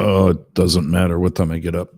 Oh, it doesn't matter what time I get up.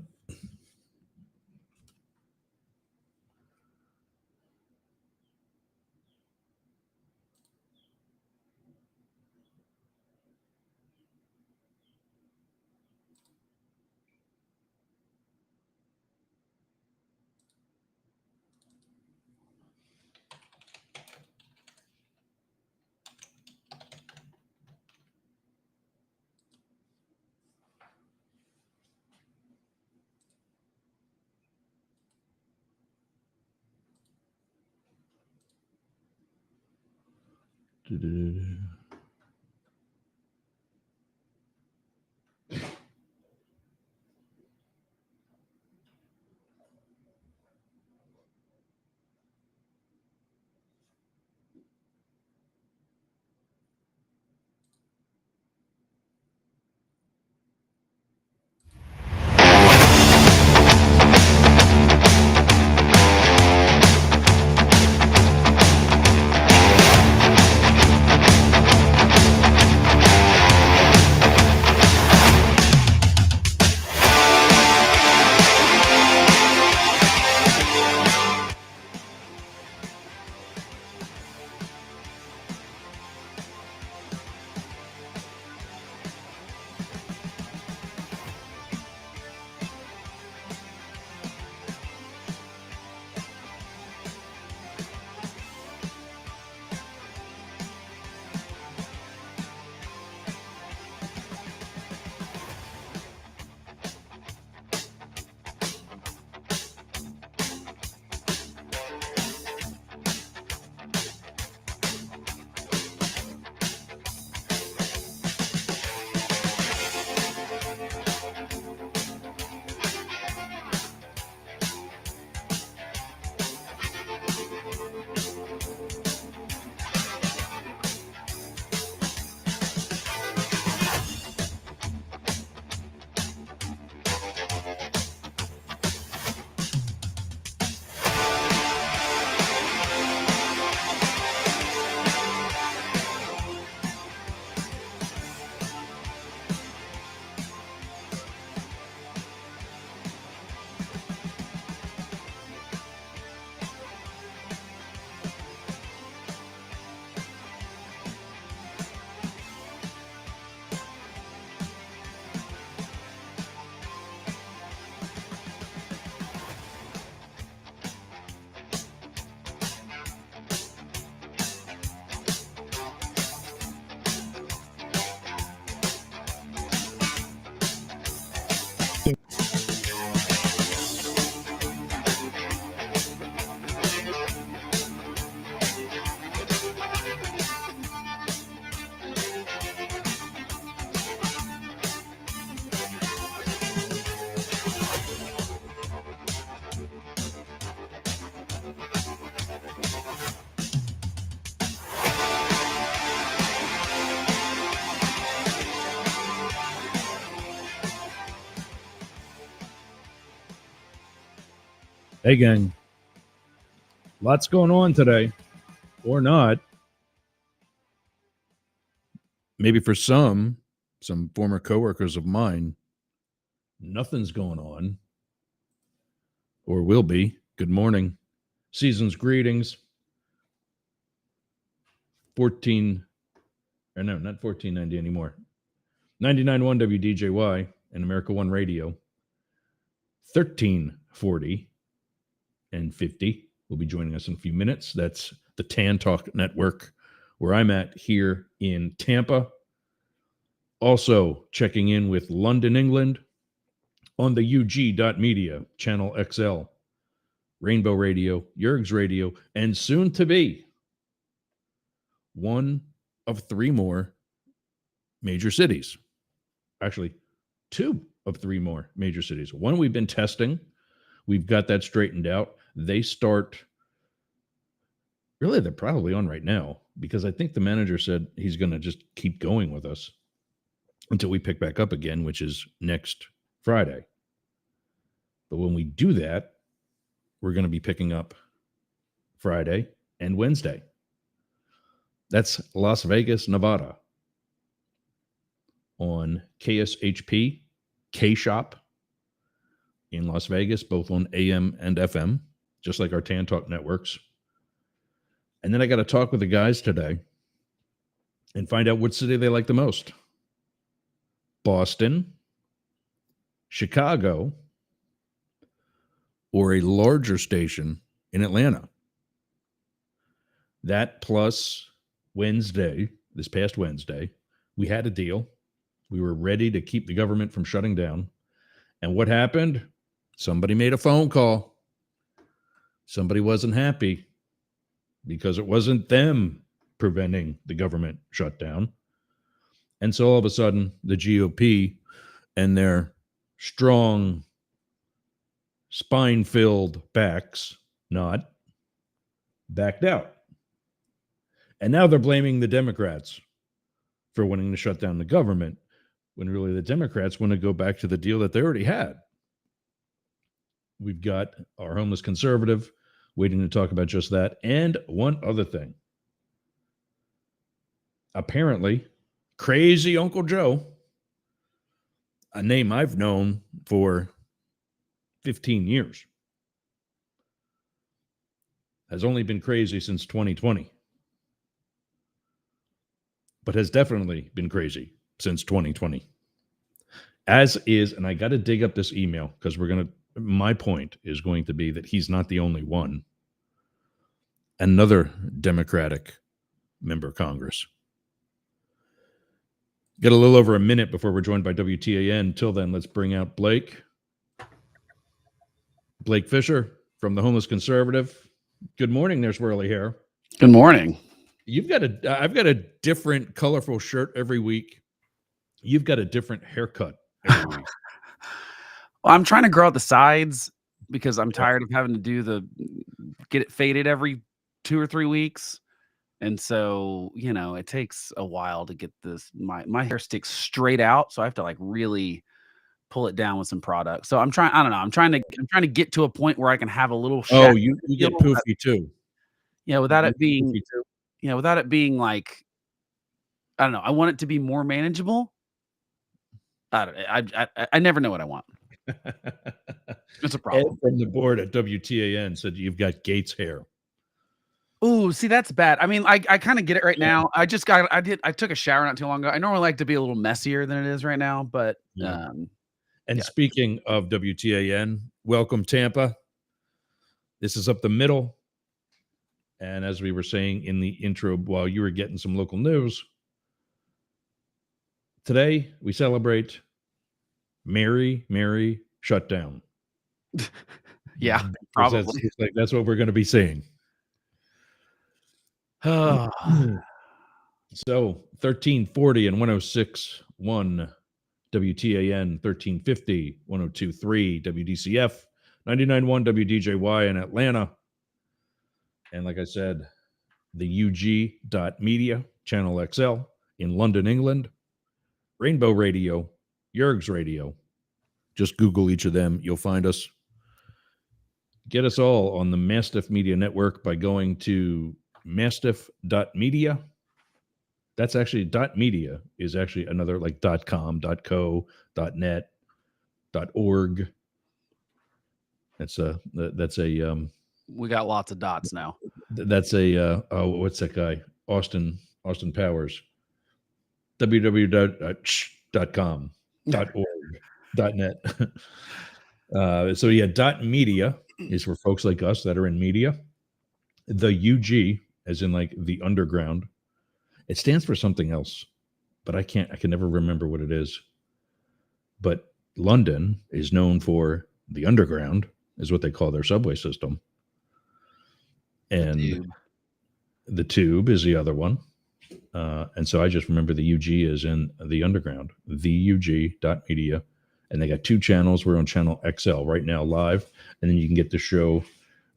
Hey, gang. Lots going on today, or not. Maybe for some former coworkers of mine, nothing's going on, or will be. Good morning. Season's greetings. 14, or no, not 1490 anymore. 99.1 WDJY and America One Radio. 1340 and 50 will be joining us in a few minutes. That's the Tan Talk Network, where I'm at here in Tampa. Also checking in with London, England on the UG.media, Channel XL, Rainbow Radio, Yerg's Radio, and soon to be one of three more major cities. Actually, two of three more major cities. One we've been testing. We've got that straightened out. They start, really, they're probably on right now, because I think the manager said he's going to just keep going with us until we pick back up again, which is next Friday. But when we do that, we're going to be picking up Friday and Wednesday. That's Las Vegas, Nevada on KSHP K-Shop in Las Vegas, both on AM and FM, just like our Tan Talk networks. And then I got to talk with the guys today and find out what city they like the most. Boston, Chicago, or a larger station in Atlanta. That plus Wednesday, this past Wednesday, we had a deal. We were ready to keep the government from shutting down. And what happened? Somebody made a phone call. Somebody wasn't happy because it wasn't them preventing the government shutdown. And so all of a sudden, the GOP and their strong, spine-filled backs, not, backed out. And now they're blaming the Democrats for wanting to shut down the government, when really the Democrats want to go back to the deal that they already had. We've got our homeless conservative waiting to talk about just that. And one other thing. Apparently, Crazy Uncle Joe, a name I've known for 15 years, has only been crazy since 2020, but has definitely been crazy since 2020. As is, and I got to dig up this email because my point is going to be that he's not the only one. Another Democratic member of Congress. Got a little over a minute before we're joined by WTAN. Until then, let's bring out Blake. Blake Fisher from the Homeless Conservative. Good morning, there's Swirly Hair. Good morning. I've got a different colorful shirt every week. You've got a different haircut every week. Well, I'm trying to grow out the sides because I'm tired of having to get it faded every 2 or 3 weeks. And so, it takes a while to get this. My hair sticks straight out. So I have to really pull it down with some product. So I'm trying to get to a point where I can have a little. Oh, you get poofy too. Yeah. Without it being like, I don't know. I want it to be more manageable. I never know what I want. It's a problem. Ed from the board at WTAN said you've got Gates hair. Ooh, see, that's bad. I mean, I kind of get it right now. I took a shower not too long ago. I normally like to be a little messier than it is right now, but Speaking of WTAN, welcome Tampa. This is up the middle. And as we were saying in the intro, while you were getting some local news, today we celebrate Merry Shutdown. Yeah, probably. That's what we're going to be saying. So 1340 and 106.1 WTAN, 1350, 102.3 WDCF, 99.1 WDJY in Atlanta. And like I said, the UG.media, Channel XL in London, England, Rainbow Radio, Yerg's Radio. Just Google each of them. You'll find us. Get us all on the Mastiff Media Network by going to mastiff.media. That's actually .media is actually another like .com, .co, .net, .org. That's a we got lots of dots now. That's a what's that guy? Austin Powers. www.com, .org, .net. So yeah, .media is for folks like us that are in media. The UG, as in like the underground, it stands for something else, but I can never remember what it is. But London is known for the underground, is what they call their subway system. And the tube is the other one. And so I just remember the UG is in the underground, the UG.media. And they got 2 channels. We're on channel XL right now live. And then you can get the show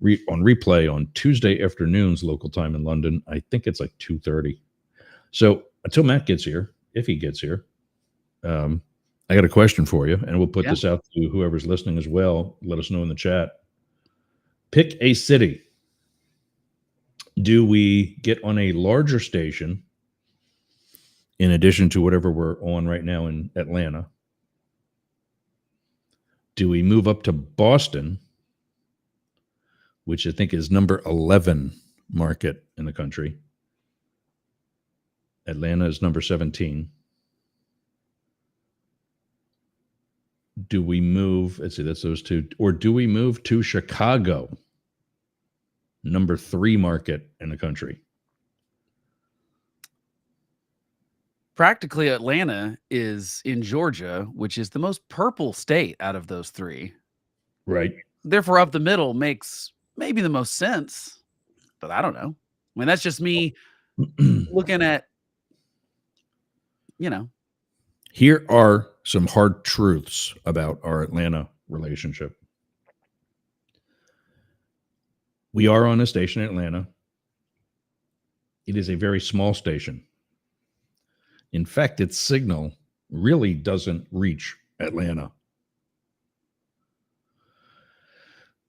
on replay on Tuesday afternoons, local time in London. I think it's like 2:30. So until Matt gets here, if he gets here, I got a question for you. And we'll put this out to whoever's listening as well. Let us know in the chat. Pick a city. Do we get on a larger station in addition to whatever we're on right now in Atlanta? Do we move up to Boston, which I think is number 11 market in the country? Atlanta is number 17. Do we move? Let's see, that's those two. Or do we move to Chicago, number 3 market in the country? Practically, Atlanta is in Georgia, which is the most purple state out of those 3. Right. Therefore, up the middle makes maybe the most sense, but I don't know. I mean, that's just me looking at, Here are some hard truths about our Atlanta relationship. We are on a station in Atlanta. It is a very small station. In fact, its signal really doesn't reach Atlanta.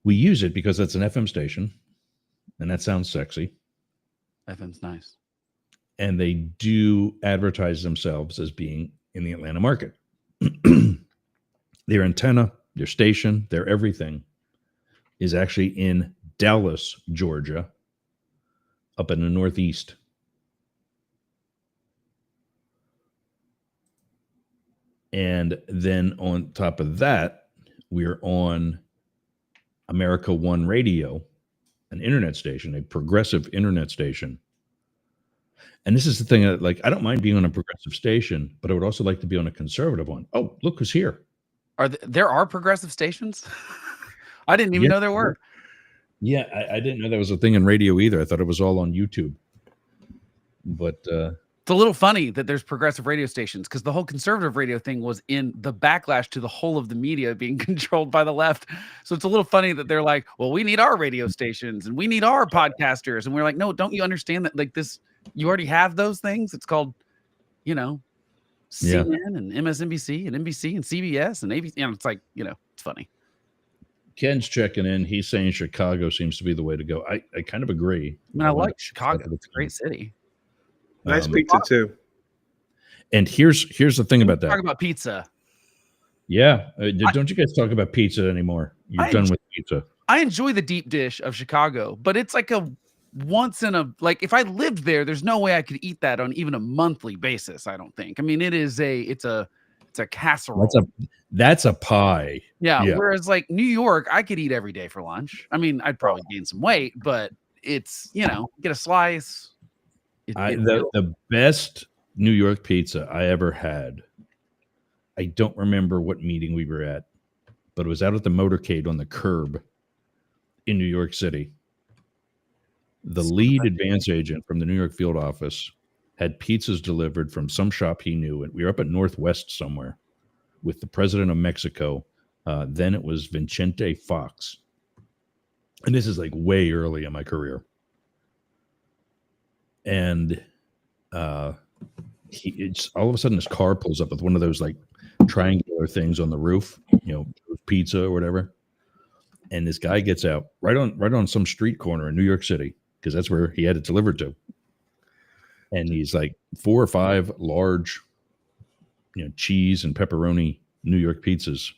We use it because it's an FM station, and that sounds sexy. FM's nice. And they do advertise themselves as being in the Atlanta market. Their antenna, their station, their everything is actually in Dallas, Georgia, up in the Northeast. And then on top of that, we're on America One Radio, an internet station, a progressive internet station. And this is the thing that, like, I don't mind being on a progressive station, but I would also like to be on a conservative one. Oh, look who's here. There are progressive stations? I didn't even know there were. Yeah, I didn't know that was a thing in radio either. I thought it was all on YouTube. But it's a little funny that there's progressive radio stations, because the whole conservative radio thing was in the backlash to the whole of the media being controlled by the left. So it's a little funny that they're like, well, we need our radio stations and we need our podcasters. And we're like, no, don't you understand that, like, this, you already have those things? It's called, CNN and MSNBC and NBC and CBS and ABC. It's like, it's funny. Ken's checking in. He's saying Chicago seems to be the way to go. I kind of agree. I mean, I like Chicago. It's a great city. Nice pizza too. And here's the thing about that. Talk about pizza. Yeah. Don't you guys talk about pizza anymore? You're done with pizza. I enjoy the deep dish of Chicago, but it's like a once in a, like, if I lived there, there's no way I could eat that on even a monthly basis. I don't think. I mean, it's a casserole. That's a pie. Yeah. Whereas like New York, I could eat every day for lunch. I mean, I'd probably gain some weight, but it's, get a slice. The best New York pizza I ever had, I don't remember what meeting we were at, but it was out at the motorcade on the curb in New York City. The lead advance agent from the New York field office had pizzas delivered from some shop he knew. And we were up at Northwest somewhere with the president of Mexico. Then it was Vicente Fox. And this is like way early in my career. And it's all of a sudden his car pulls up with one of those like triangular things on the roof, pizza or whatever. And this guy gets out right on some street corner in New York City, because that's where he had it delivered to. And he's like 4 or 5 large, cheese and pepperoni New York pizzas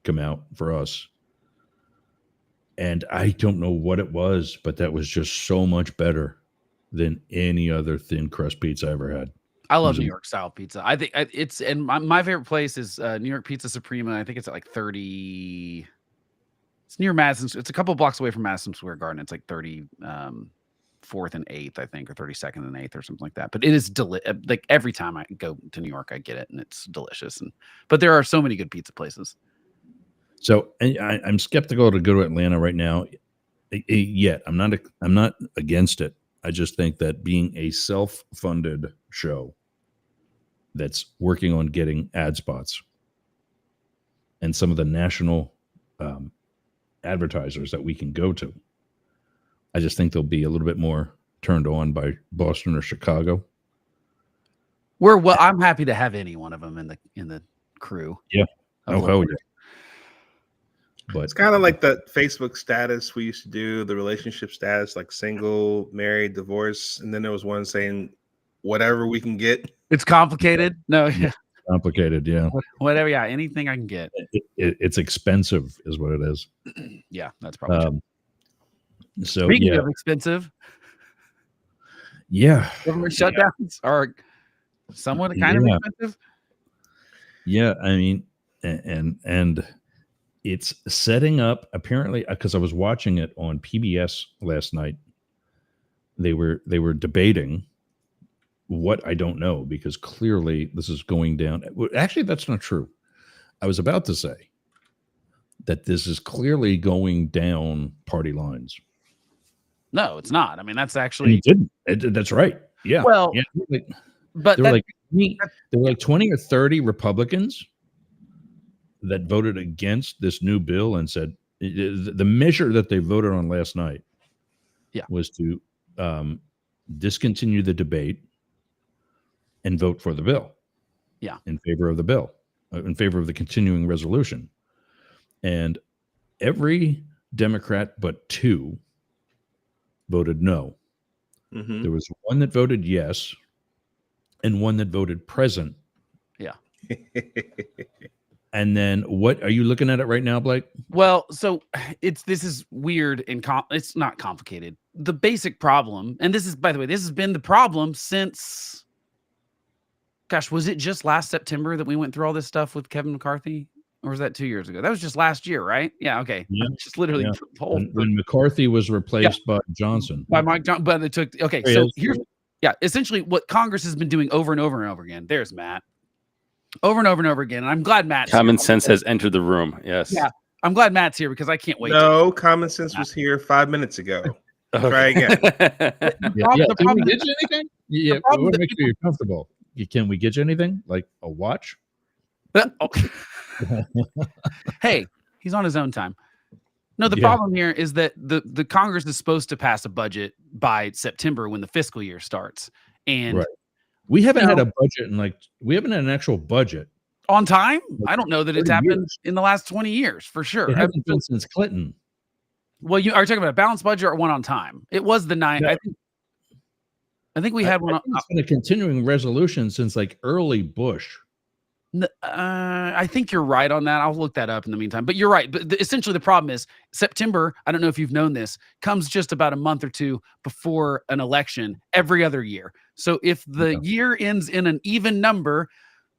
come out for us. And I don't know what it was, but that was just so much better than any other thin crust pizza I ever had. I love New York style pizza. I think it's, and my favorite place is New York Pizza Suprema. I think it's at like 30. It's near Madison. It's a couple blocks away from Madison Square Garden. It's like 34th and 8th, I think, or 32nd and 8th, or something like that. But it is like every time I go to New York, I get it, and it's delicious. But there are so many good pizza places. So I'm skeptical to go to Atlanta right now. Yet I'm not against it. I just think that being a self-funded show that's working on getting ad spots and some of the national advertisers that we can go to, I just think they'll be a little bit more turned on by Boston or Chicago. Well, I'm happy to have any one of them in the crew. Yeah. Oh, hell yeah. But it's kind of like the Facebook status we used to do, the relationship status, like single, married, divorce. And then there was one saying, whatever we can get. It's complicated. No, yeah. complicated. Yeah. Whatever. Yeah, anything I can get. It's expensive, is what it is. Yeah, that's probably true. So Speaking yeah, of expensive, yeah, government shutdowns are somewhat kind of expensive. yeah. I mean, and it's setting up apparently because I was watching it on PBS last night. They were debating what I don't know because clearly this is going down. Actually, that's not true. I was about to say that this is clearly going down party lines. No, it's not. I mean, that's And actually he didn't. That's right. Yeah. well, yeah. but There were like 20 or 30 Republicans that voted against this new bill and said the measure that they voted on last night was to discontinue the debate and vote for the bill. Yeah. In favor of the bill, in favor of the continuing resolution. And every Democrat but 2 voted no. Mm-hmm. There was one that voted yes and one that voted present. Yeah. And then what are you looking at it right now, Blake? Well, so this is weird and it's not complicated. The basic problem, and this is, by the way, this has been the problem since, gosh, was it just last September that we went through all this stuff with Kevin McCarthy? Or was that 2 years ago? That was just last year, right? Yeah. Okay. Yeah. Just literally when McCarthy was replaced by Johnson. By Mike Johnson. But it took, okay. So here's, essentially what Congress has been doing over and over and over again. There's Matt. Over and over and over again. And I'm glad Matt's Common sense has entered the room. Yes. Yeah. I'm glad Matt's here because I can't wait. No, common sense was here 5 minutes ago. Try again. Can we get you anything? Yeah, we want to make sure you're comfortable. Can we get you anything? Like a watch? Hey, he's on his own time. No, the problem here is that the Congress is supposed to pass a budget by September when the fiscal year starts. And we haven't had a budget and we haven't had an actual budget on time. I don't know that it's happened in the last 20 years for sure. It hasn't been since Clinton. Well, you are talking about a balanced budget or one on time. It was the 9. No. I think we had one. It's been a continuing resolution since like early Bush. I think you're right on that. I'll look that up in the meantime. But you're right. But essentially, the problem is September. I don't know if you've known this. Comes just about a month or two before an election every other year. So if the year ends in an even number,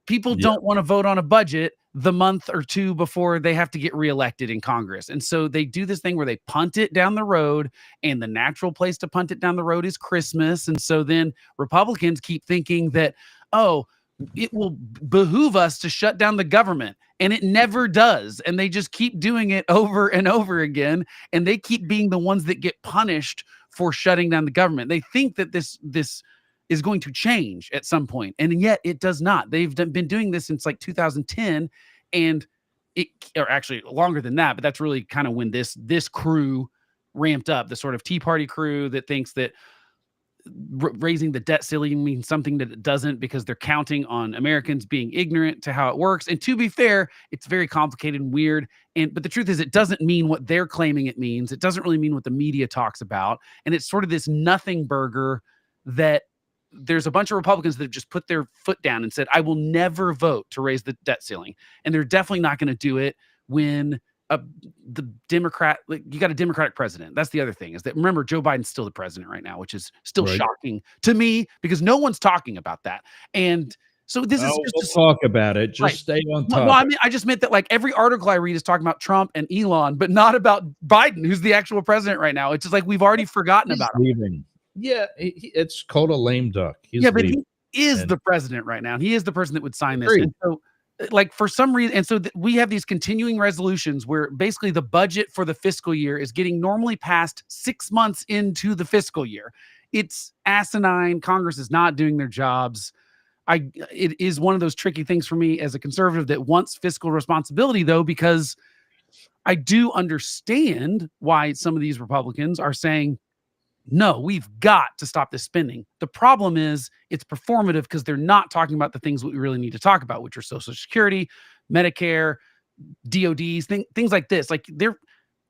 people don't want to vote on a budget the month or two before they have to get reelected in Congress. And so they do this thing where they punt it down the road, and the natural place to punt it down the road is Christmas. And so then Republicans keep thinking that, it will behoove us to shut down the government, and it never does. And they just keep doing it over and over again. And they keep being the ones that get punished for shutting down the government. They think that this is going to change at some point, and yet it does not. They've been doing this since like 2010, and or actually longer than that. But that's really kind of when this crew ramped up, the sort of Tea Party crew that thinks that raising the debt ceiling means something that it doesn't, because they're counting on Americans being ignorant to how it works. And to be fair, it's very complicated and weird. But the truth is, it doesn't mean what they're claiming it means. It doesn't really mean what the media talks about. And it's sort of this nothing burger that there's a bunch of Republicans that have just put their foot down and said, I will never vote to raise the debt ceiling. And they're definitely not going to do it when the Democrat, you got a Democratic president. That's the other thing, is that, remember, Joe Biden's still the president right now, which is still shocking to me because no one's talking about that. And so this is just talk about it. Just stay on top. Well, I mean, I just meant that like every article I read is talking about Trump and Elon, but not about Biden, who's the actual president right now. It's just like we've already forgotten about him. Leaving. Yeah, it's called a lame duck. But he is the president right now. And he is the person that would sign this. And so, like, for some reason, and so we have these continuing resolutions where basically the budget for the fiscal year is getting normally passed 6 months into the fiscal year. It's asinine. Congress is not doing their jobs. It is one of those tricky things for me as a conservative that wants fiscal responsibility, though, because I do understand why some of these Republicans are saying, no, we've got to stop this spending. The problem is it's performative because they're not talking about the things we really need to talk about, which are Social Security, Medicare, DODs, things like this. Like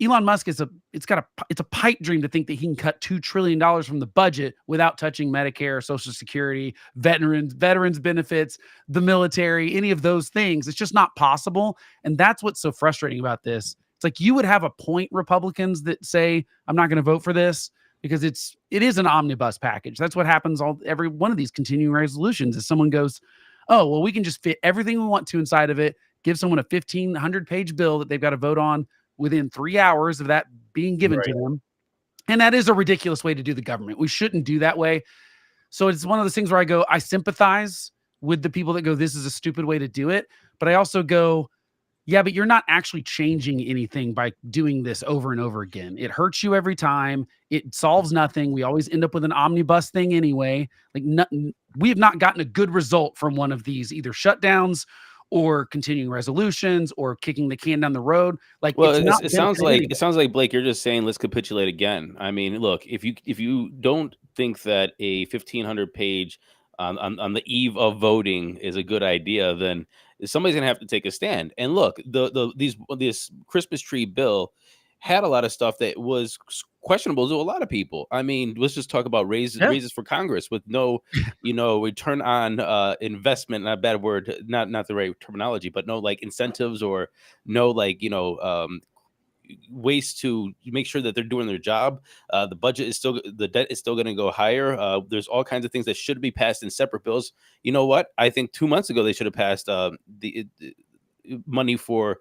Elon Musk it's a pipe dream to think that he can cut $2 trillion from the budget without touching Medicare, Social Security, veterans benefits, the military, any of those things. It's just not possible. And that's what's so frustrating about this. It's like you would have a point, Republicans that say, I'm not going to vote for this because it is an omnibus package. That's what happens every one of these continuing resolutions is someone goes, oh, well, we can just fit everything we want to inside of it, give someone a 1,500-page bill that they've got to vote on within 3 hours of that being given to them. And that is a ridiculous way to do the government. We shouldn't do that way. So it's one of those things where I go, I sympathize with the people that go, this is a stupid way to do it. But I also go, yeah, but you're not actually changing anything by doing this over and over again. It hurts you every time. It solves nothing. We always end up with an omnibus thing anyway. Like we have not gotten a good result from one of these, either shutdowns or continuing resolutions or kicking the can down the road. Like, well, it sounds like Blake, you're just saying let's capitulate again. I mean, look, if you don't think that a 1,500 page on the eve of voting is a good idea, then somebody's gonna have to take a stand. And look, this Christmas tree bill had a lot of stuff that was questionable to a lot of people. I mean, let's just talk about raises for Congress with no, return on investment. Not a bad word, not the right terminology, but no like incentives or no like ways to make sure that they're doing their job. The debt is still going to go higher. There's all kinds of things that should be passed in separate bills. You know what? I think 2 months ago they should have passed the money for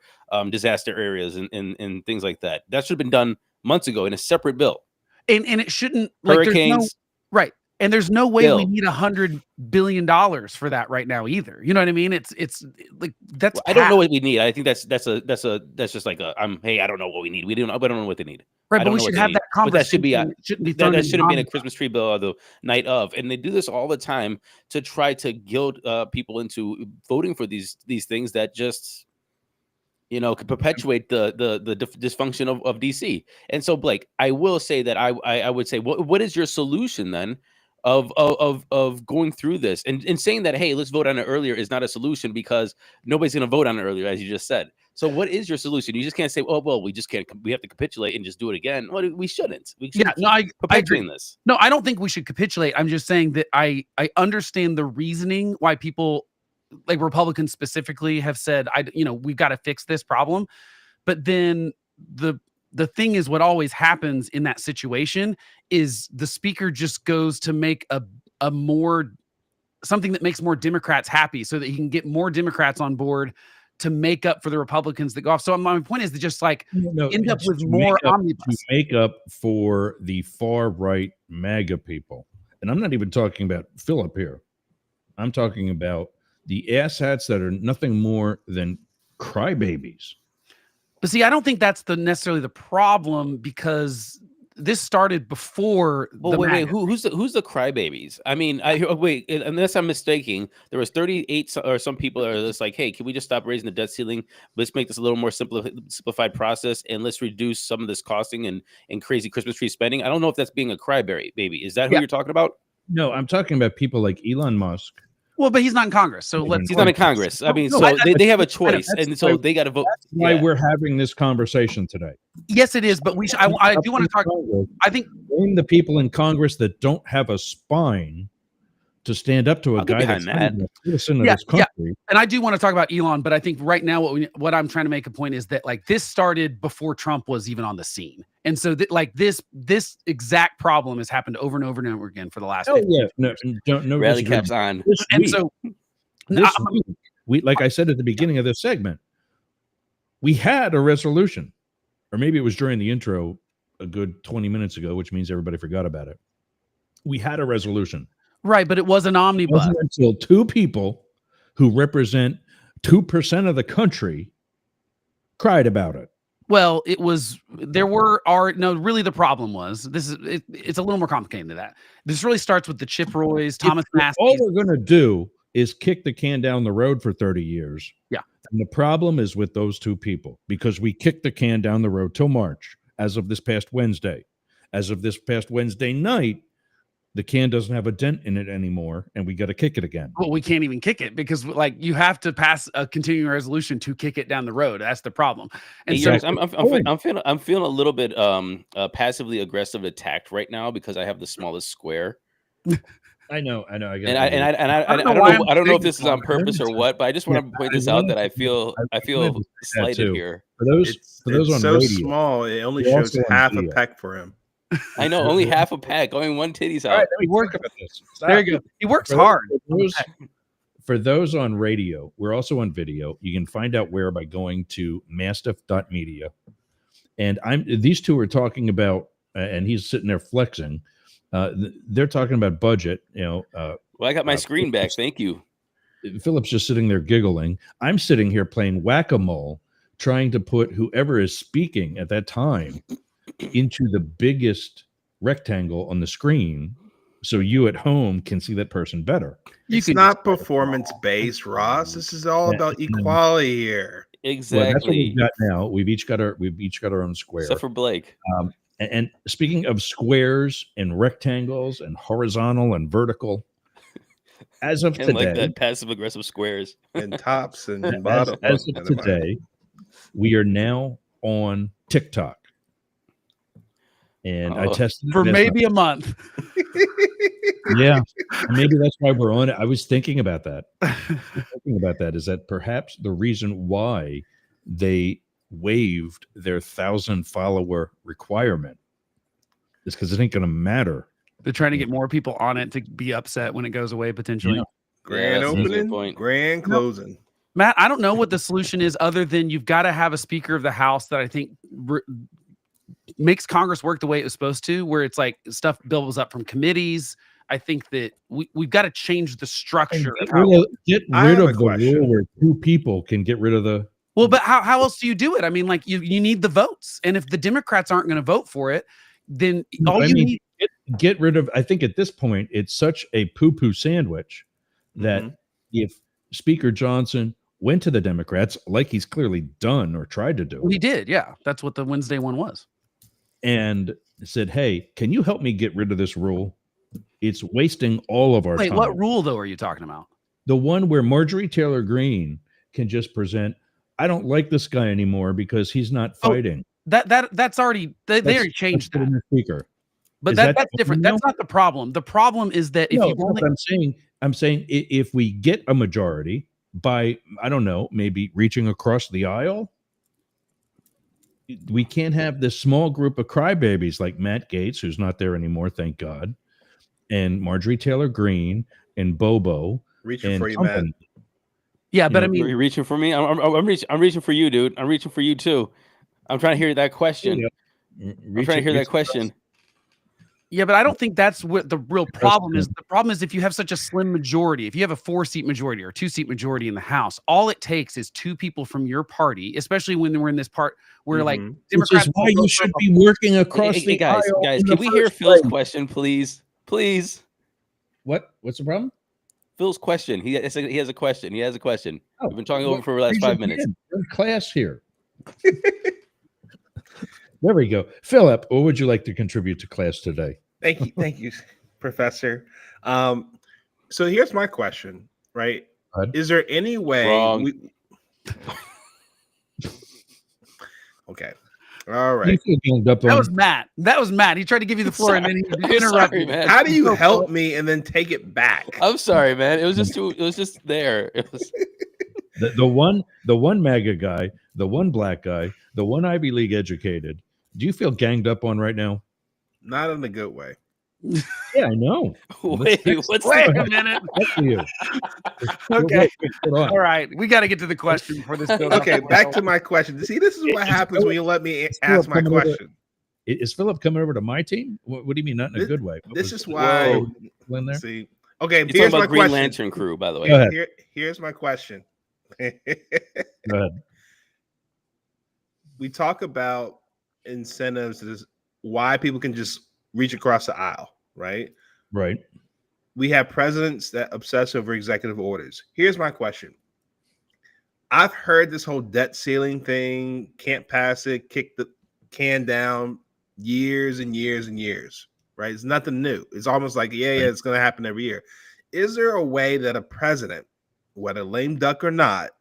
disaster areas and things like that. That should have been done months ago in a separate bill. And it shouldn't hurricanes. Right. And there's no way we need $100 billion for that right now either. You know what I mean? It's like that's. Well, I don't know what we need. I think that's just like hey, I don't know what we need. We don't know what they need. Right, but we should have that conversation. That shouldn't be in a Christmas tree bill the night of. And they do this all the time to try to guilt people into voting for these things that just could perpetuate the dysfunction of DC. And so, Blake, I will say that I would say, what is your solution then of going through this and saying that, hey, let's vote on it earlier is not a solution because nobody's going to vote on it earlier, as you just said. So what is your solution? You just can't say, oh, well, we have to capitulate and just do it again. Well, we shouldn't. I agree this. No, I don't think we should capitulate. I'm just saying that I understand the reasoning why people like Republicans specifically have said, we've got to fix this problem. But then the thing is, what always happens in that situation is the speaker just goes to make something that makes more Democrats happy so that he can get more Democrats on board to make up for the Republicans that go off. So my point is to just end up with more omnibus. To make up for the far right MAGA people. And I'm not even talking about Philip here. I'm talking about the asshats that are nothing more than crybabies. But see, I don't think that's necessarily the problem because this started before. Well, wait, who's the crybabies? I mean, wait, unless I'm mistaken, there was 38 or some people that are just like, hey, can we just stop raising the debt ceiling? Let's make this a little more simplified process, and let's reduce some of this costing and crazy Christmas tree spending. I don't know if that's being a crybaby. Is that who you're talking about? No, I'm talking about people like Elon Musk. Well, but he's not in Congress, so he's not in Congress. I mean, they have a choice, and so they got to vote. That's why we're having this conversation today. Yes, it is. But I do want to talk. I think blame the people in Congress that don't have a spine to stand up to a guy that's a citizen of this country. Yeah. And I do want to talk about Elon, but I think right now what I'm trying to make a point is that this started before Trump was even on the scene. And so this exact problem has happened over and over and over again for the last 50 years. No rally caps on. We like I said at the beginning of this segment, we had a resolution, or maybe it was during the intro a good 20 minutes ago, which means everybody forgot about it. We had a resolution. Right, but it was an omnibus. It wasn't until two people who represent 2% of the country cried about it. Well, really the problem was, it's a little more complicated than that. This really starts with the Chip Roys, Thomas Maskey. All we're going to do is kick the can down the road for 30 years. Yeah. And the problem is with those two people, because we kicked the can down the road till March, as of this past Wednesday. As of this past Wednesday night, the can doesn't have a dent in it anymore, and we got to kick it again. Well, we can't even kick it because like you have to pass a continuing resolution to kick it down the road. That's the problem. And Hey, so Yours, I'm feeling a little bit passively aggressive attacked right now because I have the smallest square. I know. I don't know if this is on purpose or what, but I just want to point this out that I feel slighted here. For those on so radio, small, it only we're shows also on half a video. peck for him. I know, only half a pack, going one titty's All out. right, let me work about this. there you go. He works For hard. For those on radio, we're also on video. You can find out where by going to mastiff.media. And these two are talking about, and he's sitting there flexing. They're talking about budget. Well, I got my screen back. Thank you. Philip's just sitting there giggling. I'm sitting here playing whack-a-mole, trying to put whoever is speaking at that time into the biggest rectangle on the screen so you at home can see that person better. It's not performance-based, Ross. This is all about equality here. Exactly. Well, that's what we've got now. We've each got our own square. Except for Blake. And speaking of squares and rectangles and horizontal and vertical, as of today, like that passive aggressive squares and tops and bottoms. As of today, we are now on TikTok. And I tested for maybe a month. Yeah, maybe that's why we're on it. I was thinking about that. Is that perhaps the reason why they waived their 1,000 follower requirement is because it ain't going to matter. They're trying to get more people on it to be upset when it goes away potentially. Yeah. Grand opening, grand closing. Matt, I don't know what the solution is other than you've got to have a Speaker of the House that I think makes Congress work the way it was supposed to, where it's like stuff builds up from committees. I think that we've got to change the structure. Get rid of the rule where two people can get rid of the. Well, but how else do you do it? I mean, like you need the votes, and if the Democrats aren't going to vote for it, then need get rid of. I think at this point it's such a poo-poo sandwich that if Speaker Johnson went to the Democrats, like he's clearly done or tried to do, well, he did. Yeah, that's what the Wednesday one was, and said, "Hey, can you help me get rid of this rule? It's wasting all of our time." What rule though are you talking about? The one where Marjorie Taylor Greene can just present, I don't like this guy anymore because he's not fighting. That's already they already changed that. In the speaker. But that's different. That's not the problem. The problem is that if I'm saying if we get a majority by, I don't know, maybe reaching across the aisle, we can't have this small group of crybabies like Matt Gaetz, who's not there anymore, thank God, and Marjorie Taylor Greene and Bobo. Reaching for you, Matt. Yeah, but I mean, you're reaching for me. I'm reaching for you, dude. I'm reaching for you too. I'm trying to hear that question. I'm trying to hear that question. Yeah, but I don't think that's what the real problem is. The problem is if you have such a slim majority, if you have a 4-seat majority or 2-seat majority in the House, all it takes is 2 people from your party, especially when we're in this part where like Democrats. Which is why you should be working across the guys, aisle. Guys, can we hear Phil's question, please? Please. What's the problem? Phil's question. He has a question. He has a question. Oh, We've been talking over for the last 5 minutes. We're in class here. There we go. Philip, what would you like to contribute to class today? Thank you, Professor. So here's my question, right? Is there any way Okay. All right. That was Matt. He tried to give you the floor and then he interrupted. Man. How do you help me and then take it back? I'm sorry, man. It was just there. It was the one MAGA guy, the one black guy, the one Ivy League educated. Do you feel ganged up on right now? Not in a good way. Yeah, I know. Wait a minute. Okay. All right. We got to get to the question for this. Okay, back to my question. See, this is what happens when you let me ask my question. Is Philip coming over to my team? What do you mean, not in a good way? This is why. See, okay, here's my Green Lantern crew, by the way. Here's my question. Go ahead. We talk about incentives, is why people can just reach across the aisle, right? Right. We have presidents that obsess over executive orders. Here's my question. I've heard this whole debt ceiling thing, can't pass it, kick the can down years and years and years, right? It's nothing new. It's almost like, yeah, it's going to happen every year. Is there a way that a president, whether lame duck or not,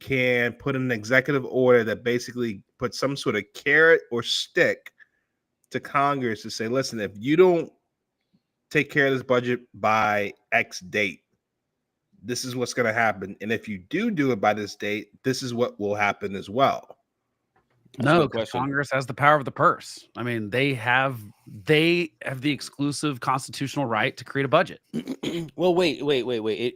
can put an executive order that basically puts some sort of carrot or stick to Congress to say, listen, if you don't take care of this budget by X date, this is what's going to happen. And if you do it by this date, this is what will happen as well. No, because Congress has the power of the purse. I mean, they have the exclusive constitutional right to create a budget. Well, wait.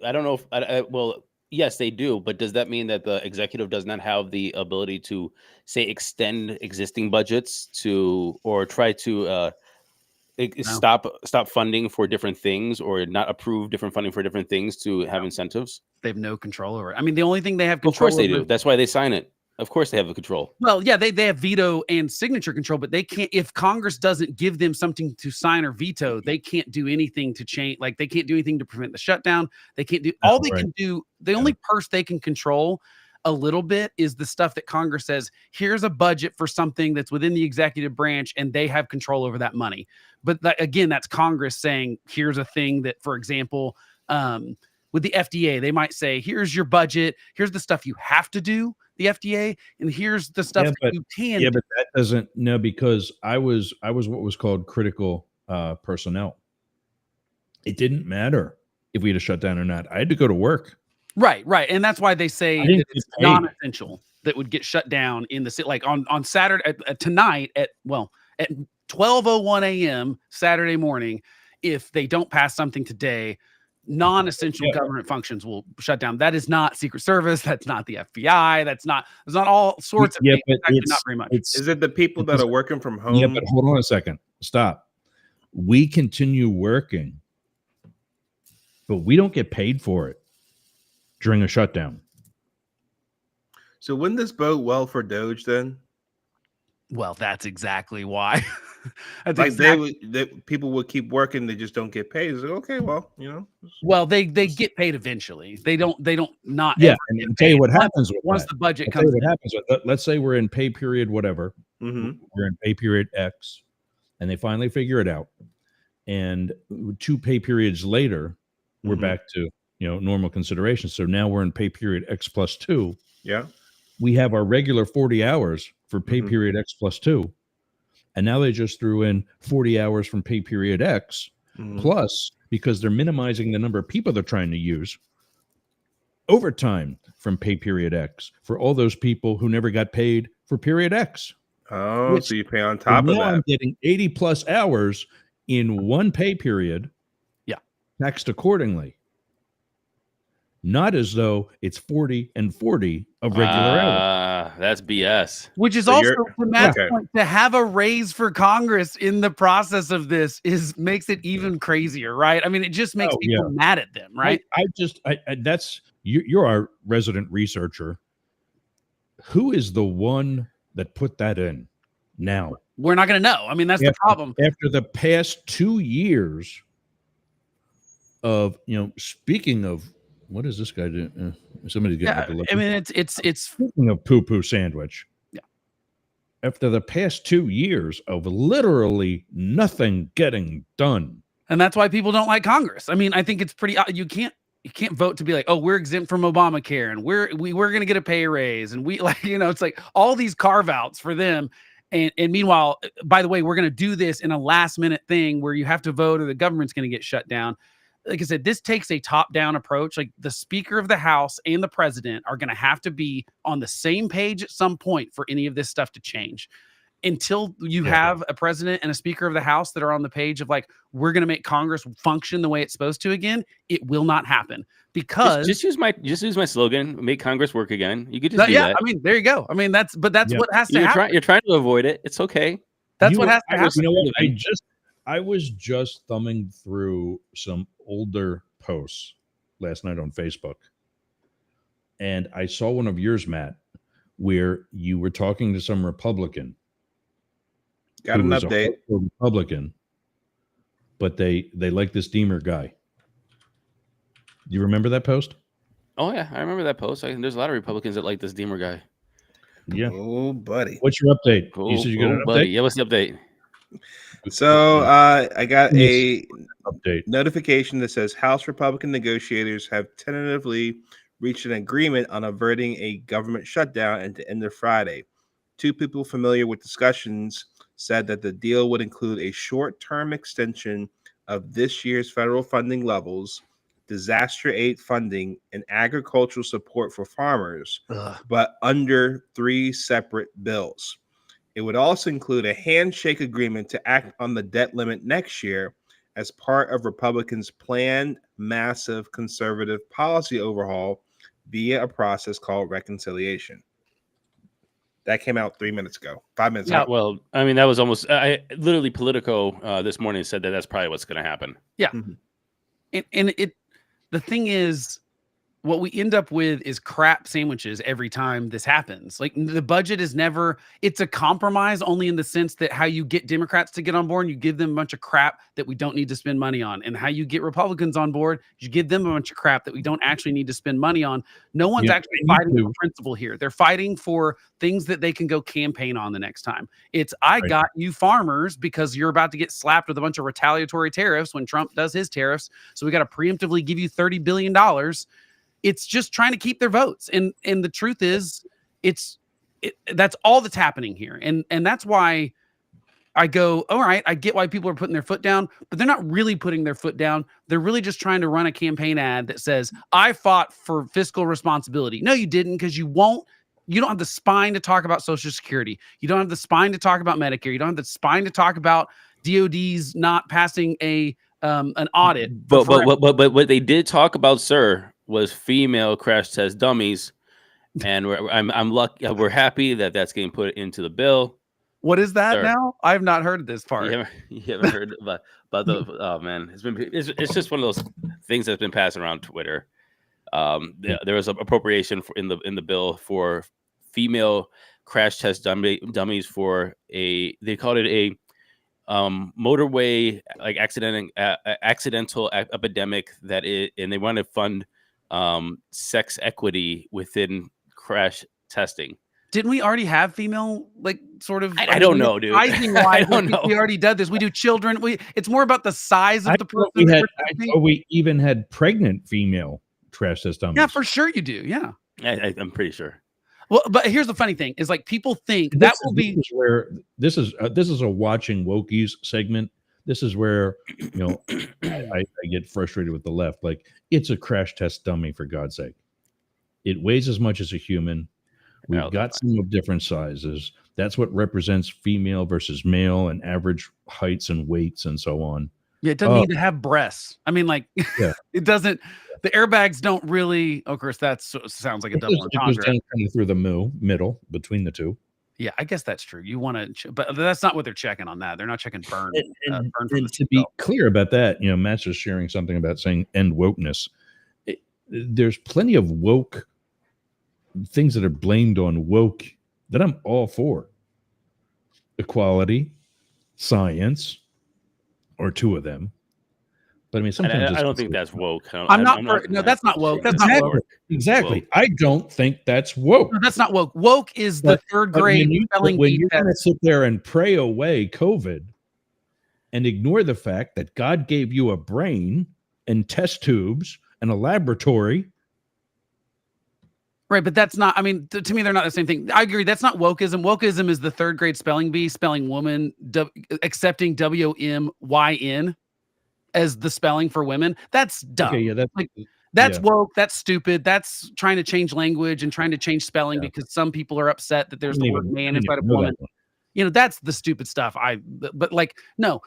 I don't know if well, yes, they do, but does that mean that the executive does not have the ability to say extend existing budgets to or try to stop funding for different things or not approve different funding for different things to have incentives? They have no control over it. I mean, the only thing they have control over. Of course they do. That's why they sign it. Of course they have the control. Well, yeah, they have veto and signature control, but they can't, if Congress doesn't give them something to sign or veto, they can't do anything to change. Like they can't do anything to prevent the shutdown. They can't do all they can do. The only purse they can control a little bit is the stuff that Congress says, here's a budget for something that's within the executive branch and they have control over that money. But again, that's Congress saying, here's a thing that, for example, with the FDA, they might say, here's your budget. Here's the stuff you have to do, the FDA, and here's the stuff that you can. Yeah, but that doesn't, no, because I was what was called critical personnel. It didn't matter if we had a shutdown or not. I had to go to work. Right. And that's why they say that it's non-essential that would get shut down in the city. Like on Saturday, tonight at 12:01 a.m. Saturday morning, if they don't pass something today, non-essential government functions will shut down. That is not Secret Service. That's not the FBI. There's not all sorts of things. But it's not very much. Is it the people that are working from home? Yeah, but hold on a second. Stop. We continue working, but we don't get paid for it during a shutdown. So wouldn't this bode well for Doge then? Well, that's exactly why. People would keep working, they just don't get paid. It's like, okay, well, Well, they get paid eventually. They don't not. Yeah, and I'll tell you what happens once the budget comes. What happens with, let's say we're in pay period whatever. Mm-hmm. We're in pay period X, and they finally figure it out. And 2 pay periods later, we're back to normal consideration. So now we're in pay period X plus 2. Yeah. We have our regular 40 hours for pay period X plus 2. And now they just threw in 40 hours from pay period X plus, because they're minimizing the number of people they're trying to use, overtime from pay period X for all those people who never got paid for period X. Oh, so you pay on top of that. I'm getting 80 plus hours in one pay period. Yeah. Taxed accordingly. Not as though it's 40 and 40 of regular hours. That's BS. Which is also, to Matt's point, to have a raise for Congress in the process of this makes it even crazier, right? I mean, it just makes people mad at them, right? That's you're our resident researcher. Who is the one that put that in now? We're not going to know. I mean, that's the problem. After the past 2 years of, speaking of, what does this guy do? Somebody get. I mean, it's speaking of poo-poo sandwich. Yeah. After the past 2 years of literally nothing getting done, and that's why people don't like Congress. I mean, I think it's pretty. You can't vote to be like, oh, we're exempt from Obamacare, and we're going to get a pay raise, and we it's like all these carve outs for them. And meanwhile, by the way, we're going to do this in a last minute thing where you have to vote or the government's going to get shut down. Like I said, this takes a top-down approach. Like the Speaker of the House and the President are going to have to be on the same page at some point for any of this stuff to change. Until you have a President and a Speaker of the House that are on the page of like, we're going to make Congress function the way it's supposed to again, it will not happen. Because just use my slogan, make Congress work again. You could just do that. I mean, there you go. I mean, that's what has to happen. You're trying to avoid it. It's okay. That's what has to happen. You know what? I was just thumbing through some older posts last night on Facebook, and I saw one of yours, Matt, where you were talking to some Republican. Got an update. Republican, but they like this Deemer guy. You remember that post? Oh yeah, I remember that post. There's a lot of Republicans that like this Deemer guy. Yeah. Oh, buddy. What's your update? You said you got an update? Buddy. Yeah, what's the update? So I got a Update. notification that says House Republican negotiators have tentatively reached an agreement on averting a government shutdown at the end of Friday. Two people familiar with discussions said that the deal would include a short-term extension of this year's federal funding levels, disaster aid funding, and agricultural support for farmers, but under 3 separate bills. It would also include a handshake agreement to act on the debt limit next year as part of Republicans' planned massive conservative policy overhaul via a process called reconciliation. That came out 3 minutes ago, 5 minutes Yeah. ago. Well, I mean, that was almost I literally Politico this morning said that that's probably what's going to happen. Yeah. Mhm. And the thing is, what we end up with is crap sandwiches every time this happens. Like the budget is never, it's a compromise only in the sense that how you get Democrats to get on board and you give them a bunch of crap that we don't need to spend money on. And how you get Republicans on board, you give them a bunch of crap that we don't actually need to spend money on. No one's Yeah, actually they need fighting to. for principle here. They're fighting for things that they can go campaign on the next time. It's, I Right. got you farmers because you're about to get slapped with a bunch of retaliatory tariffs when Trump does his tariffs. So we got to preemptively give you $30 billion. It's just trying to keep their votes. And the truth is, that's all that's happening here. And that's why I go, all right, I get why people are putting their foot down, but they're not really putting their foot down. They're really just trying to run a campaign ad that says, I fought for fiscal responsibility. No, you didn't, because you don't have the spine to talk about Social Security. You don't have the spine to talk about Medicare. You don't have the spine to talk about DOD's not passing an audit. But what they did talk about, sir, was female crash test dummies, and I'm lucky. We're happy that that's getting put into the bill. What is that Sir. now? I have not heard this part. You haven't heard about the oh man, it's just one of those things that's been passing around Twitter. There was an appropriation in the bill for female crash test dummies for they called it a motorway like accidental epidemic and they want to fund sex equity within crash testing. Didn't we already have female, like, sort of? I don't know, dude. I don't know. We already did this. We do children. It's more about the size of the person. I thought we even had pregnant female crash test dummies. Yeah, for sure you do. Yeah. I'm pretty sure. Well, but here's the funny thing is, like, people think that will be This is where this is a watching wokies segment. This is where I get frustrated with the left. Like, it's a crash test dummy, for God's sake. It weighs as much as a human. We've got some of different sizes. That's what represents female versus male and average heights and weights and so on. Yeah, it doesn't need to have breasts. I mean, like, Yeah. It doesn't. The airbags don't really. Of course, that sounds like a double It goes entendre. down kind of through the middle between the two. Yeah, I guess that's true. You want to, but that's not what they're checking on that. They're not checking burn. And Burn from the to be seatbelt. clear about that, Matt's just sharing something about saying end wokeness. There's plenty of woke things that are blamed on woke that I'm all for. Equality, science, or two of them. But I mean, sometimes I don't think that's woke. No, that's not woke. That's not woke. Exactly. Woke. I don't think that's woke. No, that's not woke. Woke is the third grade spelling when bee you're going to test. sit there and pray away COVID and ignore the fact that God gave you a brain and test tubes and a laboratory. Right, but that's not. I mean, to me, they're not the same thing. I agree. That's not wokeism. Wokeism is the third grade spelling bee spelling woman, accepting WMYN as the spelling for women. That's dumb. Okay, yeah, That's woke. That's stupid. That's trying to change language and trying to change spelling because some people are upset that there's the word man inside of woman. That's the stupid stuff. But like, no,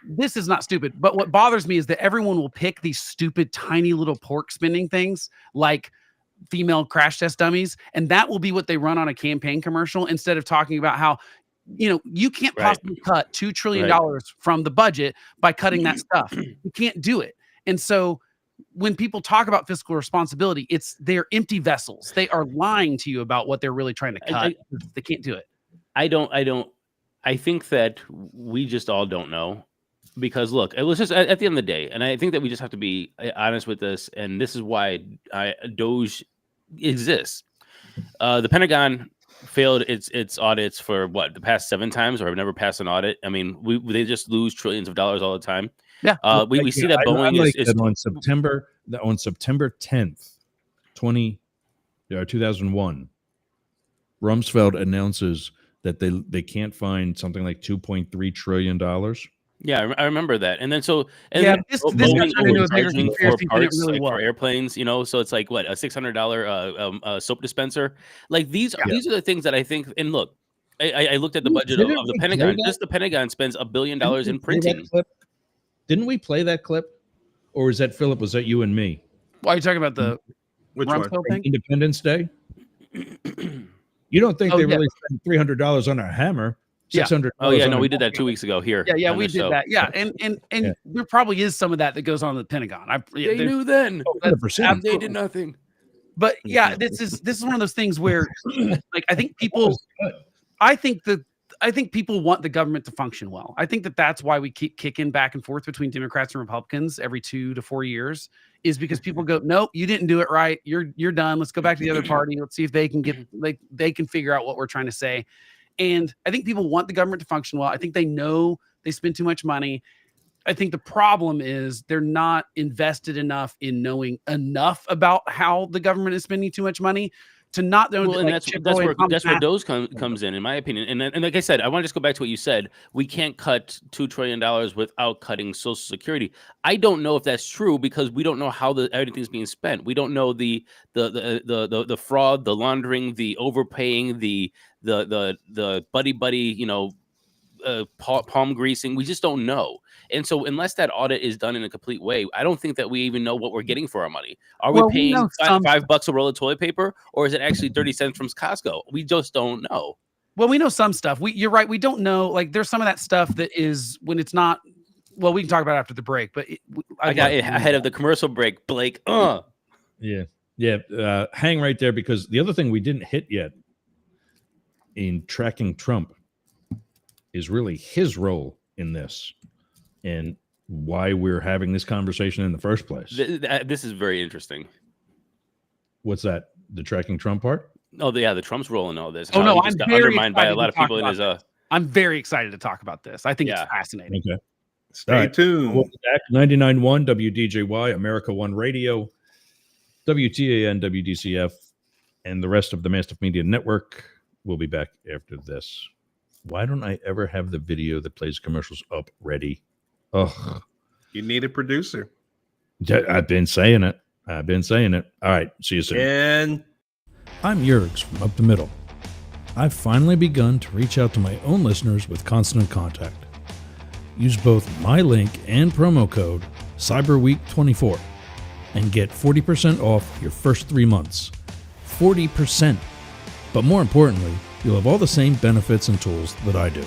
this is not stupid. But what bothers me is that everyone will pick these stupid, tiny little pork spinning things like female crash test dummies, and that will be what they run on a campaign commercial instead of talking about how you can't possibly cut $2 trillion from the budget by cutting that stuff. You can't do it. And so when people talk about fiscal responsibility, they're empty vessels. They are lying to you about what they're really trying to cut. They can't do it. I think that we just all don't know, because look, it was just at the end of the day, and I think that we just have to be honest with this, and this is why Doge exists. The Pentagon failed its audits for what, the past 7 times, or have never passed an audit. I mean, they just lose trillions of dollars all the time. Yeah. We see that Boeing is on September 10th, 2001. Rumsfeld announces that they can't find something like $2.3 trillion. Yeah, I remember that. And then this got Boeing turned into a bigger overcharging conspiracy for than it parts, really like for was. airplanes, so it's like what, a $600 soap dispenser. Like these are the things that I think. And look, I looked at the budget of the Pentagon. Just the Pentagon spends $1 billion in printing. Didn't we play that clip? Or is that Philip? Was that you and me? Why are you talking about the Rumsfeld thing? Independence Day? You don't think they really spent $300 on a hammer? $600. Oh yeah, no, we did that 2 weeks ago here. Yeah, we did that. Yeah, and there probably is some of that goes on in the Pentagon. They knew then. 100%. They did nothing. But yeah, this is one of those things where, like, I think people want the government to function well. I think that's why we keep kicking back and forth between Democrats and Republicans every 2 to 4 years, is because people go, nope, you didn't do it right. You're done. Let's go back to the other party. Let's see if they can they can figure out what we're trying to say. And I think people want the government to function well. I think they know they spend too much money. I think the problem is they're not invested enough in knowing enough about how the government is spending too much money to not know. Well, and that's where DOGE comes in my opinion. And like I said, I want to just go back to what you said. We can't cut $2 trillion without cutting Social Security. I don't know if that's true, because we don't know how everything's being spent. We don't know the fraud, the laundering, the overpaying, the buddy, palm greasing. We just don't know. And so unless that audit is done in a complete way, I don't think that we even know what we're getting for our money. Are we paying $5 a roll of toilet paper, or is it actually 30 cents from Costco? We just don't know. Well, we know some stuff. You're right. We don't know. Like, there's some of that stuff that is when it's not. Well, we can talk about it after the break. But I got it ahead of the commercial break, Blake. Yeah. Hang right there, because the other thing we didn't hit yet in tracking Trump is really his role in this and why we're having this conversation in the first place. This is very interesting. What's that? The tracking Trump part? Oh, yeah, the Trump's role in all this. Oh, no, I'm very undermined by a lot of people in his. I'm very excited to talk about this. I think it's fascinating. Okay. Stay tuned. 99.1 WDJY, America One Radio, WTAN, WDCF, and the rest of the Mastiff Media Network. We'll be back after this. Why don't I ever have the video that plays commercials up ready? Ugh. You need a producer. I've been saying it. All right. See you soon. And I'm Yergs from Up the Middle. I've finally begun to reach out to my own listeners with Constant Contact. Use both my link and promo code CyberWeek24 and get 40% off your first 3 months. 40%. But more importantly, you'll have all the same benefits and tools that I do.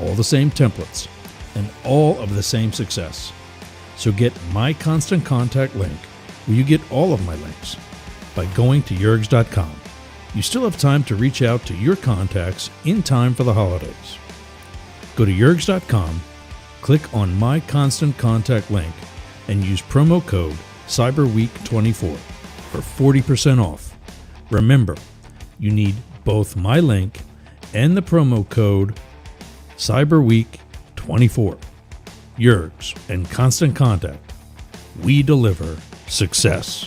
All the same templates and all of the same success. So get my Constant Contact link, where you get all of my links, by going to yergs.com. You still have time to reach out to your contacts in time for the holidays. Go to yergs.com, click on my Constant Contact link, and use promo code CyberWeek24 for 40% off. Remember, you need both my link and the promo code CyberWeek24. Yergs and Constant Contact. We deliver success.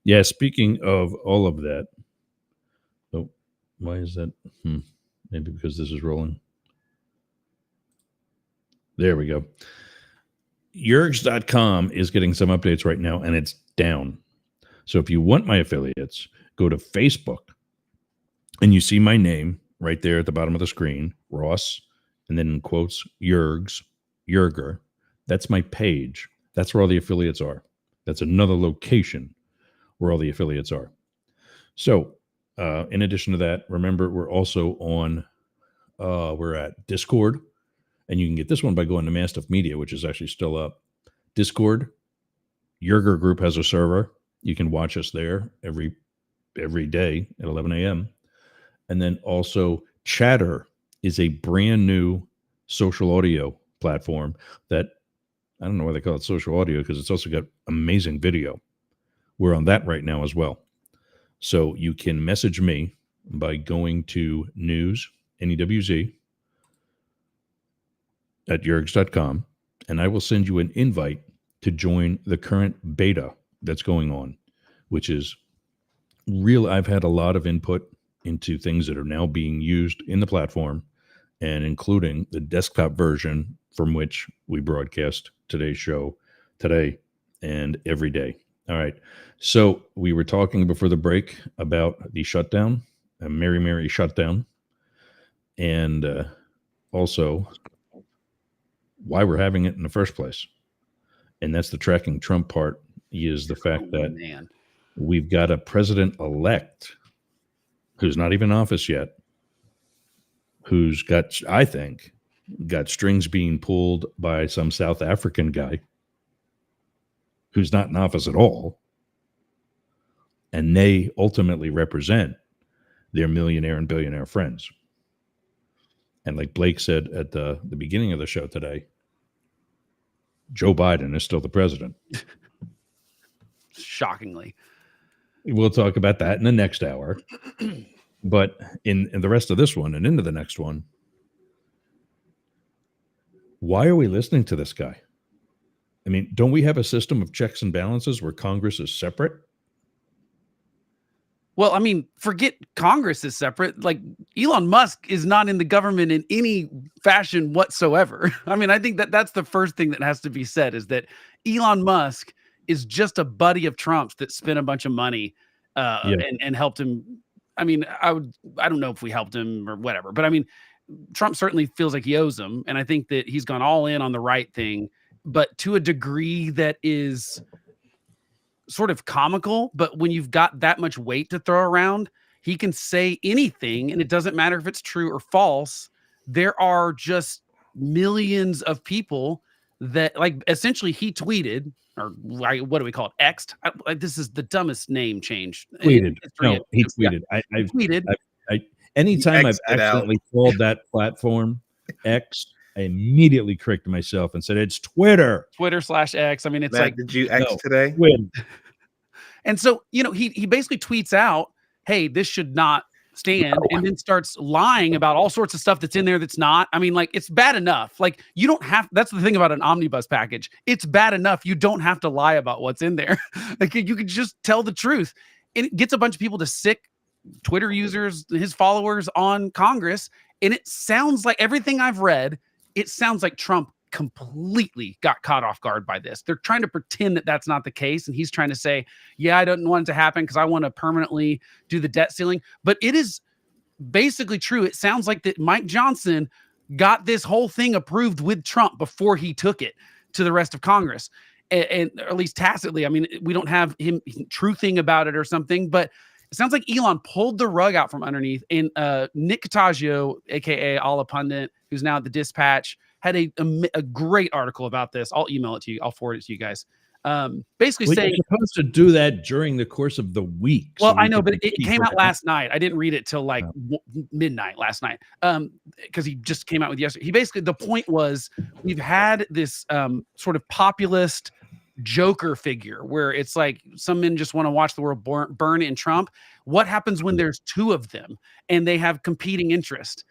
Yeah, speaking of all of that. Oh, why is that? Maybe because this is rolling. There we go. Yergs.com is getting some updates right now, and it's down. So if you want my affiliates, go to Facebook, and you see my name right there at the bottom of the screen, Ross, and then in quotes, Yerger. That's my page. That's where all the affiliates are. That's another location where all the affiliates are. So in addition to that, remember, we're also on, we're at Discord, and you can get this one by going to Mastiff Media, which is actually still up. Discord, Yerger Group has a server. You can watch us there every day at 11 a.m. And then also Chatter is a brand new social audio platform that, I don't know why they call it social audio, because it's also got amazing video. We're on that right now as well. So you can message me by going to news, NEWZ, at yergs.com, and I will send you an invite to join the current beta that's going on, which is real. I've had a lot of input into things that are now being used in the platform, and including the desktop version from which we broadcast today's show today and every day. All right. So we were talking before the break about the shutdown, a Mary shutdown, and also why we're having it in the first place. And that's the tracking Trump part, is the fact that we've got a president-elect who's not even in office yet, who's got, I think, got strings being pulled by some South African guy who's not in office at all. And they ultimately represent their millionaire and billionaire friends. And like Blake said at the beginning of the show today, Joe Biden is still the president. Shockingly. We'll talk about that in the next hour. But in the rest of this one and into the next one, why are we listening to this guy? I mean, don't we have a system of checks and balances where Congress is separate? Well, I mean, forget Congress is separate. Like, Elon Musk is not in the government in any fashion whatsoever. I mean, I think that's the first thing that has to be said, is that Elon Musk is just a buddy of Trump's that spent a bunch of money and helped him. I mean, I don't know if we helped him or whatever, but I mean, Trump certainly feels like he owes him. And I think that he's gone all in on the right thing, but to a degree that is sort of comical. But when you've got that much weight to throw around, he can say anything, and it doesn't matter if it's true or false. There are just millions of people that, like, essentially he tweeted, or what do we call it? X'd. This is the dumbest name change. Tweeted. No, he tweeted. Yeah. He tweeted. Anytime I've accidentally called that platform X, I immediately corrected myself and said it's Twitter. Twitter/X. I mean, it's Matt, like, did you X today? Win. And so, he basically tweets out, hey, this should not stand, and then starts lying about all sorts of stuff that's in there that's not. I mean, like, it's bad enough. Like, you don't have, that's the thing about an omnibus package. It's bad enough. You don't have to lie about what's in there. Like, you can just tell the truth. And it gets a bunch of people to sick Twitter users, his followers, on Congress. And it sounds like, everything I've read, it sounds like Trump completely got caught off guard by this. They're trying to pretend that that's not the case. And he's trying to say, yeah, I don't want it to happen because I want to permanently do the debt ceiling. But it is basically true. It sounds like that Mike Johnson got this whole thing approved with Trump before he took it to the rest of Congress. And or at least tacitly. I mean, we don't have him truthing about it or something, but it sounds like Elon pulled the rug out from underneath. And Nick Cottagio, aka Alla Pundit, who's now at the Dispatch, had a great article about this. I'll email it to you. I'll forward it to you guys. Basically saying, you're supposed to do that during the course of the week. Well, I know, but it came out last night. I didn't read it till like midnight last night because he just came out with yesterday. He basically, the point was, we've had this sort of populist Joker figure where it's like some men just want to watch the world burn in Trump. What happens when there's two of them and they have competing interest?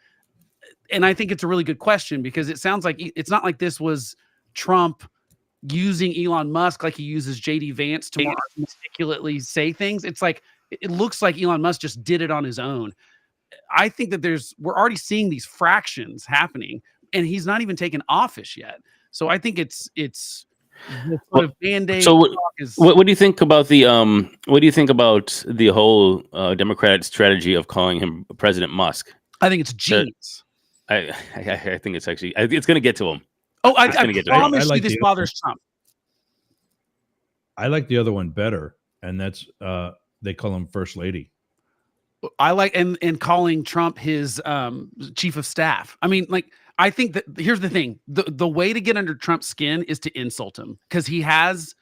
And I think it's a really good question, because it sounds like it's not like this was Trump using Elon Musk like he uses JD Vance to more articulately say things. It's like, it looks like Elon Musk just did it on his own. I think that we're already seeing these fractions happening, and he's not even taken office yet. So I think it's sort of Band-Aid. So what do you think about the whole Democratic strategy of calling him President Musk? I think it's genius. I think it's actually, it's going to get to him. Oh, I promise you this bothers Trump. I like the other one better, and that's they call him First Lady. I like and calling Trump his chief of staff. I mean, like, I think that here's the thing: the way to get under Trump's skin is to insult him, because he give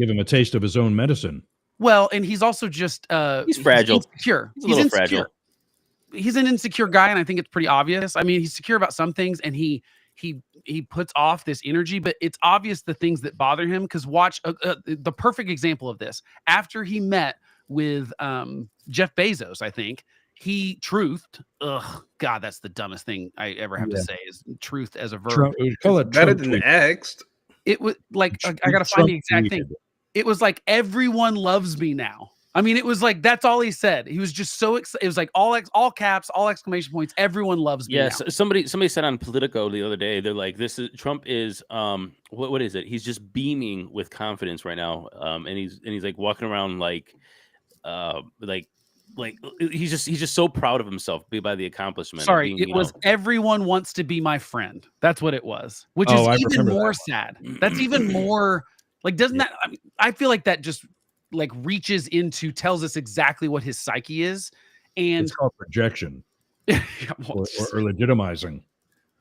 him a taste of his own medicine. Well, and he's also just he's fragile. He's insecure. He's a little fragile. He's an insecure guy, and I think it's pretty obvious. I mean, he's secure about some things, and he he puts off this energy, but it's obvious the things that bother him. Because watch the perfect example of this. After he met with Jeff Bezos, I think he truthed. Ugh, God, that's the dumbest thing I ever have to say is truth as a verb. Trump, we call it Better Trump than tweet. X'd. It was like I gotta find Trump the exact thing. tweeted. It was like everyone loves me now. I mean, it was like that's all he said. He was just so excited. It was like all caps, all exclamation points. Everyone loves me. Yes, now. somebody said on Politico the other day, they're like, "This is Trump is what is it? He's just beaming with confidence right now, and he's like walking around like he's just so proud of himself by the accomplishment. Sorry, of being, it was everyone wants to be my friend. That's what it was, which is even more sad. That's even more like doesn't that? I feel like that just like reaches into tells us exactly what his psyche is, and It's called projection or legitimizing.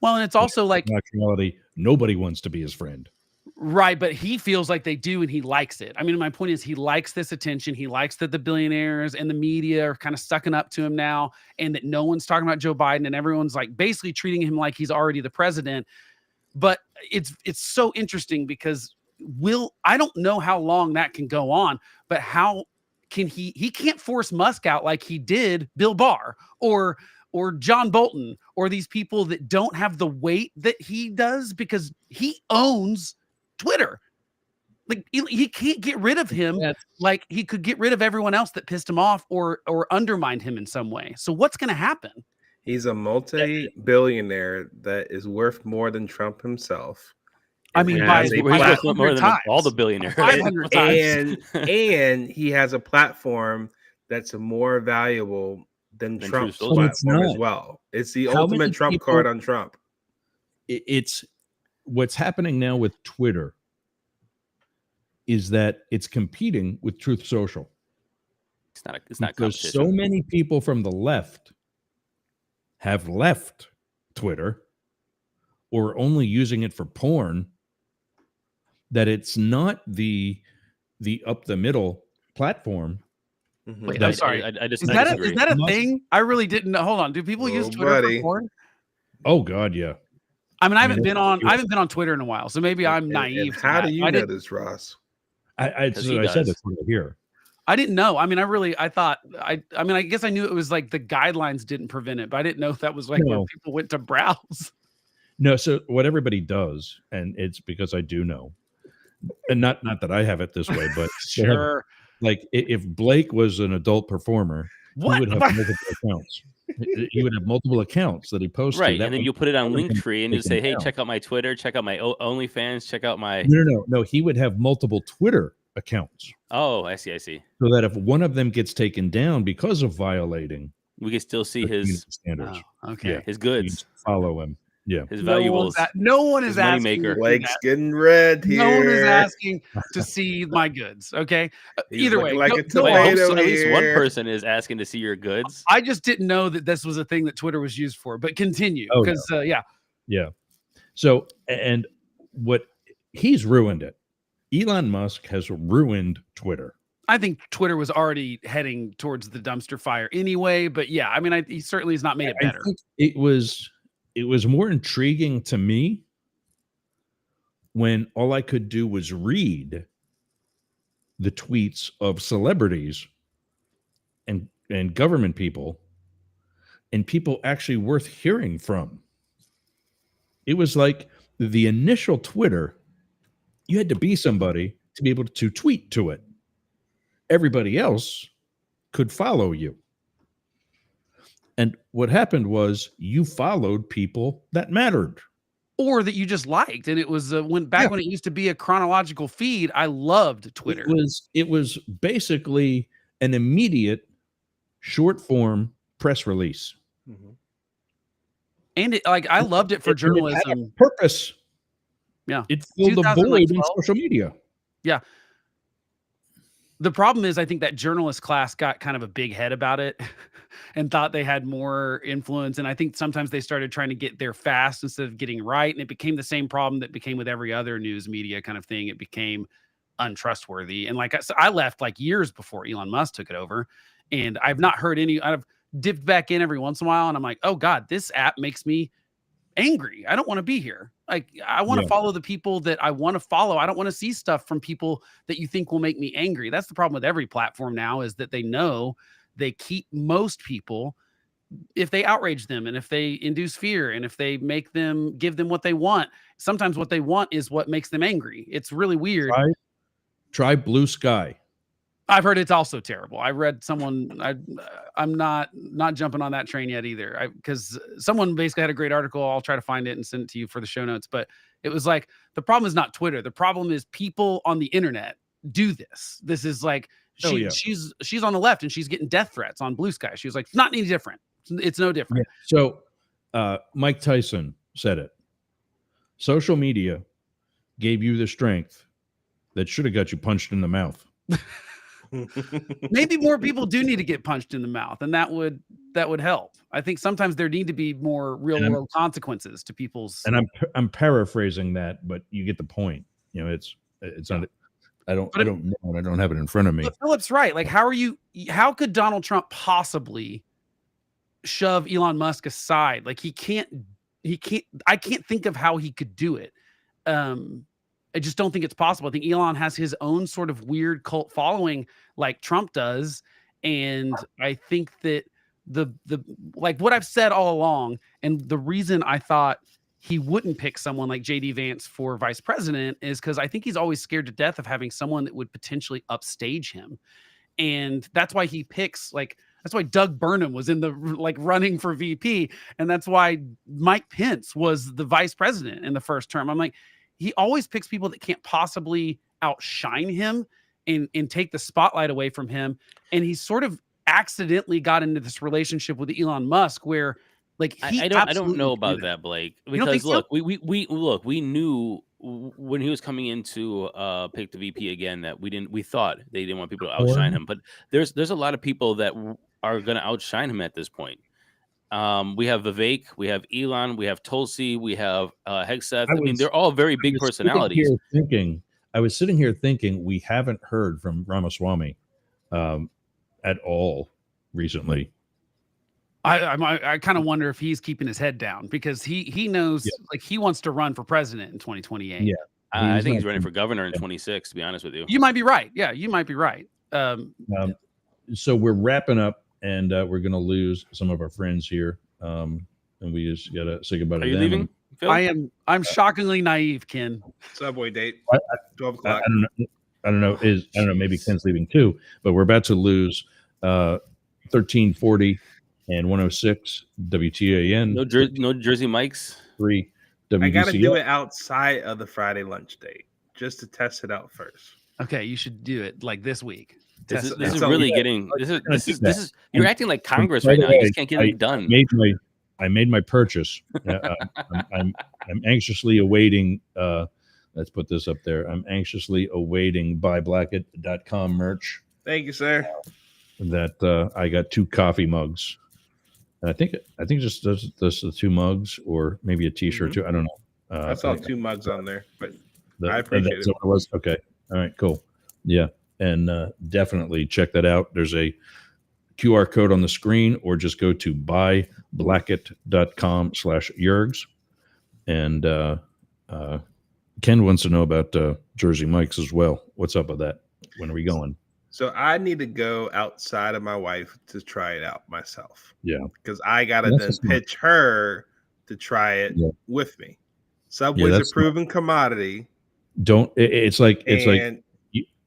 Well, and it's also like in actuality, nobody wants to be his friend. Right, but he feels like they do and he likes it. I mean, my point is he likes this attention. He likes that the billionaires and the media are kind of sucking up to him now and that no one's talking about Joe Biden and everyone's like basically treating him like he's already the president. But it's so interesting because I don't know how long that can go on, but how can he can't force Musk out like he did Bill Barr or John Bolton or these people that don't have the weight that he does because he owns Twitter. Like he can't get rid of him like he could get rid of everyone else that pissed him off or undermined him in some way. So what's going to happen? He's a multi-billionaire that is worth more than Trump himself. I mean, he's worth more than all the billionaires. 500 times. And he has a platform that's more valuable than Trump's platform as well. It's the ultimate Trump card on Trump. It's what's happening now with Twitter is that it's competing with Truth Social. It's not because so many people from the left have left Twitter or only using it for porn that it's not the up the middle platform. Wait, I'm sorry. Is that a thing? I really didn't know. Hold on. Do people use Twitter for porn? Oh God, yeah. I mean, I haven't been on Twier in a while, so maybe I'm naive. How do you know this, Ross? I said this here. I didn't know. I mean, I thought I guess I knew it was like the guidelines didn't prevent it, but I didn't know if that was like where people went to browse. No, so what everybody does, and it's because I do know, and not that I have it this way, but sure. Like if Blake was an adult performer, he would have multiple accounts. He would have multiple accounts that he posted. Right, and then you put it on Linktree and you say, "Hey, check out my Twitter, check out my OnlyFans, check out my." No. He would have multiple Twitter accounts. Oh, I see. So that if one of them gets taken down because of violating, we can still see his standards. Oh, okay, his goods. Follow him. Yeah, his valuables. No one is asking. Blake's getting red here. No one is asking to see my goods. Okay. Either way, like at least one person is asking to see your goods. I just didn't know that this was a thing that Twitter was used for. But continue, because yeah. So and what he's ruined it. Elon Musk has ruined Twitter. I think Twitter was already heading towards the dumpster fire anyway. But yeah, I mean, he certainly has not made it better. I think it was more intriguing to me when all I could do was read the tweets of celebrities and government people and people actually worth hearing from. It was like the initial Twitter, you had to be somebody to be able to tweet to it. Everybody else could follow you. And what happened was you followed people that mattered. Or that you just liked. And it was when it used to be a chronological feed, I loved Twitter. It was basically an immediate short form press release. Mm-hmm. And I loved it for journalism. It had a purpose. Yeah. It filled a void in social media. Yeah. The problem is, I think that journalist class got kind of a big head about it and thought they had more influence. And I think sometimes they started trying to get there fast instead of getting right. And it became the same problem that became with every other news media kind of thing. It became untrustworthy. And I left like years before Elon Musk took it over. And I've not heard I've dipped back in every once in a while. And I'm like, oh God, this app makes me angry. I don't want to be here. Like, I want to follow the people that I want to follow. I don't want to see stuff from people that you think will make me angry. That's the problem with every platform now, is that they know they keep most people if they outrage them and if they induce fear and if they make them give them what they want. Sometimes what they want is what makes them angry. It's really weird. Try Blue Sky. I've heard it's also terrible. I read someone. I'm not jumping on that train yet either. Because someone basically had a great article. I'll try to find it and send it to you for the show notes. But it was like, the problem is not Twitter. The problem is people on the internet do this. This is like she's on the left and she's getting death threats on Blue Sky. She was like, it's not any different. It's no different. Yeah. So Mike Tyson said it. Social media gave you the strength that should have got you punched in the mouth. Maybe more people do need to get punched in the mouth, and that would help. I think sometimes there need to be more real world consequences to people's. And I'm paraphrasing that, but you get the point. You know, it's not. I don't know. I don't have it in front of me. But Philip's right. Like, how could Donald Trump possibly shove Elon Musk aside? Like, he can't. I can't think of how he could do it. I just don't think it's possible. I think Elon has his own sort of weird cult following like Trump does. And I think that the like what I've said all along, and the reason I thought he wouldn't pick someone like JD Vance for vice president is because I think he's always scared to death of having someone that would potentially upstage him. And that's why he picks that's why Doug Burnham was in the running for VP. And that's why Mike Pence was the vice president in the first term. I'm like, he always picks people that can't possibly outshine him and take the spotlight away from him. And he sort of accidentally got into this relationship with Elon Musk where I don't know about that, Blake, because look, we knew when he was coming into pick the VP again that we thought they didn't want people to outshine him, but there's a lot of people that are going to outshine him at this point. We have Vivek, we have Elon, we have Tulsi, we have Hegseth. I mean, they're all very big personalities. I was sitting here thinking we haven't heard from Ramaswamy at all recently. I kind of wonder if he's keeping his head down because he knows he wants to run for president in 2028. Yeah, I think he's running for governor in 26. To be honest with you, you might be right. Yeah, you might be right. So we're wrapping up. And we're going to lose some of our friends here. And we just got to say goodbye to them. Are you leaving, Phil? I'm shockally naive, Ken. Subway date, 12 I o'clock. don't know. Maybe Ken's leaving too. But we're about to lose 1340 and 106 WTAN. No Jersey Mike's. 3 WDCL. I got to do it outside of the Friday lunch date just to test it out first. Okay, you should do it this week. This is really getting. This is. You're acting like Congress right now. You just can't get it done. I made my purchase. I'm anxiously awaiting. Let's put this up there. I'm anxiously awaiting buyblacket.com merch. Thank you, sir. That I got 2 coffee mugs. And I think just the 2 mugs or maybe a T-shirt too. I don't know. I saw 2 mugs on there, but I appreciate it. What it was. Okay. All right. Cool. Yeah. And definitely check that out. There's a QR code on the screen, or just go to buyblacket.com/Yergs. And Ken wants to know about Jersey Mike's as well. What's up with that? When are we going? So I need to go outside of my wife to try it out myself. Yeah. Because I got to then pitch her to try it with me. Subway's a proven commodity. It's like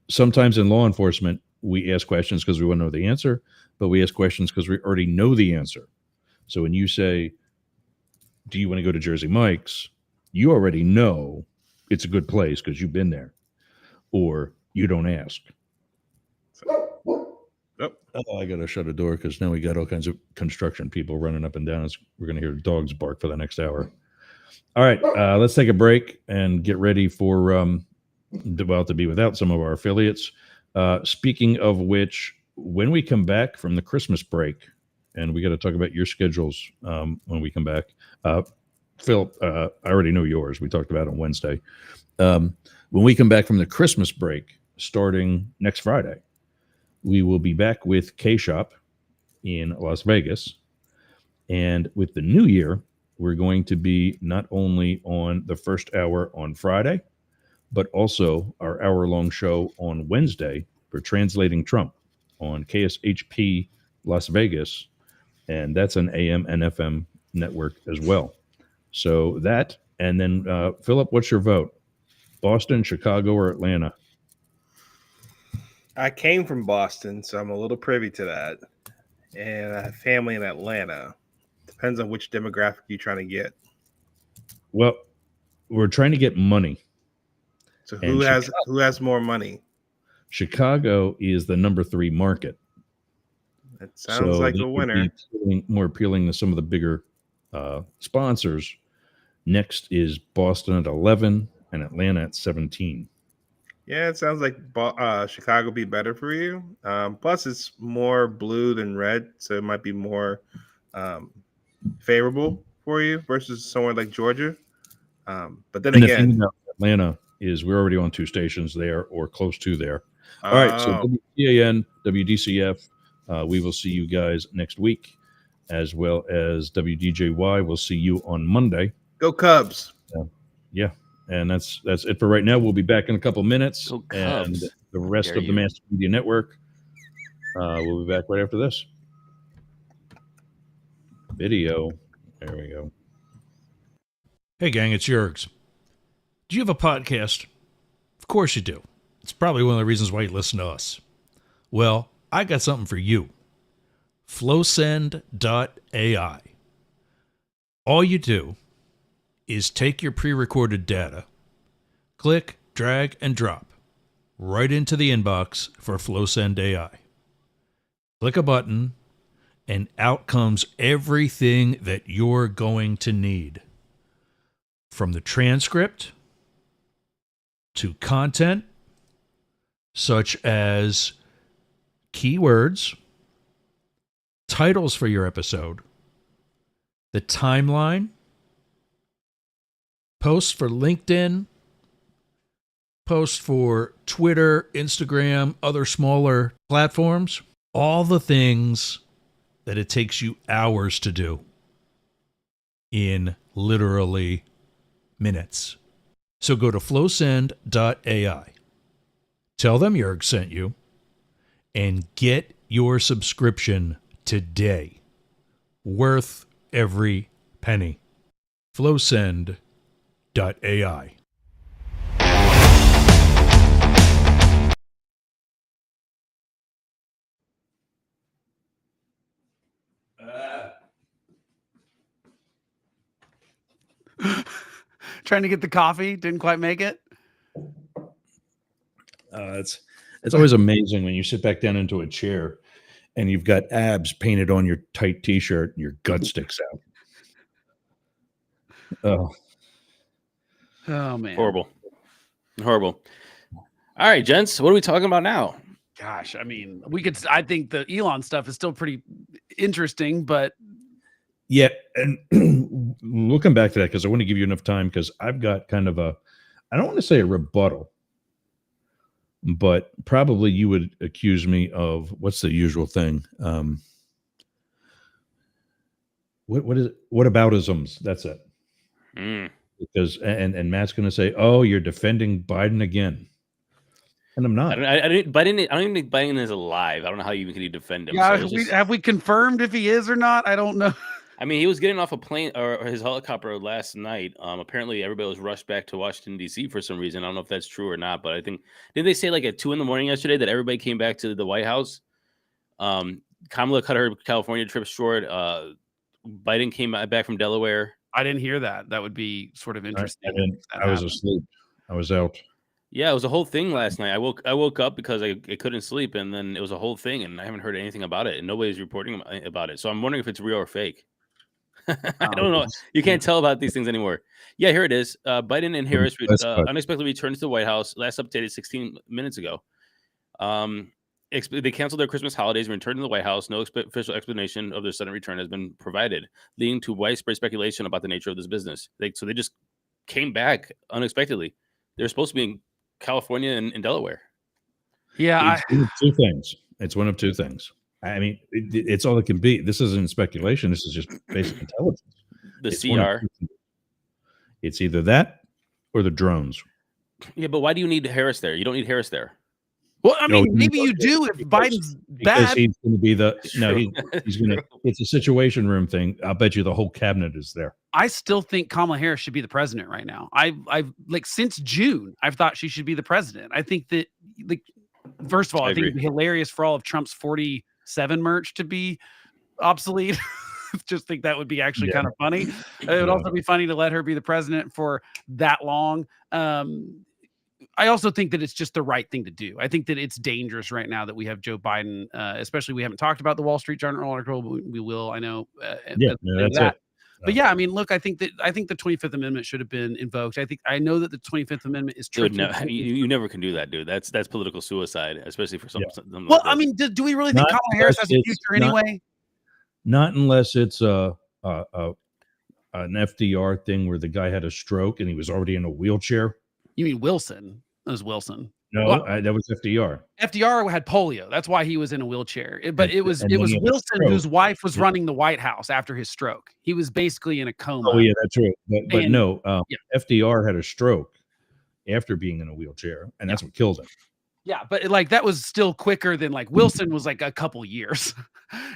sometimes in law enforcement, we ask questions because we want to know the answer, but we ask questions because we already know the answer. So when you say, do you want to go to Jersey Mike's? You already know it's a good place because you've been there, or you don't ask. I got to shut a door because now we got all kinds of construction people running up and down. We're going to hear dogs bark for the next hour. All right, let's take a break and get ready for to be without some of our affiliates. Speaking of which, when we come back from the Christmas break, and we got to talk about your schedules when we come back. Phil, I already know yours. We talked about it on Wednesday. When we come back from the Christmas break, starting next Friday, we will be back with K-Shop in Las Vegas. And with the new year, we're going to be not only on the first hour on Friday, but also our hour-long show on Wednesday for Translating Trump on KSHP Las Vegas, and that's an AM and FM network as well. So that, and then Philip, what's your vote? Boston, Chicago, or Atlanta? I came from Boston, so I'm a little privy to that. And I have family in Atlanta. Depends on which demographic you're trying to get. Well, we're trying to get money. So who has more money? Chicago is the number 3 market. That sounds like a winner. More appealing to some of the bigger sponsors. Next is Boston at 11 and Atlanta at 17. Yeah, it sounds like Chicago would be better for you. Plus, it's more blue than red, so it might be more favorable for you versus somewhere like Georgia. But then again, the thing about Atlanta is we're already on 2 stations there or close to there. All right, so WCAN, WDCF, we will see you guys next week, as well as WDJY. We'll see you on Monday. Go Cubs! Yeah, and that's it for right now. We'll be back in a couple minutes, Go Cubs. and the rest of the Master Media Network. We'll be back right after this video. There we go. Hey, gang, it's Yergs. Do you have a podcast? Of course you do. It's probably one of the reasons why you listen to us. Well, I got something for you. Flowsend.ai. All you do is take your pre-recorded data, click, drag, and drop right into the inbox for Flowsend AI. Click a button, and out comes everything that you're going to need. From the transcript to content, such as keywords, titles for your episode, the timeline, posts for LinkedIn, posts for Twitter, Instagram, other smaller platforms, all the things that it takes you hours to do in literally minutes. So go to flowsend.ai. Tell them Yerg sent you and get your subscription today. Worth every penny. Flowsend.ai. Trying to get the coffee, didn't quite make it. It's always amazing when you sit back down into a chair and you've got abs painted on your tight t-shirt and your gut sticks out. Oh man, Horrible. All right, gents, what are we talking about now? Gosh, I mean, I think the Elon stuff is still pretty interesting, but yeah, and we'll come back to that because I want to give you enough time because I've got kind of I don't want to say a rebuttal, but probably you would accuse me of what's the usual thing? What is it? What aboutisms? That's it. Because and Matt's going to say, "Oh, you're defending Biden again," and I'm not. I don't even think Biden is alive. I don't know how you can defend him. Yeah, So have we confirmed if he is or not? I don't know. I mean, he was getting off a plane or his helicopter last night. Apparently, everybody was rushed back to Washington, D.C. for some reason. I don't know if that's true or not, but I think didn't they say like at 2 a.m. yesterday that everybody came back to the White House? Kamala cut her California trip short. Biden came back from Delaware. I didn't hear that. That would be sort of interesting. I was asleep. I was out. Yeah, it was a whole thing last night. I woke up because I couldn't sleep, and then it was a whole thing, and I haven't heard anything about it, and nobody's reporting about it. So I'm wondering if it's real or fake. I don't know. You can't tell about these things anymore. Yeah, here it is. Biden and Harris unexpectedly returned to the White House. Last updated 16 minutes ago. They canceled their Christmas holidays and returned to the White House. No official explanation of their sudden return has been provided, leading to widespread speculation about the nature of this business. So they just came back unexpectedly. They're supposed to be in California and Delaware. Yeah, Two things. It's one of two things. I mean, it's all it can be. This isn't speculation. This is just basic intelligence. It's one of CR. two things. It's either that or the drones. Yeah, but why do you need Harris there? You don't need Harris there. Well, I mean, No, maybe you do if Biden's because bad. he's going to be the no. True. He's going to. It's a situation room thing. I'll bet you the whole cabinet is there. I still think Kamala Harris should be the president right now. I've like since June, I've thought she should be the president. I think that, like, first of all, I think it'd be hilarious for all of Trump's 47 merch to be obsolete. Just think that would be actually kind of funny. It would also be funny to let her be the president for that long. I also think that it's just the right thing to do. I think that it's dangerous right now that we have Joe Biden, especially we haven't talked about the Wall Street Journal article, but we will, I know. That's it. But yeah, I mean, look, I think the 25th Amendment should have been invoked. I know that the 25th Amendment is true. No, you never can do that, dude. That's political suicide, especially for some. Well, like I mean, do we really think Kamala Harris has a future anyway? Not unless it's an FDR thing where the guy had a stroke and he was already in a wheelchair. You mean Wilson? That was Wilson. No, that was FDR. FDR had polio. That's why he was in a wheelchair. But it was Wilson whose wife was running the White House after his stroke. He was basically in a coma. Oh yeah, that's true. But no, FDR had a stroke after being in a wheelchair, and that's what killed him. Yeah, but like that was still quicker than like Wilson was like a couple years.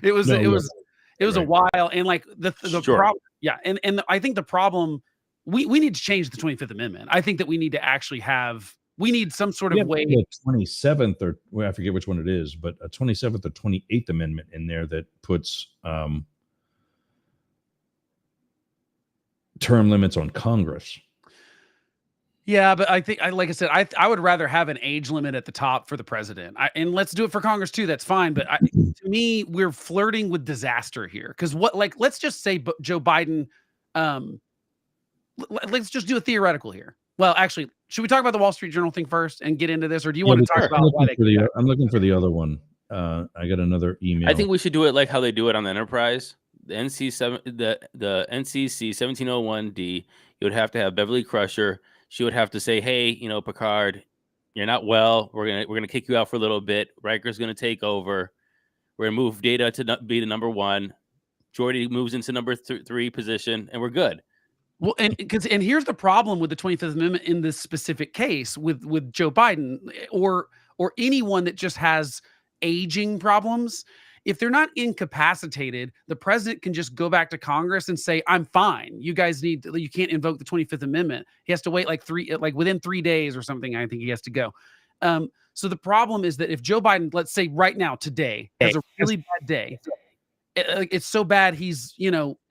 It was a while, and like the problem. Yeah, and I think the problem we need to change the 25th Amendment. I think that we need to actually have. We need some sort of way. The 27th, or I forget which one it is, but a 27th or 28th Amendment in there that puts term limits on Congress. Yeah, but I think, like I said, I would rather have an age limit at the top for the president. And let's do it for Congress too. That's fine. But to me, we're flirting with disaster here. Because let's just say Joe Biden. Let's just do a theoretical here. Well, actually, should we talk about the Wall Street Journal thing first and get into this, or do you want to talk about why I'm looking for the other one. I got another email. I think we should do it like how they do it on the Enterprise. The NCC 1701D. You would have to have Beverly Crusher. She would have to say, "Hey, Picard, you're not well. We're gonna kick you out for a little bit. Riker's gonna take over. We're gonna move Data to be the number one. Geordi moves into number 3 position, and we're good." Well, and here's the problem with the 25th Amendment in this specific case with Joe Biden or anyone that just has aging problems. If they're not incapacitated, the president can just go back to Congress and say, "I'm fine. You guys you can't invoke the 25th Amendment." He has to wait within 3 days or something. I think he has to go. So the problem is that if Joe Biden, let's say right now, today, has a really bad day, it's so bad he's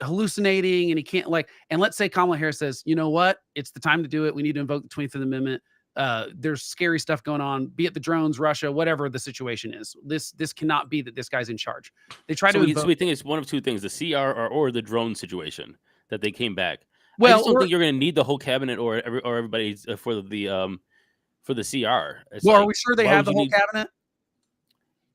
hallucinating and he can't and let's say Kamala Harris says, "You know what? It's the time to do it. We need to invoke the 25th Amendment. There's scary stuff going on, be it the drones, Russia, whatever the situation is. This cannot be that this guy's in charge." They try to. So we think it's one of two things: the CR or the drone situation that they came back. Well, I just don't think you're going to need the whole cabinet or everybody for the CR. Well, are we sure they have the whole cabinet?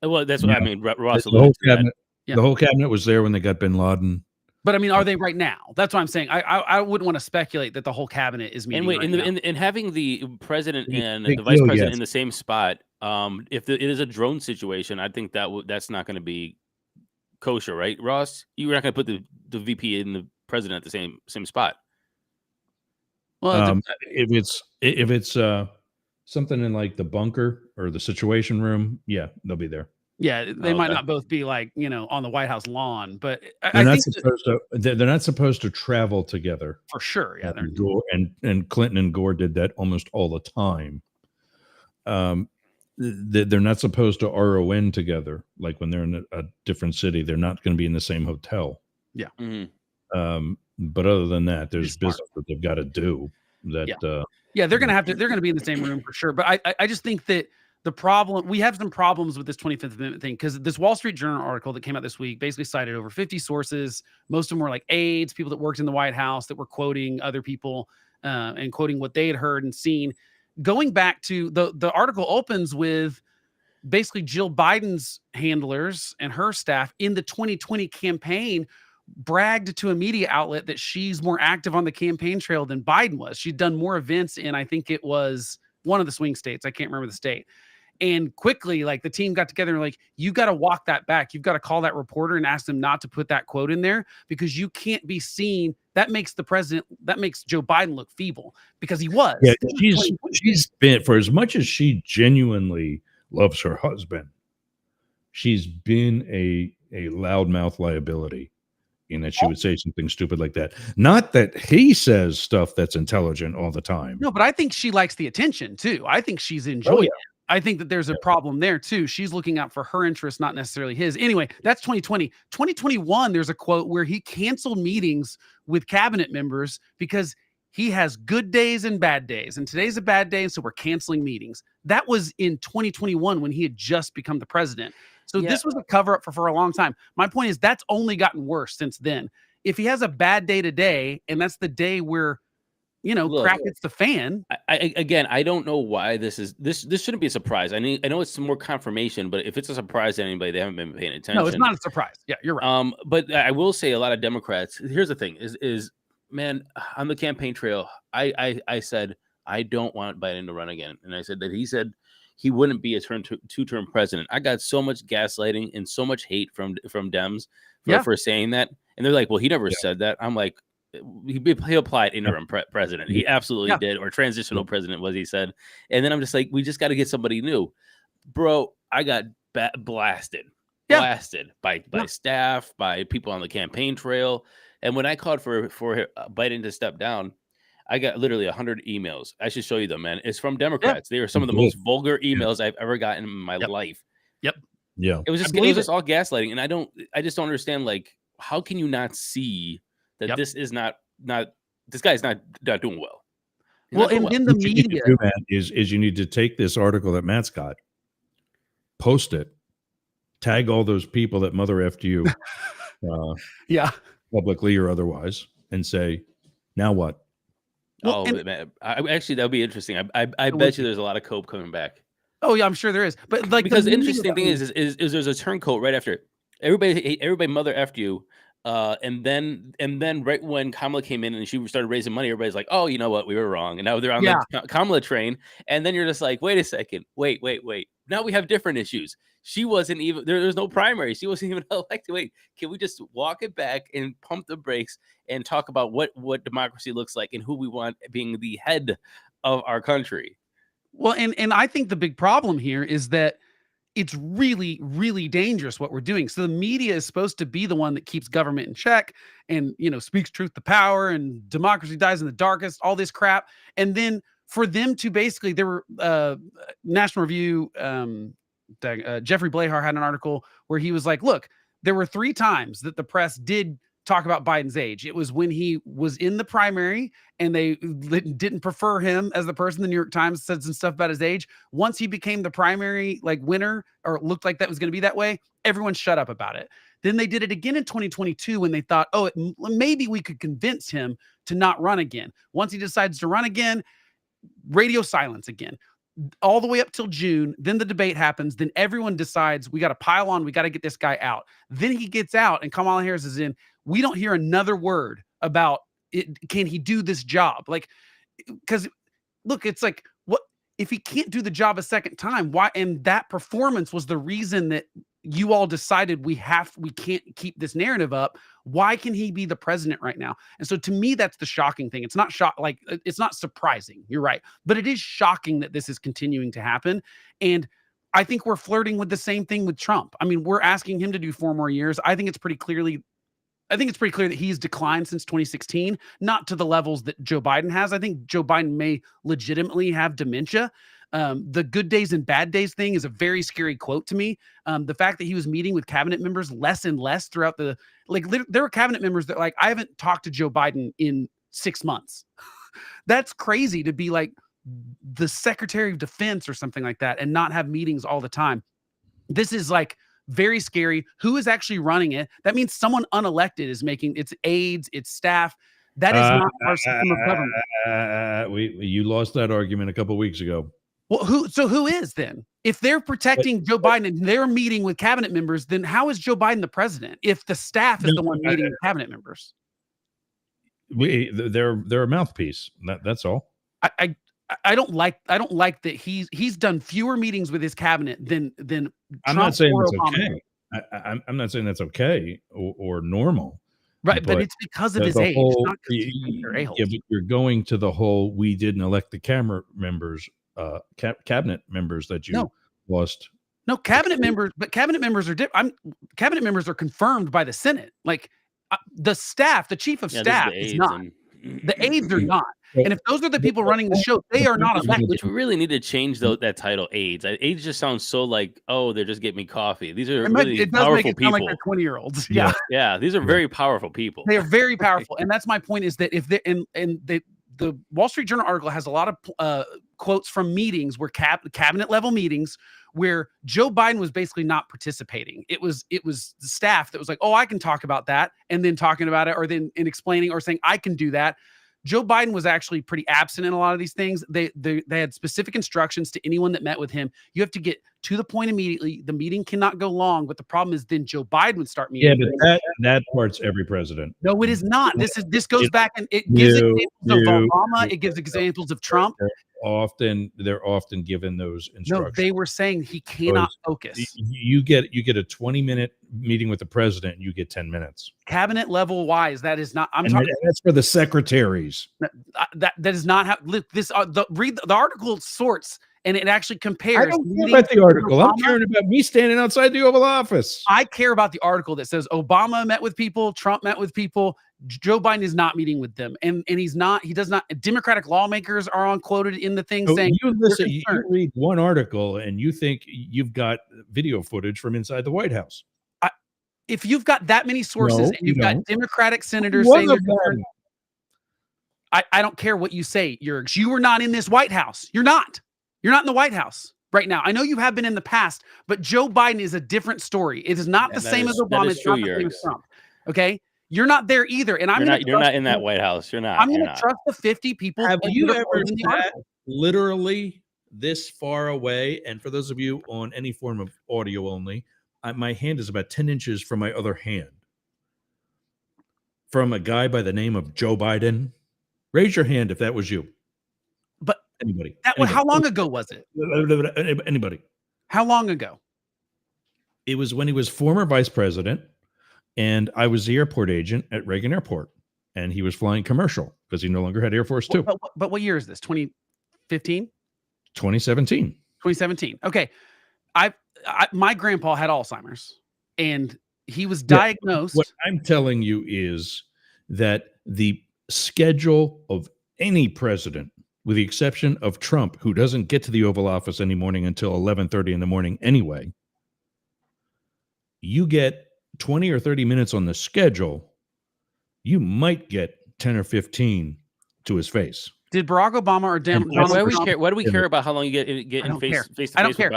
Well, that's what I mean. Ross, the whole cabinet. Yeah. The whole cabinet was there when they got bin Laden. But I mean, are they right now? That's what I'm saying. I wouldn't want to speculate that the whole cabinet is meeting. And wait, in having the president and the vice president in the same spot, if it is a drone situation, I think that's not going to be kosher, right, Ross? You're not going to put the VP and the president at the same spot. Well, if it's something in like the bunker or the situation room, yeah, they'll be there. Yeah, they might not both be on the White House lawn, but they're not supposed to travel together for sure. Yeah, and Clinton and Gore did that almost all the time. They're not supposed to RON together. Like when they're in a different city, they're not going to be in the same hotel. Yeah. Mm-hmm. But other than that, there's business that they've got to do. They're going to have to. They're going to be in the same room for sure. But I just think that. The problem, we have some problems with this 25th Amendment thing because this Wall Street Journal article that came out this week basically cited over 50 sources. Most of them were like aides, people that worked in the White House that were quoting other people and quoting what they had heard and seen. Going back to the article opens with basically Jill Biden's handlers and her staff in the 2020 campaign bragged to a media outlet that she's more active on the campaign trail than Biden was. She'd done more events in, I think it was one of the swing states. I can't remember the state. And quickly, the team got together and you got to walk that back. You've got to call that reporter and ask them not to put that quote in there because you can't be seen. that makes Joe Biden look feeble because he was. Yeah, she's been, for as much as she genuinely loves her husband, she's been a loudmouth liability in that she would say something stupid like that. Not that he says stuff that's intelligent all the time. No, but I think she likes the attention too. I think she's enjoying it. I think that there's a problem there too. She's looking out for her interests, not necessarily his. Anyway, that's 2020. 2021, there's a quote where he canceled meetings with cabinet members because he has good days and bad days. And today's a bad day, and so we're canceling meetings. That was in 2021 when he had just become the president. So this was a cover up for a long time. My point is that's only gotten worse since then. If he has a bad day today, and that's the day where, crap hits the fan. I don't know why this shouldn't be a surprise. I know it's some more confirmation, but if it's a surprise to anybody, they haven't been paying attention. No, it's not a surprise. Yeah, you're right. But I will say a lot of Democrats. Here's the thing: is man, on the campaign trail, I said I don't want Biden to run again, and I said that he said he wouldn't be a two-term president. I got so much gaslighting and so much hate from Dems for saying that, and they're like, "Well, he never said that." I'm like, he applied interim president. He absolutely did, or transitional president was he said. And then I'm just like, we just got to get somebody new, bro. I got blasted by staff, by people on the campaign trail, and when I called for Biden to step down, I got literally 100 emails. I should show you them, man. It's from Democrats. They are some of the most vulgar emails I've ever gotten in my life. Yep. Yeah. It was just all gaslighting. And I just don't understand, like, how can you not see that this is this guy's not doing well. Well, and then the media is you need to take this article that Matt's got, post it, tag all those people that mother effed you publicly or otherwise, and say, now what? Well, man, actually, that would be interesting. I bet you there's a lot of cope coming back. Oh yeah, I'm sure there is. But like, because the interesting thing is there's a turncoat right after everybody mother effed you, and then right when Kamala came in and she started raising money, everybody's like, oh, you know what, we were wrong, and now they're on the Kamala train, and then you're just like, wait a second, wait. Now we have different issues. She wasn't even there's no primary. She wasn't even elected. Wait, can we just walk it back and pump the brakes and talk about what democracy looks like and who we want being the head of our country? Well, and I think the big problem here is that it's really, really dangerous what we're doing. So the media is supposed to be the one that keeps government in check and, speaks truth to power and democracy dies in the darkest, all this crap. And then for them to basically, there were National Review, Jeffrey Blahar had an article where he was like, look, there were 3 times that the press did talk about Biden's age. It was when he was in the primary and they didn't prefer him as the person. The New York Times said some stuff about his age. Once he became the primary winner, or it looked like that was going to be that way, everyone shut up about it. Then they did it again in 2022 when they thought, maybe we could convince him to not run again. Once he decides to run again, radio silence again. All the way up till June. Then the debate happens. Then everyone decides we got to pile on. We got to get this guy out. Then he gets out and Kamala Harris is in. We don't hear another word about it. Can he do this job? Because look, it's like, what if he can't do the job a second time? Why? And that performance was the reason that you all decided we can't keep this narrative up. Why can he be the president right now? And so to me, that's the shocking thing. It's not it's not surprising. You're right. But it is shocking that this is continuing to happen. And I think we're flirting with the same thing with Trump. I mean, we're asking him to do 4 more years. I think it's pretty clear that he's declined since 2016, not to the levels that Joe Biden has. I think Joe Biden may legitimately have dementia. The good days and bad days thing is a very scary quote to me. The fact that he was meeting with cabinet members less and less throughout there were cabinet members that I haven't talked to Joe Biden in 6 months. That's crazy to be like the Secretary of Defense or something like that and not have meetings all the time. This is very scary. Who is actually running it? That means someone unelected is making its aides, its staff. That is not our system of government. You lost that argument a couple of weeks ago. Well, who is then? If they're protecting Joe Biden and they're meeting with cabinet members, then how is Joe Biden the president if the staff is the one meeting with cabinet members? They're a mouthpiece. That's all. I don't like that he's done fewer meetings with his cabinet than I'm Trump not saying or that's Obama. okay. I'm not saying that's okay or normal. Right, but it's because of his age, not because he thinks they're a-holes. Yeah, but you're going to the whole, we didn't elect the members, cabinet members that you lost. No, cabinet members, but cabinet members are different. Cabinet members are confirmed by the Senate. Like the staff, the chief of staff is not. The aides are not. And if those are the people running the show, they are not elected. Which we really need to change that title, aides. Aides just sounds so like, oh, they're just getting me coffee. These are really it does powerful make it people. sound like they're 20-year-olds. Yeah. Yeah, these are very powerful people. They are very powerful, and that's my point. Is that if they the Wall Street Journal article has a lot of quotes from meetings where cabinet level meetings where Joe Biden was basically not participating. It was the staff that was like, oh, I can talk about that, and then talking about it, or then in explaining or saying I can do that. Joe Biden was actually pretty absent in a lot of these things. They had specific instructions to anyone that met with him. You have to get to the point immediately. The meeting cannot go long, but the problem is then Joe Biden would start meeting. Yeah, but that part's every president. No, it is not. This goes back and it gives examples of Obama. It gives examples of Trump. They're often given those instructions. No, they were saying he cannot focus. You get a 20-minute meeting with the president, and you get 10 minutes. Cabinet level wise, that is not. That's for the secretaries. That is not how. Look, read the article sorts, and it actually compares. I don't care about the article. I'm caring about me standing outside the Oval Office. I care about the article that says Obama met with people, Trump met with people. Joe Biden is not meeting with them, and he does not. Democratic lawmakers are on quoted in the thing saying you read one article and you think you've got video footage from inside the White House. If you've got that many sources and you've got Democratic senators saying I don't care what you say, Jurgs. You were not in this White House. You're not in the White House right now. I know you have been in the past, but Joe Biden is a different story. It is not the same as Obama. It's not the same as Trump. Okay. You're not there either. And you're not in that White House. You're not. I'm going to trust the 50 people. Have you ever sat literally this far away? And for those of you on any form of audio only, my hand is about 10 inches from my other hand. From a guy by the name of Joe Biden. Raise your hand if that was you. But anybody. How long ago was it? Anybody. How long ago? It was when he was former vice president. And I was the airport agent at Reagan Airport, and he was flying commercial because he no longer had Air Force Two. But what year is this? 2015? 2017. 2017. Okay. My grandpa had Alzheimer's, and he was diagnosed. What I'm telling you is that the schedule of any president, with the exception of Trump, who doesn't get to the Oval Office any morning until 11:30 in the morning anyway, you get 20 or 30 minutes on the schedule, you might get 10 or 15 to his face. Did Barack Obama or why do we care about how long you get in face to face? I don't care.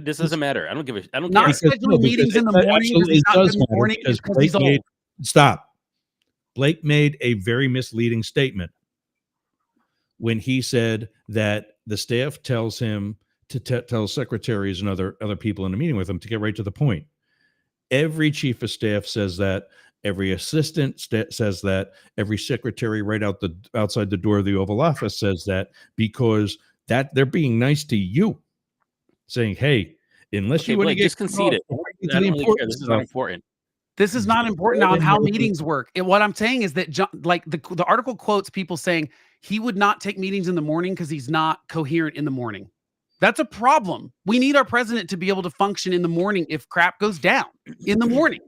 This doesn't matter. I don't give a. I don't care. Not scheduling meetings in the morning. It does matter because Blake made. Stop. Blake made a very misleading statement when he said that the staff tells him to tell secretaries and other people in the meeting with him to get right to the point. Every chief of staff says that. Every assistant says that. Every secretary right outside the door of the Oval Office says that, because that they're being nice to you, saying, "Hey, unless you want to get just concede it. This is not important. This is not important on how meetings work. And what I'm saying is that, the article quotes people saying he would not take meetings in the morning because he's not coherent in the morning. That's a problem. We need our president to be able to function in the morning if crap goes down in the morning.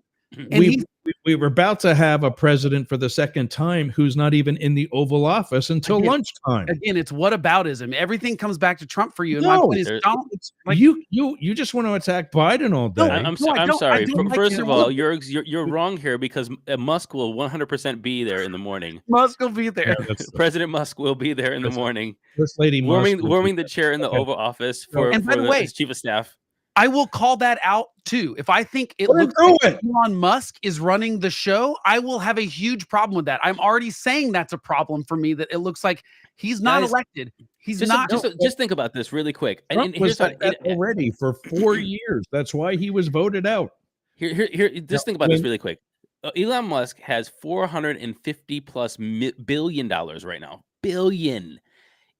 And we were about to have a president for the second time who's not even in the Oval Office until lunchtime. Again, it's whataboutism. Everything comes back to Trump for you. And my point is, you just want to attack Biden all day. I'm sorry. First of all, you're wrong here, because Musk will 100% be there in the morning. Musk will be there. Yeah, President Musk will be there in the morning. First Lady warming the chair in the Oval Office for the chief of staff. I will call that out too. If I think it looks like Elon Musk is running the show, I will have a huge problem with that. I'm already saying that's a problem for me, that it looks like he's not elected. He's not. Just think about this really quick. Trump was already for 4 years. That's why he was voted out. Just think about this really quick. Elon Musk has $450+ billion right now. Billion.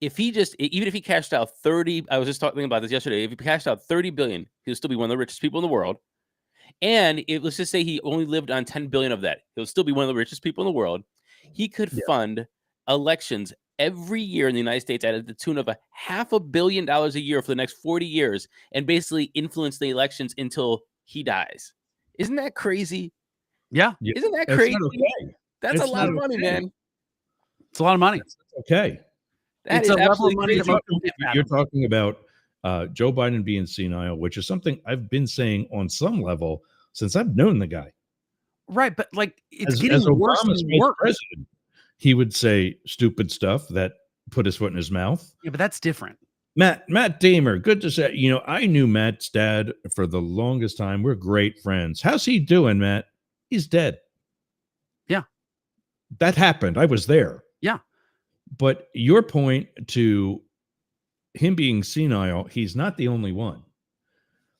Even if he cashed out 30, I was just talking about this yesterday. If he cashed out 30 billion, he'll still be one of the richest people in the world. And let's just say he only lived on 10 billion of that. He'll still be one of the richest people in the world. He could fund elections every year in the United States at the tune of $500 million a year for the next 40 years and basically influence the elections until he dies. Isn't that crazy? Yeah. Isn't that It's crazy? not okay. That's It's a lot not of money, okay. man. It's a lot of money. It's okay. That It's is a level of absolutely money that crazy. most people can't You're fathom. talking about Joe Biden being senile, which is something I've been saying on some level since I've known the guy. Right, but like it's As getting worse Obama's and vice worse. president, he would say stupid stuff that put his foot in his mouth. Yeah, but that's different. Matt Damer, good to say. You know, I knew Matt's dad for the longest time. We're great friends. How's he doing, Matt? He's dead. Yeah. That happened. I was there. Yeah. But your point to him being senile, he's not the only one.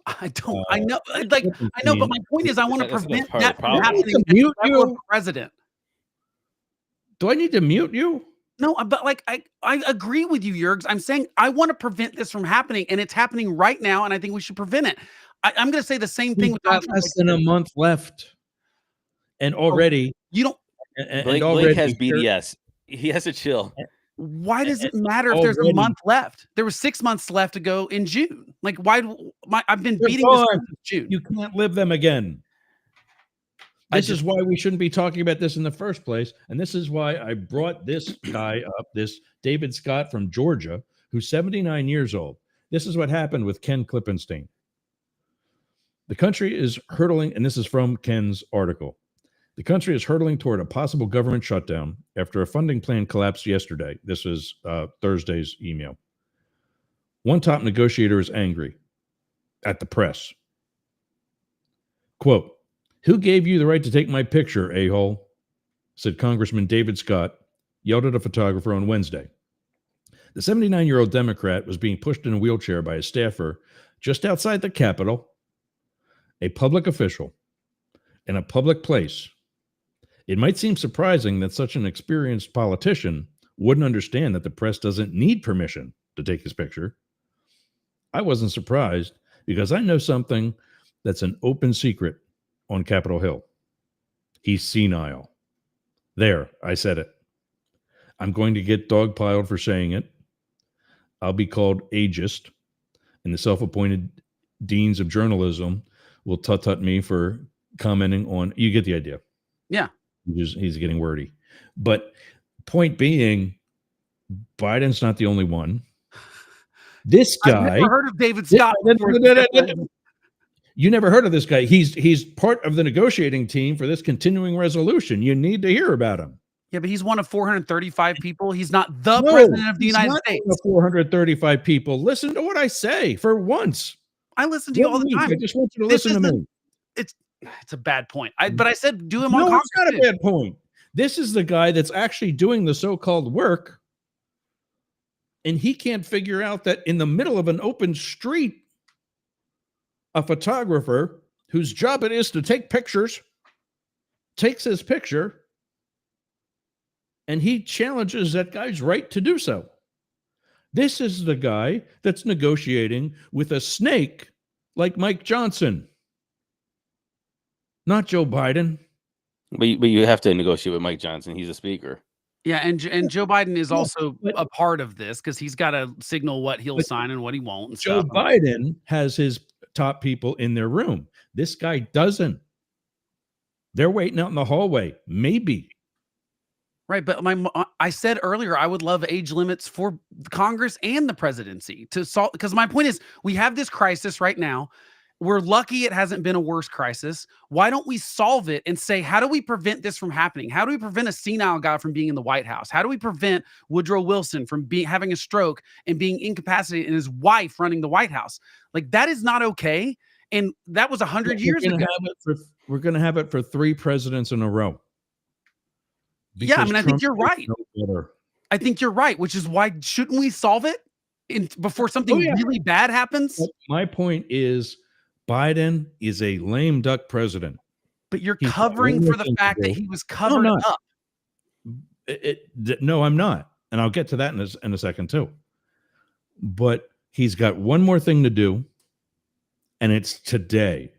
I don't. I know. Like I know, but my point is, I want to That's prevent part of that the from problem. happening. To mute At the level of you? president. Do I need to mute you? No, but like I agree with you, Jurgs. I'm saying I want to prevent this from happening, and it's happening right now, and I think we should prevent it. I'm going to say the same thing We've with got Donald Trump. less than a month left, and already, You don't. and Blake already has BDS. He has to chill. Why does it matter if there's a already- month left? There was 6 months left to go in June. Like why? I've been They're beating this gone. since June. You can't live them again. This is why we shouldn't be talking about this in the first place. And this is why I brought this guy up, this David Scott from Georgia, who's 79 years old. This is what happened with Ken Klippenstein. The country is hurtling, and this is from Ken's article. The country is hurtling toward a possible government shutdown after a funding plan collapsed yesterday. This is Thursday's email. One top negotiator is angry at the press. Quote, "Who gave you the right to take my picture, a-hole?" said Congressman David Scott, yelled at a photographer on Wednesday. The 79-year-old Democrat was being pushed in a wheelchair by a staffer just outside the Capitol, a public official, in a public place. It might seem surprising that such an experienced politician wouldn't understand that the press doesn't need permission to take his picture. I wasn't surprised because I know something that's an open secret on Capitol Hill. He's senile. There, I said it. I'm going to get dogpiled for saying it. I'll be called ageist, and the self-appointed deans of journalism will tut-tut me for commenting on. You get the idea. Yeah. He's getting wordy. But point being, Biden's not the only one. This guy. I've never heard of David Scott. You never heard of this guy. He's part of the negotiating team for this continuing resolution. You need to hear about him. Yeah, but he's one of 435 people. He's not the president of the United States. 435 people. Listen to what I say for once. I listen to you all the time. I just want you to listen to me. It's a bad point. But I said do him on No, Congress. it's not a bad point. This is the guy that's actually doing the so-called work, and he can't figure out that in the middle of an open street, a photographer whose job it is to take pictures takes his picture, and he challenges that guy's right to do so. This is the guy that's negotiating with a snake like Mike Johnson, not Joe Biden. But you have to negotiate with Mike Johnson. He's a speaker. Yeah, and Joe Biden is also a part of this because he's got to signal what he'll sign and what he won't. And Joe stuff. Biden has his top people in their room. This guy doesn't. They're waiting out in the hallway. Maybe. Right, but I said earlier I would love age limits for Congress and the presidency to solve, because my point is we have this crisis right now. We're lucky it hasn't been a worse crisis. Why don't we solve it and say, how do we prevent this from happening? How do we prevent a senile guy from being in the White House? How do we prevent Woodrow Wilson from having a stroke and being incapacitated and his wife running the White House? Like, that is not okay. And that was 100 years ago. We're going to have it for 3 presidents in a row. Yeah, I mean, I think you're right. No, I think you're right, which is why shouldn't we solve it before something really bad happens? My point is Biden is a lame duck president. But you're covering for the fact that he was covered up. No, I'm not. And I'll get to that in a second too. But he's got one more thing to do, and it's today.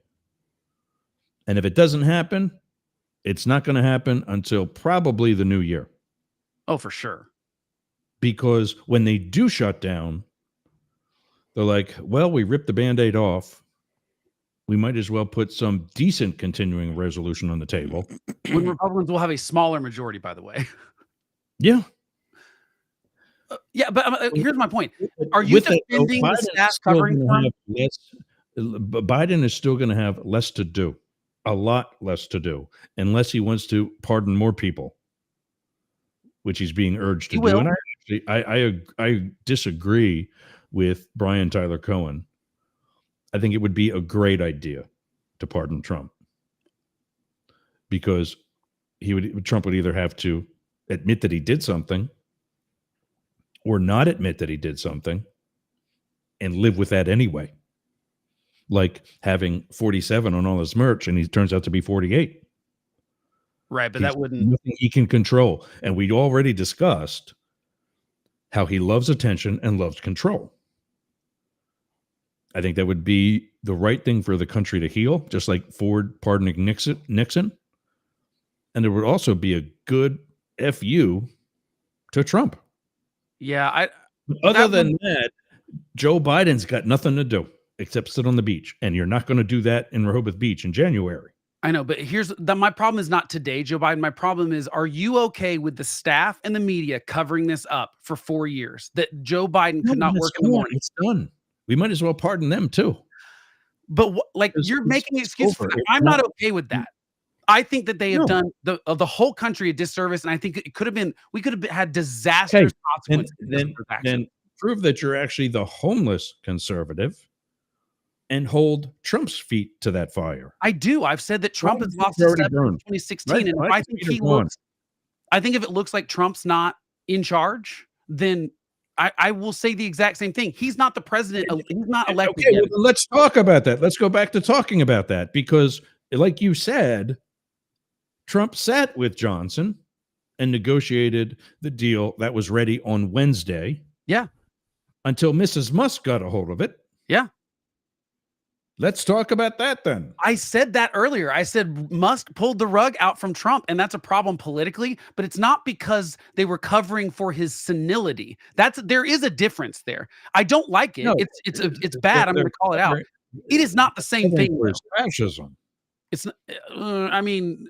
And if it doesn't happen, it's not going to happen until probably the new year. Oh, for sure. Because when they do shut down, they're like, well, we ripped the Band-Aid off. We might as well put some decent continuing resolution on the table. When Republicans will have a smaller majority, by the way. Yeah. Yeah, but here's my point. Are you defending the staff covering Trump? Biden is still going to have less to do, a lot less to do, unless he wants to pardon more people, which he's being urged to do. And I disagree with Brian Tyler Cohen. I think it would be a great idea to pardon Trump, because Trump would either have to admit that he did something or not admit that he did something and live with that anyway. Like having 47 on all his merch and he turns out to be 48. Right, but that wouldn't... Nothing he can control. And we already discussed how he loves attention and loves control. I think that would be the right thing for the country to heal, just like Ford pardoning Nixon. And it would also be a good FU to Trump. Yeah. Other than that, Joe Biden's got nothing to do except sit on the beach. And you're not going to do that in Rehoboth Beach in January. I know, but my problem is not today, Joe Biden. My problem is, are you okay with the staff and the media covering this up for 4 years? That Joe Biden could not work in the morning. It's done. We might as well pardon them too. But you're making an excuse for that. I'm not okay with that. I think that they have done the whole country a disservice, and I think it could have been, we could have had disastrous consequences. Then prove that you're actually the homeless conservative and hold Trump's feet to that fire. I do. I've said that Trump has lost his step in 2016, right? And if I think if it looks like Trump's not in charge, then I will say the exact same thing. He's not the president. He's not elected. Okay, well, let's talk about that. Let's go back to talking about that, because like you said, Trump sat with Johnson and negotiated the deal that was ready on Wednesday. Yeah. Until Mrs. Musk got a hold of it. Yeah. Let's talk about that then. I said that earlier. I said Musk pulled the rug out from Trump, and that's a problem politically, but it's not because they were covering for his senility. There is a difference there. I don't like it. No, it's bad. I'm going to call it out. It is not the same thing. It's fascism. It's I mean,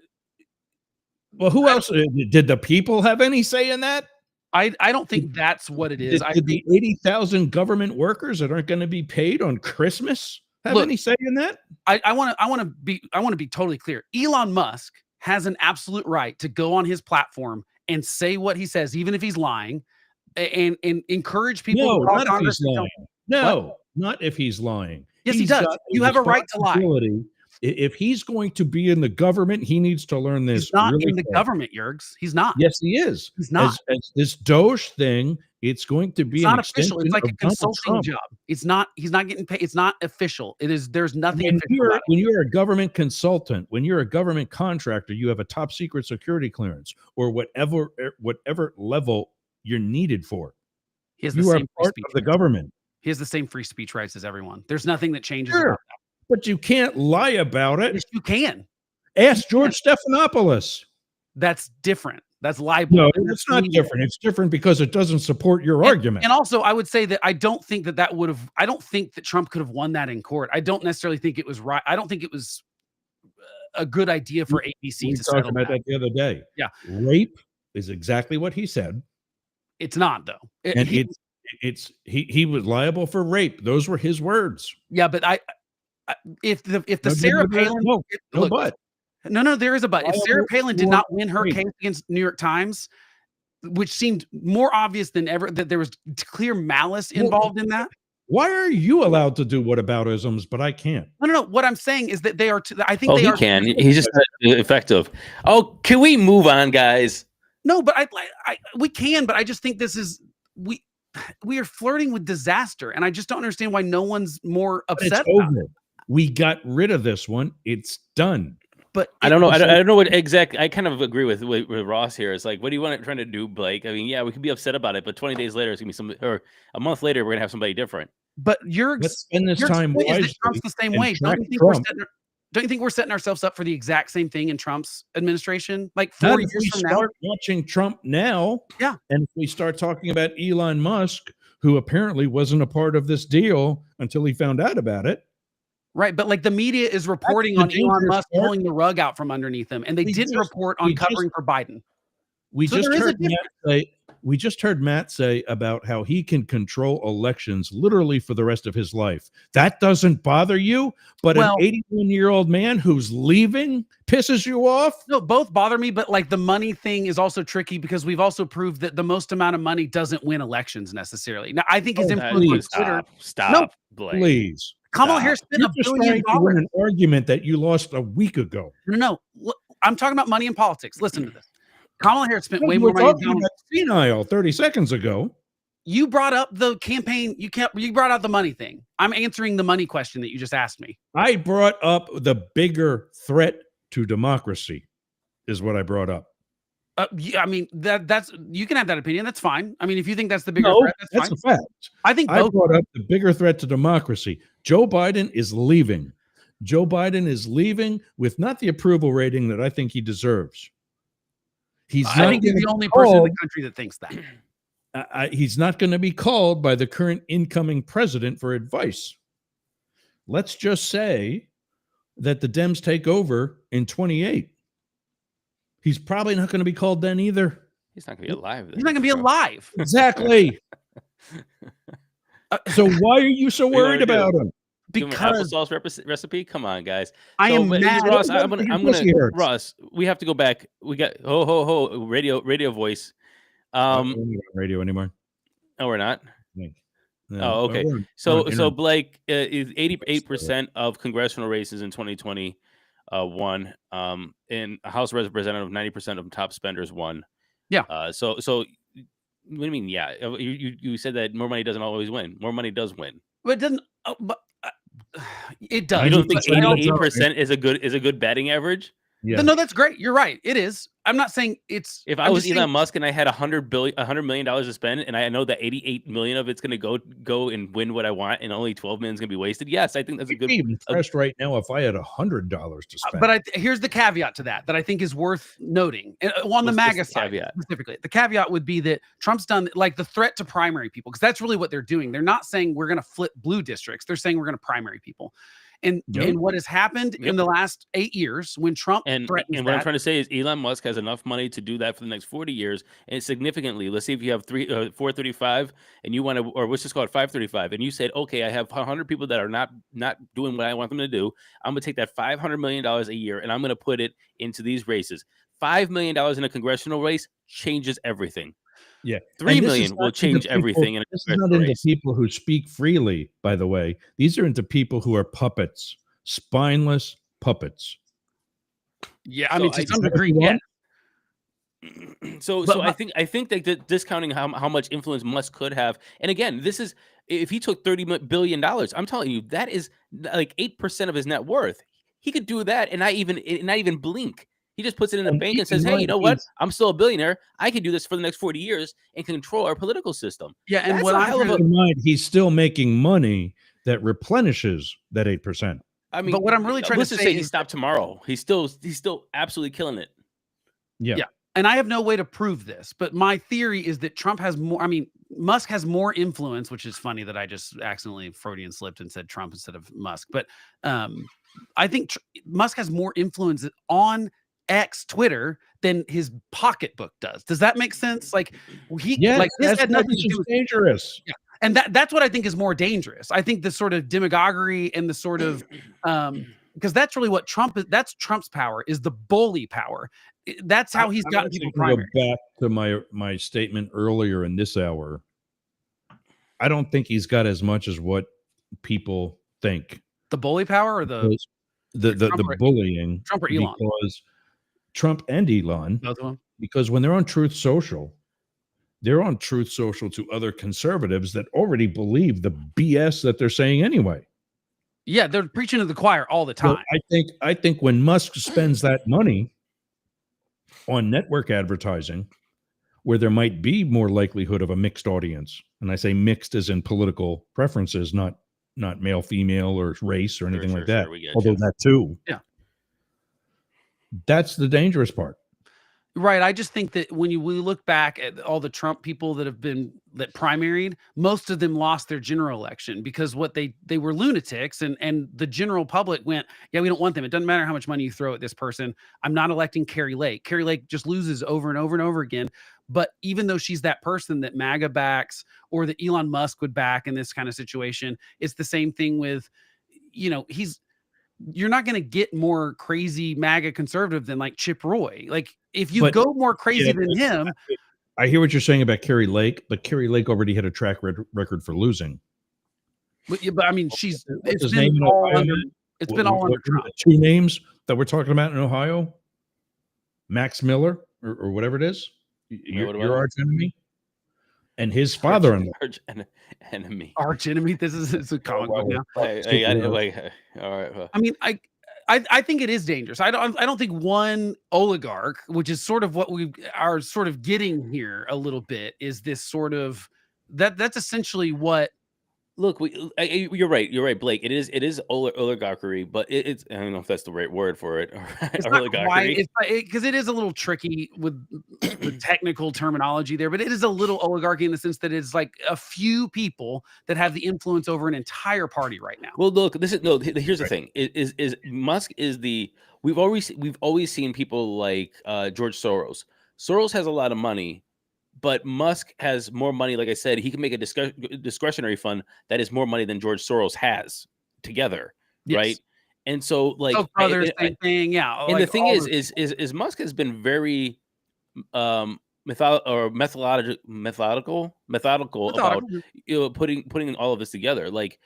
well, who else did the people have any say in that? I don't think that's what it is. Did the 80,000 government workers that aren't going to be paid on Christmas have any say in that? I want to be totally clear. Elon Musk has an absolute right to go on his platform and say what he says, even if he's lying, and encourage people. No, not if he's lying. No, not if he's lying. Yes, he does. You have a right to lie. If he's going to be in the government, he needs to learn this. He's not in the government, Yergs. He's not. Yes, he is. He's not. As this Doge thing, it's going to be not official. It's like a consulting job. It's not. He's not getting paid. It's not official. It is. There's nothing. When you're a government consultant, when you're a government contractor, you have a top secret security clearance or whatever level you're needed for. He has the you are same part of the government. He has the same free speech rights as everyone. There's nothing that changes about that. But you can't lie about it. Yes, you can. Ask George Stephanopoulos. That's different. That's libel. No, it's not different. It's different because it doesn't support your argument. And also, I would say that I don't think I don't think that Trump could have won that in court. I don't necessarily think it was right. I don't think it was a good idea for ABC to talk about that the other day. Yeah. Rape is exactly what he said. It's not, though. He was liable for rape. Those were his words. Yeah, but if Sarah Palin there is a but. If Sarah Palin did not win her case against New York Times, which seemed more obvious than ever that there was clear malice involved in that. Why are you allowed to do whataboutisms, but I can't? No. What I'm saying is that they are. I think they are. Can. He's just not effective. Oh, can we move on, guys? No, but we can. But I just think this is we are flirting with disaster, and I just don't understand why no one's more upset about it. We got rid of this one. It's done. But I don't know. I don't know what exact. I kind of agree with Ross here. It's like, what do you want trying to do, Blake? I mean, yeah, we could be upset about it, but 20 days later, it's gonna be or a month later, we're gonna have somebody different. But let's spend this time wisely. Trump's the same way. don't you think we're setting ourselves up for the exact same thing in Trump's administration? Like Not 4 if years we from now? start watching Trump now, Yeah. and if we start talking about Elon Musk, who apparently wasn't a part of this deal until he found out about it. Right, but like the media is reporting the on Elon dangerous Musk part. pulling the rug out from underneath them, and they We didn't just- report we on just- covering for Biden. We So just there is a heard Matt say. We just heard Matt say about how he can control elections literally for the rest of his life. That doesn't bother you, but Well- an 81-year-old man who's leaving pisses you off. No, both bother me, but like the money thing is also tricky because we've also proved that the most amount of money doesn't win elections necessarily. Now, I think his Oh, influence please. on Twitter. Stop, Blake. Please, Kamala Stop. Harris spent you're $1 just billion. trying to win an argument that you lost a week ago. No, look, I'm talking about money in politics. Listen to this. Kamala Harris spent way You more were money than talking Donald. about senile 30 seconds ago. You brought up the campaign. You brought out the money thing. I'm answering the money question that you just asked me. I brought up the bigger threat to democracy, is what I brought up. Yeah, I mean that's you can have that opinion. That's fine. I mean, if you think that's the bigger No, threat, that's that's fine. a fact. I think I both. brought up the bigger threat to democracy. Joe Biden is leaving. Joe Biden is leaving with not the approval rating that I think he deserves. He's I not think he's gonna the be only person in called- the country that thinks that. he's not going to be called by the current incoming president for advice. Let's just say that the Dems take over in 28. He's probably not going to be called then either. He's not going to be alive. Then. He's not going to be alive. Exactly. So why are you so What do you worried wanna do? about him? Give him an Because applesauce recipe. Come on, guys. I am but mad. Ross, What I'm about gonna, your pussy hurts? Ross. We have to go back. We got radio voice. We're not on radio anymore. No, we're not. No, Oh, okay. we're on So internet. Blake is 88% of congressional races in 2020 won. In House of Representatives, 90% of them top spenders won. Yeah. So what do you mean? Yeah, you said that more money doesn't always win. More money does win. But it doesn't. It does. You don't think That's what I don't 88% is a good batting average? Yeah. No, that's great. You're right. It is. I'm not saying it's. If I I'm was just Elon saying- Musk and I had $100 million to spend, and I know that 88 million of it's going to go and win what I want, and only 12 million is going to be wasted. Yes, I think that's a I'd good. be impressed right now if I had $100 to spend. But here's the caveat to that I think is worth noting. And on the What's MAGA the side caveat? specifically, the caveat would be that Trump's done like the threat to primary people, because that's really what they're doing. They're not saying we're going to flip blue districts. They're saying we're going to primary people. And what has happened in the last 8 years when Trump threatens and what I'm trying to say is Elon Musk has enough money to do that for the next 40 years, and significantly. Let's see if you have 435 and you want to, or let's just call it 535, and you said, okay, I have 100 people that are not doing what I want them to do. I'm going to take that $500 million a year and I'm going to put it into these races. $5 million in a congressional race changes everything. Yeah, 3 And this million is will not change into people- everything in a This is not congressional into race. people who speak freely, by the way. These are into people who are puppets, spineless puppets. Yeah, I So mean, to I- some degree, yeah. So But- I think that discounting how much influence Musk could have, and again, this is if he took $30 billion, I'm telling you that is like 8% of his net worth. He could do that and not even blink. He just puts it in the And bank keep and says, in "Hey, you mind, know what? he's- I'm still a billionaire. I can do this for the next 40 years and control our political system." Yeah, and That's what a I'm hell of trying Keep to- in mind, he's still making money that replenishes that 8%. I mean, But what I'm really trying to let's just say he is stopped tomorrow. He's still absolutely killing it. Yeah. Yeah. And I have no way to prove this, but my theory is that Trump has more. I mean, Musk has more influence, which is funny that I just accidentally Freudian slipped and said Trump instead of Musk. But I think Musk has more influence on X Twitter than his pocketbook does. Does that make sense? Like this that's had why nothing this to do is with. dangerous. And that's what I think is more dangerous. I think the sort of demagoguery and the sort of because that's really what Trump is. That's Trump's power, is the bully power. That's how he's I'm gotten actually people gonna primary. go back to my statement earlier in this hour. I don't think he's got as much as what people think. The bully power or the Because the Trump or- bullying. Trump or Elon? Because Trump and Elon. both of them. Because when they're on Truth Social, they're on Truth Social to other conservatives that already believe the BS that they're saying anyway. Yeah, they're preaching to the choir all the So time. I think when Musk spends that money on network advertising, where there might be more likelihood of a mixed audience, and I say mixed as in political preferences, not not male, female, or race or anything Sure, like that. we get Although you. that too. Yeah. That's the dangerous part. Right. I just think that we look back at all the Trump people that primaried, most of them lost their general election because they were lunatics, and the general public went, yeah, we don't want them. It doesn't matter how much money you throw at this person. I'm not electing Carrie Lake. Carrie Lake just loses over and over and over again. But even though she's that person that MAGA backs or that Elon Musk would back in this kind of situation, it's the same thing with, you're not going to get more crazy MAGA conservative than like Chip Roy. Like if you go more crazy than him. I hear what you're saying about Carrie Lake, but Carrie Lake already had a track record for losing. But I mean, it's his been name in all Ohio, under, it's been all under Trump. Two names that we're talking about in Ohio, Max Miller or whatever it is, your arch enemy, and his father-in-law. Arch enemy. This is a comic book now. All right. I mean, I think it is dangerous. I don't think one oligarch, which is sort of what we are sort of getting here a little bit, is this sort of that's essentially what. Look, you're right, Blake. It is oligarchy, but it's I don't know if that's the right word for it. It's oligarchy, because it is a little tricky with the technical terminology there, but it is a little oligarchy in the sense that it's like a few people that have the influence over an entire party right now. Well, look, here's the thing: is Musk is we've always seen people like George Soros. Soros has a lot of money. But Musk has more money. Like I said, he can make a discretionary fund that is more money than George Soros has together, right? And so, like, same thing, yeah. And like the thing is Musk has been very methodical about putting all of this together. Like,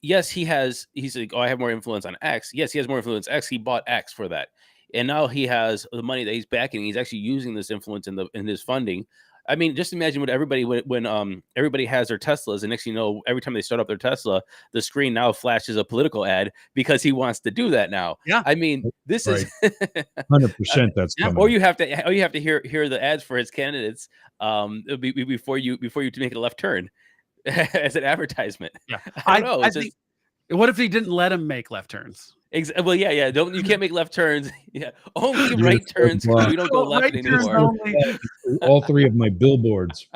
yes, he's like, oh, I have more influence on X. Yes, he has more influence X. He bought X for that, and now he has the money that he's backing. He's actually using this influence in his funding. I mean, just imagine what everybody when everybody has their Teslas, and next thing you know, every time they start up their Tesla, the screen now flashes a political ad because he wants to do that now. Yeah, I mean, this is 100%. That's coming. Or you have to hear the ads for his candidates before you make a left turn as an advertisement. Yeah, I don't know. I think, what if he didn't let him make left turns? Well, yeah. You can't make left turns. Yeah, only right turns. We don't go left anymore. All three of my billboards.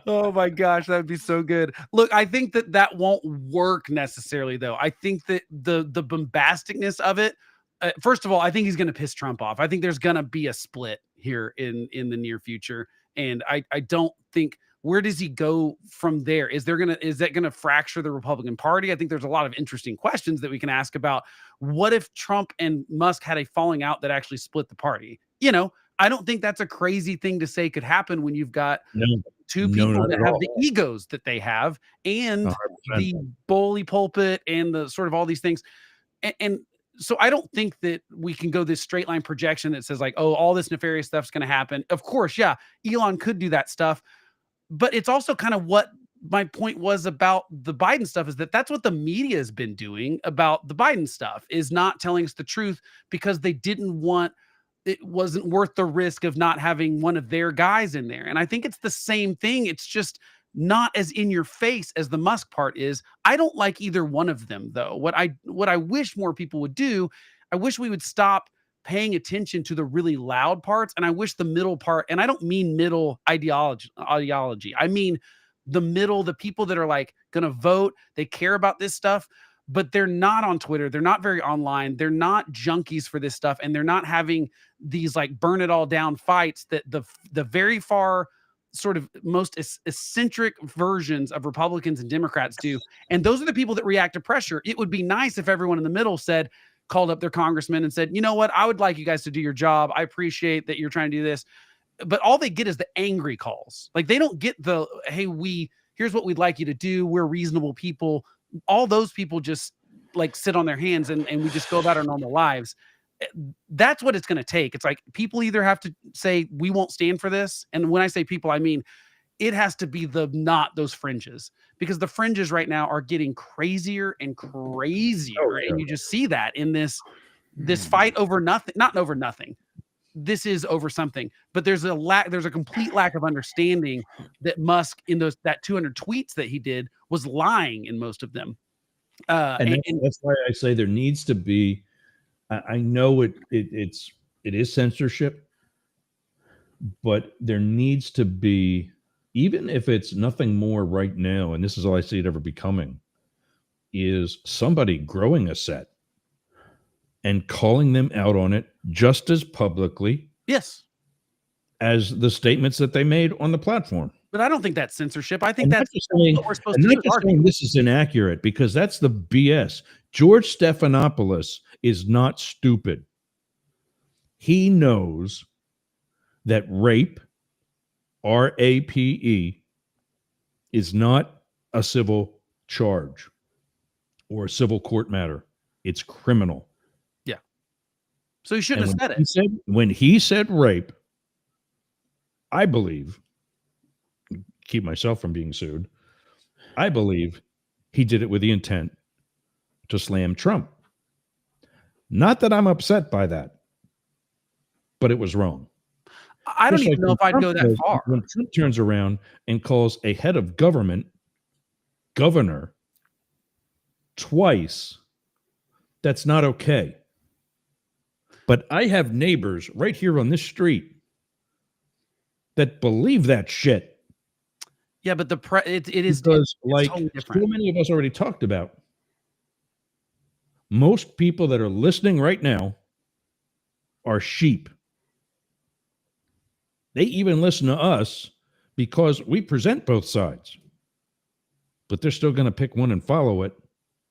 Oh my gosh, that would be so good. Look, I think that won't work necessarily, though. I think that the bombasticness of it. First of all, I think he's going to piss Trump off. I think there's going to be a split here in the near future, and I don't think. Where does he go from there? Is that gonna fracture the Republican Party? I think there's a lot of interesting questions that we can ask about. What if Trump and Musk had a falling out that actually split the party? I don't think that's a crazy thing to say could happen when you've got two people that have the egos that they have and 100%. the bully pulpit and the sort of all these things. And so I don't think that we can go this straight line projection that says like, oh, all this nefarious stuff's going to happen. Of course, yeah, Elon could do that stuff. But it's also kind of what my point was about the Biden stuff, is that's what the media has been doing about the Biden stuff, is not telling us the truth because they it wasn't worth the risk of not having one of their guys in there. And I think it's the same thing. It's just not as in your face as the Musk part is. I don't like either one of them, though. What I wish more people would do, I wish we would stop paying attention to the really loud parts. And I wish the middle part, and I don't mean middle ideology. I mean the middle, the people that are like going to vote, they care about this stuff, but they're not on Twitter. They're not very online. They're not junkies for this stuff. And they're not having these like burn it all down fights that the very far sort of most eccentric versions of Republicans and Democrats do. And those are the people that react to pressure. It would be nice if everyone in the middle called up their congressman and said, you know what, I would like you guys to do your job. I appreciate that you're trying to do this. But all they get is the angry calls. Like they don't get the, hey, here's what we'd like you to do. We're reasonable people. All those people just like sit on their hands and we just go about our normal lives. That's what it's going to take. It's like people either have to say, we won't stand for this. And when I say people, I mean, it has to be not those fringes, because the fringes right now are getting crazier and crazier. Oh, yeah. And you just see that in this fight over nothing, not over nothing. This is over something, but there's a complete lack of understanding that Musk in that 200 tweets that he did was lying in most of them. And that's why I say there needs to be. I know it is censorship, but there needs to be, even if it's nothing more right now, and this is all I see it ever becoming, is somebody growing a set and calling them out on it just as publicly yes, as the statements that they made on the platform. but I don't think that's censorship. I think And that's not just saying, what we're supposed and to do. not just saying this is inaccurate, because that's the BS. George Stephanopoulos is not stupid. He knows that rape, RAPE, is not a civil charge or a civil court matter. It's criminal. Yeah. So he shouldn't have said it. When he said rape, I believe, keep myself from being sued, I believe he did it with the intent to slam Trump. Not that I'm upset by that, but it was wrong. I don't even know if I'd go that far. When Trump turns around and calls a head of government governor twice, that's not okay. But I have neighbors right here on this street that believe that shit. Yeah, but it is because, like totally so many of us already talked about, most people that are listening right now are sheep. They even listen to us because we present both sides, but they're still going to pick one and follow it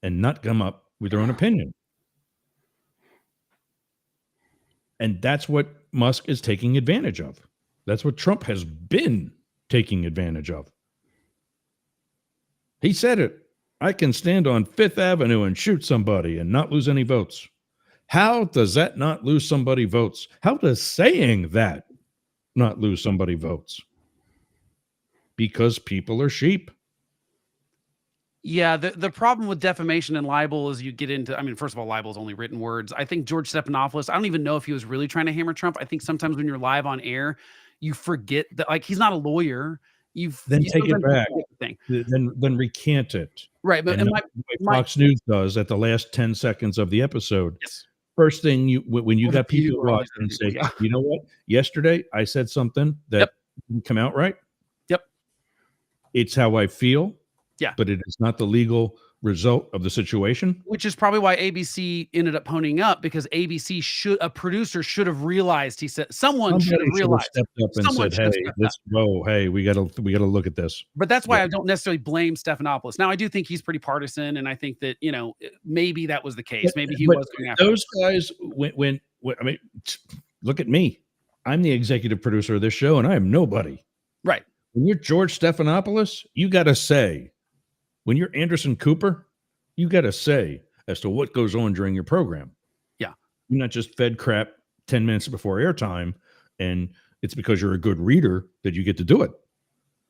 and not come up with their own opinion. And that's what Musk is taking advantage of. That's what Trump has been taking advantage of. He said it. I can stand on Fifth Avenue and shoot somebody and not lose any votes. How does that not lose somebody votes? How does saying that not lose somebody votes? Because people are sheep. Yeah, the problem with defamation and libel is you get into, I mean, first of all, libel is only written words. I think George Stephanopoulos, I don't even know if he was really trying to hammer Trump. I think sometimes when you're live on air, you forget that, like, he's not a lawyer. Then take it back. Then recant it. Right. But and Fox News does at the last 10 seconds of the episode. Yes. First thing when you got people watch and say, yeah. You know what? Yesterday I said something that didn't come out right. Yep. It's how I feel. Yeah. But it is not the legal result of the situation. Which is probably why ABC ended up ponying up, because a producer should have realized. He said somebody should have realized. Stepped up and said, "Hey, we gotta look at this." But that's why I don't necessarily blame Stephanopoulos. Now, I do think he's pretty partisan, and I think that maybe that was the case. Maybe he was going after those guys. When I mean, look at me. I'm the executive producer of this show, and I am nobody. Right. When you're George Stephanopoulos, you got to say. When you're Anderson Cooper, you got to say as to what goes on during your program. Yeah. You're not just fed crap 10 minutes before airtime, and it's because you're a good reader that you get to do it.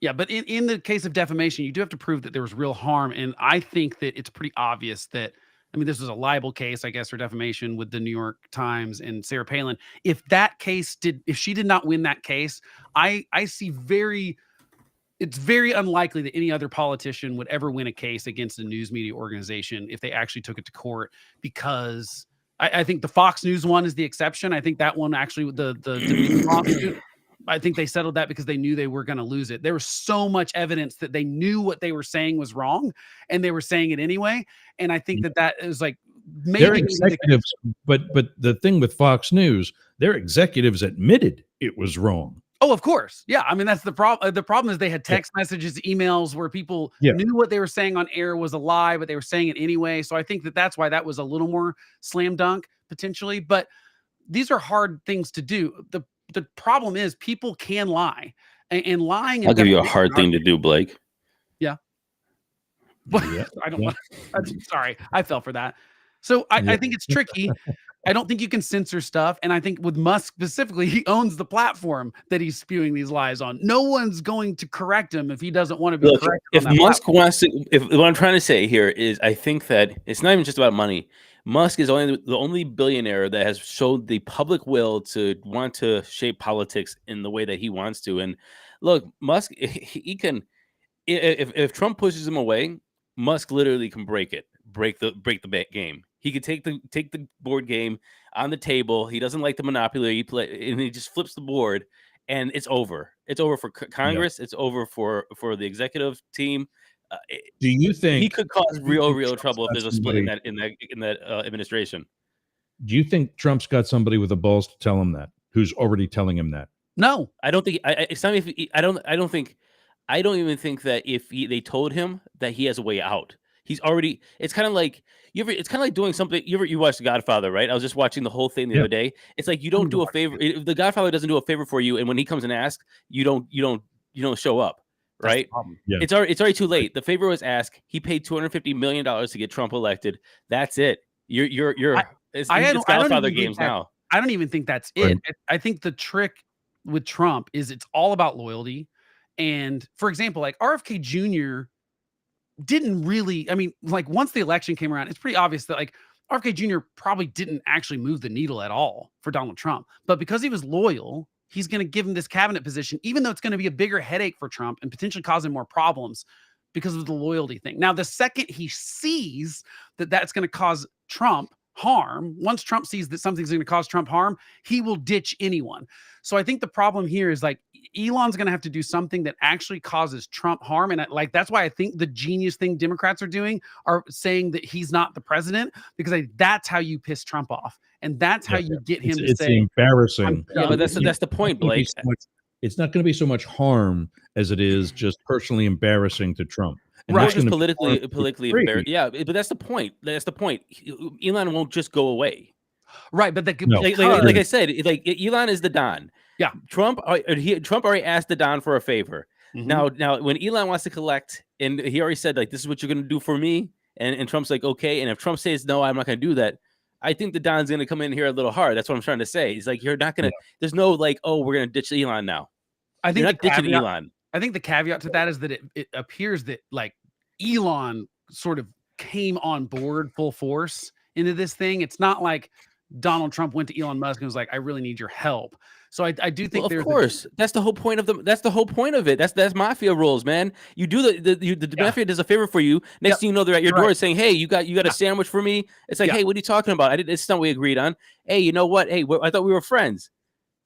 Yeah, but in the case of defamation, you do have to prove that there was real harm. And I think that it's pretty obvious that, I mean, this was a libel case, I guess, for defamation with the New York Times and Sarah Palin. If she did not win that case, I see it's very unlikely that any other politician would ever win a case against a news media organization if they actually took it to court, because I think the Fox News one is the exception. I think that one actually, the lawsuit, I think they settled that because they knew they were going to lose it. There was so much evidence that they knew what they were saying was wrong, and they were saying it anyway. And I think that is like, maybe their executives, but the thing with Fox News, their executives admitted it was wrong. Oh, of course. Yeah. I mean, that's the problem. The problem is they had text messages, emails where people knew what they were saying on air was a lie, but they were saying it anyway. So I think that's why that was a little more slam dunk potentially. But these are hard things to do. The problem is people can lie, and lying. I'll give you a hard thing to do, Blake. Yeah. But I don't want. I'm sorry, I fell for that. So I think it's tricky. I don't think you can censor stuff. And I think with Musk specifically, he owns the platform that he's spewing these lies on. No one's going to correct him if he doesn't want to be corrected. If Musk wants to, what I'm trying to say here is, I think that it's not even just about money. Musk is the only billionaire that has showed the public will to want to shape politics in the way that he wants to. And look, Musk, he can, if Trump pushes him away, Musk literally can break it. break the game. He could take the board game on the table. He doesn't like the Monopoly. And he just flips the board, and it's over. It's over for Congress. It's over for the executive team. Do you think he could cause real Trump's trouble if got there's a split somebody- in that administration? Do you think Trump's got somebody with the balls to tell him that? Who's already telling him that? No, I don't think. It's not if I don't think. I don't even think that if they told him that he has a way out. He's already. It's kind of like it's kind of like doing something. You watched The Godfather, right? I was just watching the whole thing the other day. It's like you don't do a favor. If The Godfather doesn't do a favor for you, and when he comes and asks, you don't show up, right? Yeah. It's already too late. The favor was asked. He paid $250 million to get Trump elected. That's it. It's Godfather games now. I don't even think that's it. I think the trick with Trump is it's all about loyalty. And for example, like RFK Jr. didn't really, I mean, like once the election came around, it's pretty obvious that like RFK Jr. probably didn't actually move the needle at all for Donald Trump. But because he was loyal, he's going to give him this cabinet position, even though it's going to be a bigger headache for Trump and potentially cause him more problems because of the loyalty thing. Now, the second he sees that that's going to cause Trump harm, once Trump sees that something's going to cause Trump harm, he will ditch anyone. So I think the problem here is like Elon's going to have to do something that actually causes Trump harm. And like, that's why I think the genius thing Democrats are doing are saying that he's not the president, because that's how you piss Trump off. And that's how you get him to say, embarrassing. Yeah, but that's the point, Blake. It's not going to be so much harm as it is just personally embarrassing to Trump. And right, just politically embarrassing. Yeah, but that's the point. That's the point. Elon won't just go away. Right, but like I said, like Elon is the Don. Yeah, Trump already asked the Don for a favor. Now when Elon wants to collect, and he already said like, this is what you're going to do for me, and Trump's like, okay, and if Trump says no, I'm not going to do that. I think the Don's going to come in here a little hard. That's what I'm trying to say. He's like, you're not going to. There's no like, oh, we're going to ditch Elon now. I think you're not ditching Elon. I think the caveat to that is that it appears that like Elon sort of came on board full force into this thing. It's not like Donald Trump went to Elon Musk and was like, I really need your help. So I do think of course that's the whole point of that's the whole point of it. That's mafia rules, man. You do the mafia does a favor for you. Next thing you know, they're at your door saying, hey, you got a sandwich for me. It's like, hey, what are you talking about? It's not what we agreed on. Hey, you know what? Hey, I thought we were friends.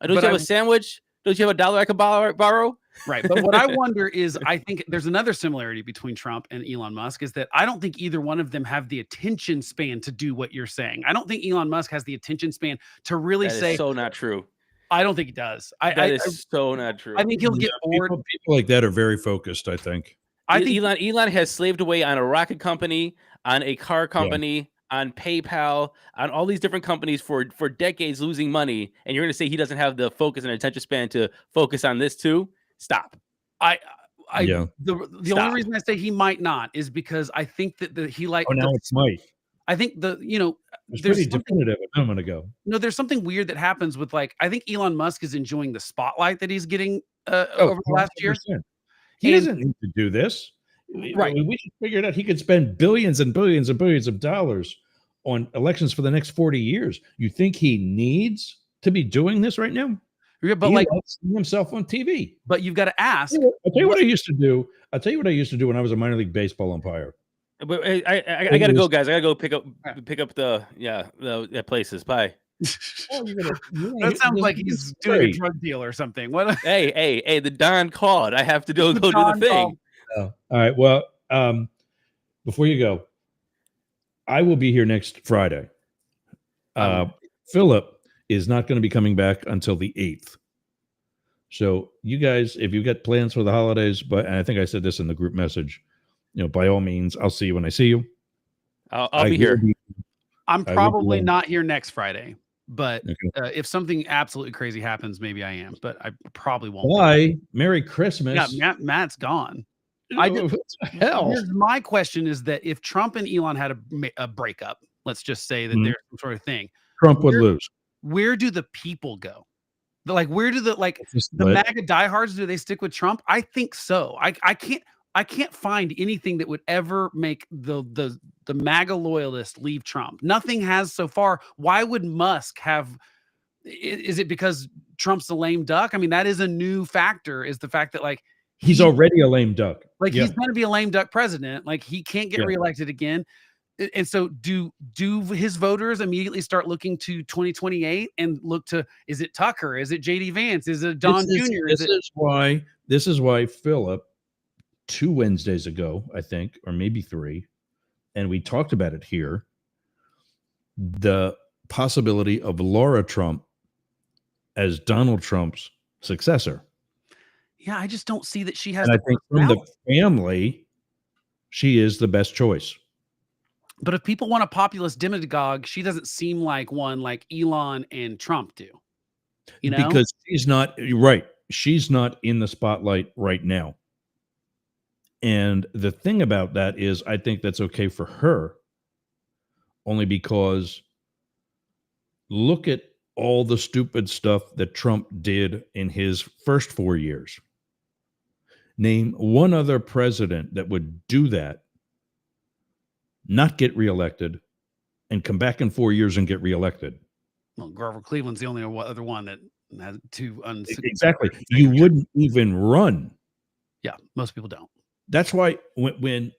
Don't you have a sandwich? Don't you have $1 I could borrow? Right. But what I wonder is, I think there's another similarity between Trump and Elon Musk is that I don't think either one of them have the attention span to do what you're saying. I don't think Elon Musk has the attention span to really say. So not true. I don't think he does. That is so not true. I think he'll get bored. People like that are very focused, I think. I think Elon has slaved away on a rocket company, on a car company, on PayPal, on all these different companies for decades, losing money. And you're going to say he doesn't have the focus and attention span to focus on this too? Stop. The only reason I say he might not is because I think that he like. Oh, now it's might. I think it's pretty definitive a moment ago. No, there's something weird that happens with like, I think Elon Musk is enjoying the spotlight that he's getting over the last year. He doesn't need to do this. Right. We should figure it out. He could spend billions and billions and billions of dollars on elections for the next 40 years. You think he needs to be doing this right now? Yeah, but like seeing himself on TV. But you've got to ask. I'll tell you what I used to do. I'll tell you what I used to do when I was a minor league baseball umpire. But I gotta go, guys. I gotta go pick up the places. Bye. That sounds like he's doing a drug deal or something. What? Hey! The Don called. I have to go do the thing. All right. Well, before you go, I will be here next Friday. Philip is not going to be coming back until the 8th. So you guys, if you got plans for the holidays, and I think I said this in the group message, by all means, I'll see you when I see you. I'll be here. I'm probably not here next Friday, but if something absolutely crazy happens, maybe I am, but I probably won't. Why? Merry Christmas. Yeah, Matt's gone. Hell. My question is that if Trump and Elon had a breakup, let's just say that there's some sort of thing, Trump would lose. Where do the people go? Where do the MAGA diehards, do they stick with Trump? I think so. I can't find anything that would ever make the MAGA loyalists leave Trump. Nothing has so far. Why would Musk have? Is it because Trump's a lame duck? I mean, that is a new factor. Is the fact that he's already a lame duck. He's going to be a lame duck president. He can't get reelected again. And so do his voters immediately start looking to 2028 and look to, is it Tucker? Is it JD Vance? Is it Don Jr.? This is why Philip 2 Wednesdays ago, I think, or maybe 3, and we talked about it here, the possibility of Laura Trump as Donald Trump's successor. Yeah, I just don't see that she has. And I think from the family, she is the best choice. But if people want a populist demagogue, she doesn't seem like one like Elon and Trump do. You know, because she's not right. She's not in the spotlight right now. And the thing about that is, I think that's okay for her, only because look at all the stupid stuff that Trump did in his first 4 years. Name one other president that would do that, not get reelected, and come back in 4 years and get reelected. Well, Grover Cleveland's the only other one that has 2 exactly. You wouldn't even run. Yeah, most people don't. That's why when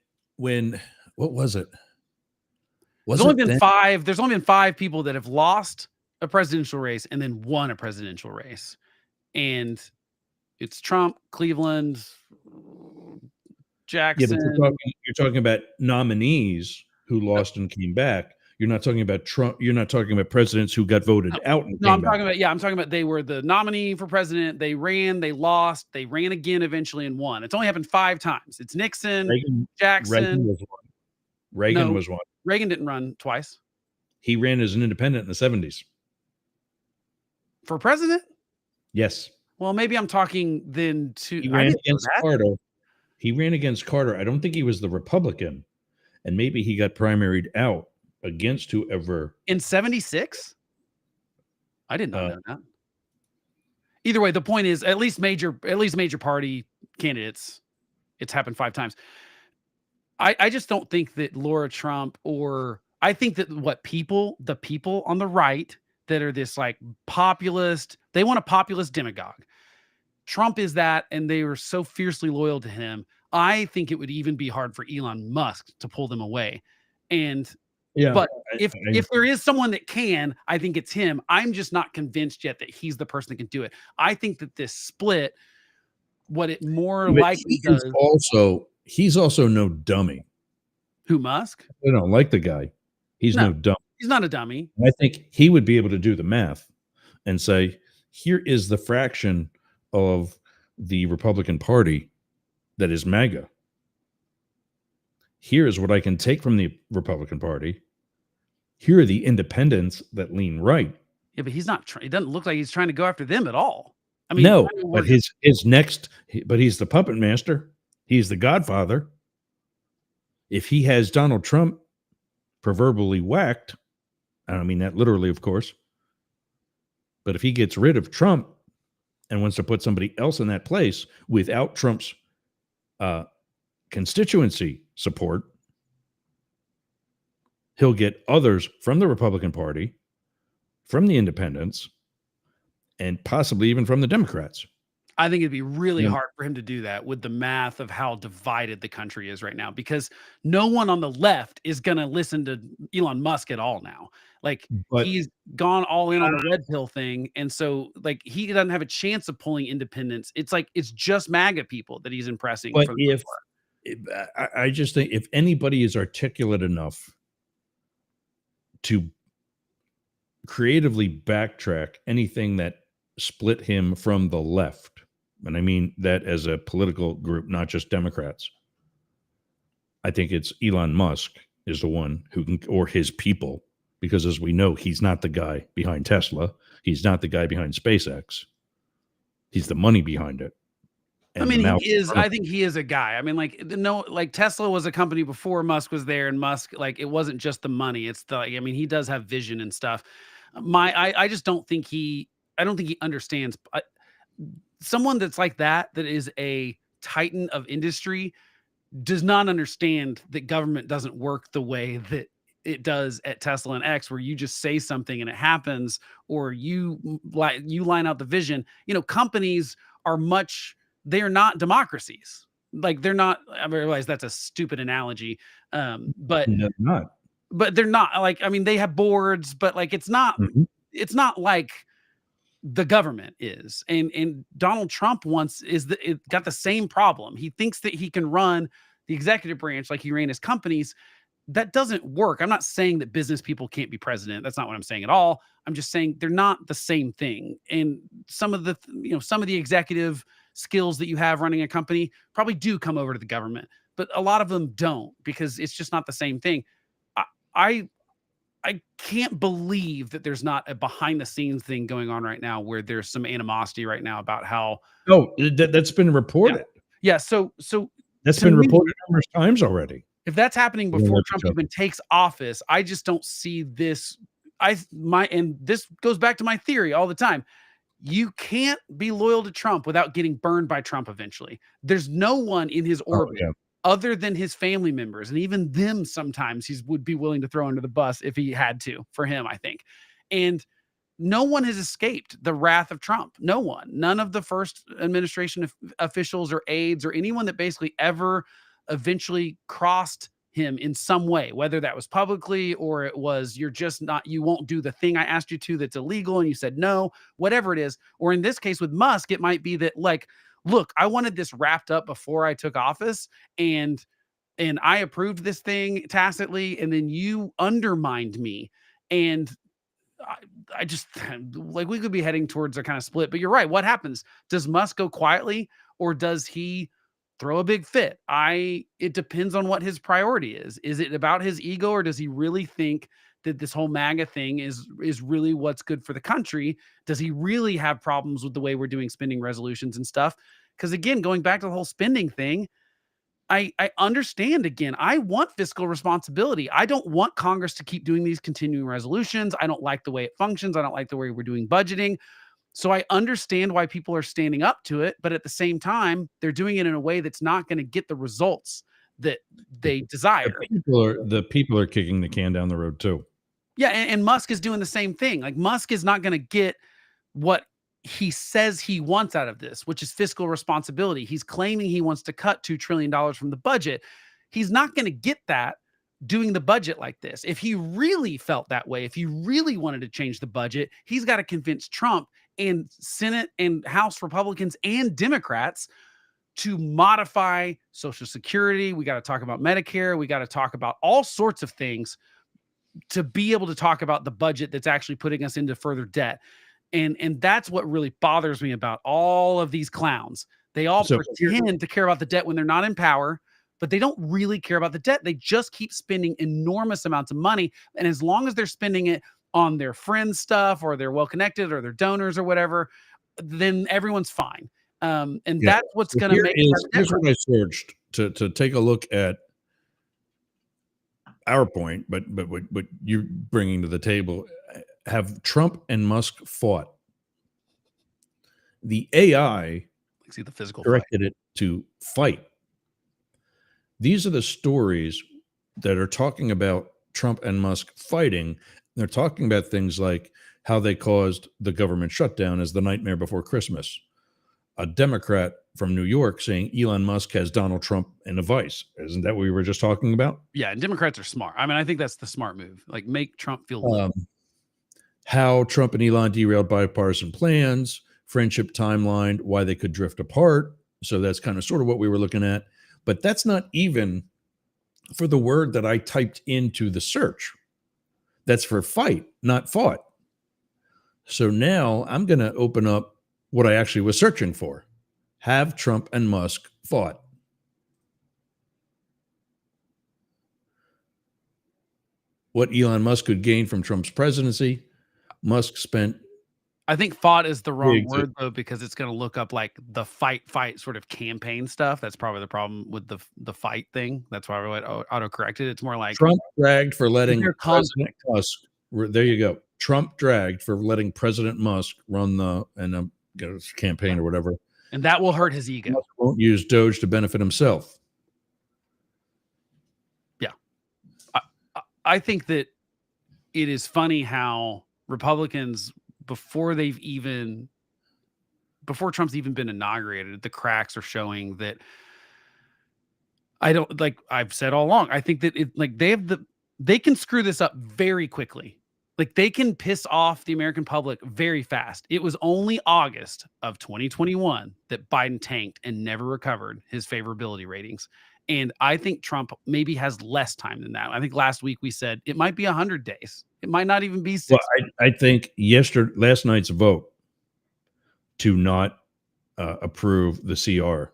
what was it? There's only been 5 people that have lost a presidential race and then won a presidential race, and it's Trump, Cleveland, Jackson. Yeah, but you're talking about nominees who lost and came back. You're not talking about Trump. You're not talking about presidents who got voted out. And I'm talking about they were the nominee for president. They ran, they lost, they ran again eventually and won. It's only happened 5 times. It's Nixon, Jackson. Reagan was one. Reagan didn't run twice. He ran as an independent in the 70s. For president? Yes. Well, maybe I'm talking then to. He ran against Carter. He ran against Carter. I don't think he was the Republican, and maybe he got primaried out against whoever in 76. I did not know that. Either way, the point is, at least major party candidates, it's happened 5 times. I just don't think that Laura Trump, or I think that the people on the right that are this like populist, they want a populist demagogue. Trump is that, and they were so fiercely loyal to him. I think it would even be hard for Elon Musk to pull them away. And yeah, but if there is someone that can, I think it's him. I'm just not convinced yet that he's the person that can do it. I think that this split, what it more likely does. He's also no dummy. Who, Musk? I don't like the guy. He's no dummy. He's not a dummy. I think he would be able to do the math and say, here is the fraction of the Republican Party that is MAGA. Here is what I can take from the Republican Party. Here are the independents that lean right. Yeah, but he's not. It doesn't look like he's trying to go after them at all. I mean, no, but he's the puppet master. He's the godfather. If he has Donald Trump proverbially whacked, I don't mean that literally, of course, but if he gets rid of Trump and wants to put somebody else in that place without Trump's constituency support, he'll get others from the Republican Party, from the independents, and possibly even from the Democrats. I think it'd be really hard for him to do that with the math of how divided the country is right now, because no one on the left is going to listen to Elon Musk at all now. Like, he's gone all in on the red pill thing. And so like, he doesn't have a chance of pulling independents. It's like, it's just MAGA people that he's impressing. But I just think if anybody is articulate enough to creatively backtrack anything that split him from the left, and I mean that as a political group, not just Democrats, I think it's Elon Musk is the one who can, or his people, because as we know, he's not the guy behind Tesla. He's not the guy behind SpaceX. He's the money behind it. I mean, I think he is a guy. I mean, like Tesla was a company before Musk was there, and Musk, like, it wasn't just the money. It's I mean, he does have vision and stuff. I just don't think I don't think he understands. Someone that's like that is a titan of industry, does not understand that government doesn't work the way that it does at Tesla and X, where you just say something and it happens, or you line out the vision. You know, companies are they're not democracies. Like, they're not. I realize that's a stupid analogy, but they're not. but they're not like, I mean, they have boards, but like it's not like the government is. And Donald Trump got the same problem. He thinks that he can run the executive branch like he ran his companies. That doesn't work. I'm not saying that business people can't be president. That's not what I'm saying at all. I'm just saying they're not the same thing. And some of the executive skills that you have running a company probably do come over to the government, but a lot of them don't, because it's just not the same thing. I can't believe that there's not a behind the scenes thing going on right now where there's some animosity right now about how. Oh, that's been reported. Yeah. So that's been reported numerous times already. If that's happening before Trump even takes office, I just don't see this. And this goes back to my theory all the time. You can't be loyal to Trump without getting burned by Trump eventually. There's no one in his orbit other than his family members, and even them sometimes would be willing to throw under the bus if he had to, for him, I think. And no one has escaped the wrath of Trump. No one. None of the first administration officials or aides or anyone that basically ever eventually crossed him in some way, whether that was publicly or it was you won't do the thing I asked you to that's illegal and you said no, whatever it is. Or in this case with Musk, it might be that, like, look, I wanted this wrapped up before I took office, and I approved this thing tacitly, and then you undermined me. And I just, like, we could be heading towards a kind of split. But you're right. What happens? Does Musk go quietly, or does he throw a big fit? It depends on what his priority is. Is it about his ego, or does he really think that this whole MAGA thing is really what's good for the country? Does he really have problems with the way we're doing spending resolutions and stuff? Because again, going back to the whole spending thing, I understand, again, I want fiscal responsibility. I don't want Congress to keep doing these continuing resolutions. I don't like the way it functions. I don't like the way we're doing budgeting. So I understand why people are standing up to it, but at the same time, they're doing it in a way that's not going to get the results that they desire. The people are kicking the can down the road too. Yeah, and Musk is doing the same thing. Like, Musk is not going to get what he says he wants out of this, which is fiscal responsibility. He's claiming he wants to cut $2 trillion from the budget. He's not going to get that doing the budget like this. If he really felt that way, if he really wanted to change the budget, he's got to convince Trump and Senate and House Republicans and Democrats to modify Social Security. We got to talk about Medicare. We got to talk about all sorts of things to be able to talk about the budget that's actually putting us into further debt. And that's what really bothers me about all of these clowns. They all pretend to care about the debt when they're not in power, but they don't really care about the debt. They just keep spending enormous amounts of money. And as long as they're spending it on their friends' stuff, or they're well-connected, or their donors or whatever, then everyone's fine. That's what's going to make it. Here's what I searched to take a look at our point, but what you're bringing to the table. Have Trump and Musk fought? The AI the physical directed it to fight. These are the stories that are talking about Trump and Musk fighting. They're talking about things like how they caused the government shutdown as the nightmare before Christmas. A Democrat from New York saying Elon Musk has Donald Trump in a vice. Isn't that what we were just talking about? Yeah, and Democrats are smart. I mean, I think that's the smart move. Like, make Trump feel how Trump and Elon derailed bipartisan plans, friendship timeline, why they could drift apart. So that's kind of sort of what we were looking at. But that's not even for the word that I typed into the search. That's for fight, not fought. So now I'm going to open up what I actually was searching for. Have Trump and Musk fought? What Elon Musk could gain from Trump's presidency. Musk spent. I think fought is the wrong word, though, because it's going to look up like the fight sort of campaign stuff. That's probably the problem with the fight thing. That's why I auto-corrected. It's more like Trump dragged for letting President Musk. There you go. Trump dragged for letting President Musk run the campaign or whatever. And that will hurt his ego. Musk won't use Doge to benefit himself. Yeah. I think that it is funny how Republicans, before Trump's even been inaugurated, the cracks are showing that I've said all along, I think that they have they can screw this up very quickly. Like they can piss off the American public very fast. It was only August of 2021 that Biden tanked and never recovered his favorability ratings. And I think Trump maybe has less time than that. I think last week we said it might be 100 days. It might not even be 6. Well, I think last night's vote to not approve the CR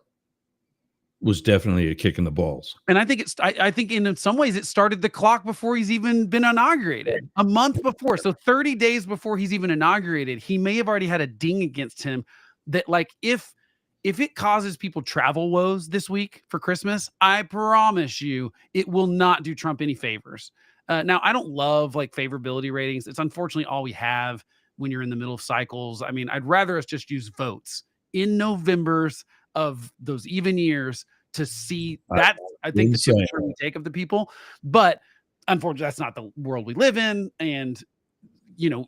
was definitely a kick in the balls. And I think I think in some ways it started the clock before he's even been inaugurated, a month before. So 30 days before he's even inaugurated, he may have already had a ding against him that, like, if it causes people travel woes this week for Christmas, I promise you it will not do Trump any favors. Now, I don't love like favorability ratings. It's unfortunately all we have when you're in the middle of cycles. I mean, I'd rather us just use votes in Novembers of those even years to see that. I think the temperature we take of the people, but unfortunately that's not the world we live in. And, you know,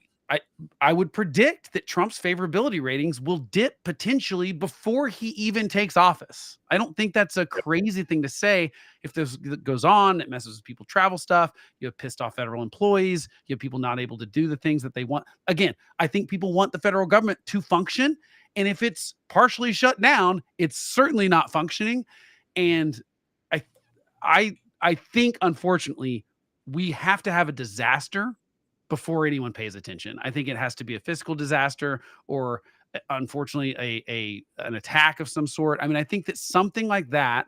I would predict that Trump's favorability ratings will dip potentially before he even takes office. I don't think that's a crazy thing to say. If this goes on, it messes with people's travel stuff. You have pissed off federal employees. You have people not able to do the things that they want. Again, I think people want the federal government to function. And if it's partially shut down, it's certainly not functioning. And I think, unfortunately, we have to have a disaster before anyone pays attention. I think it has to be a fiscal disaster or, unfortunately, an attack of some sort. I mean, I think that something like that,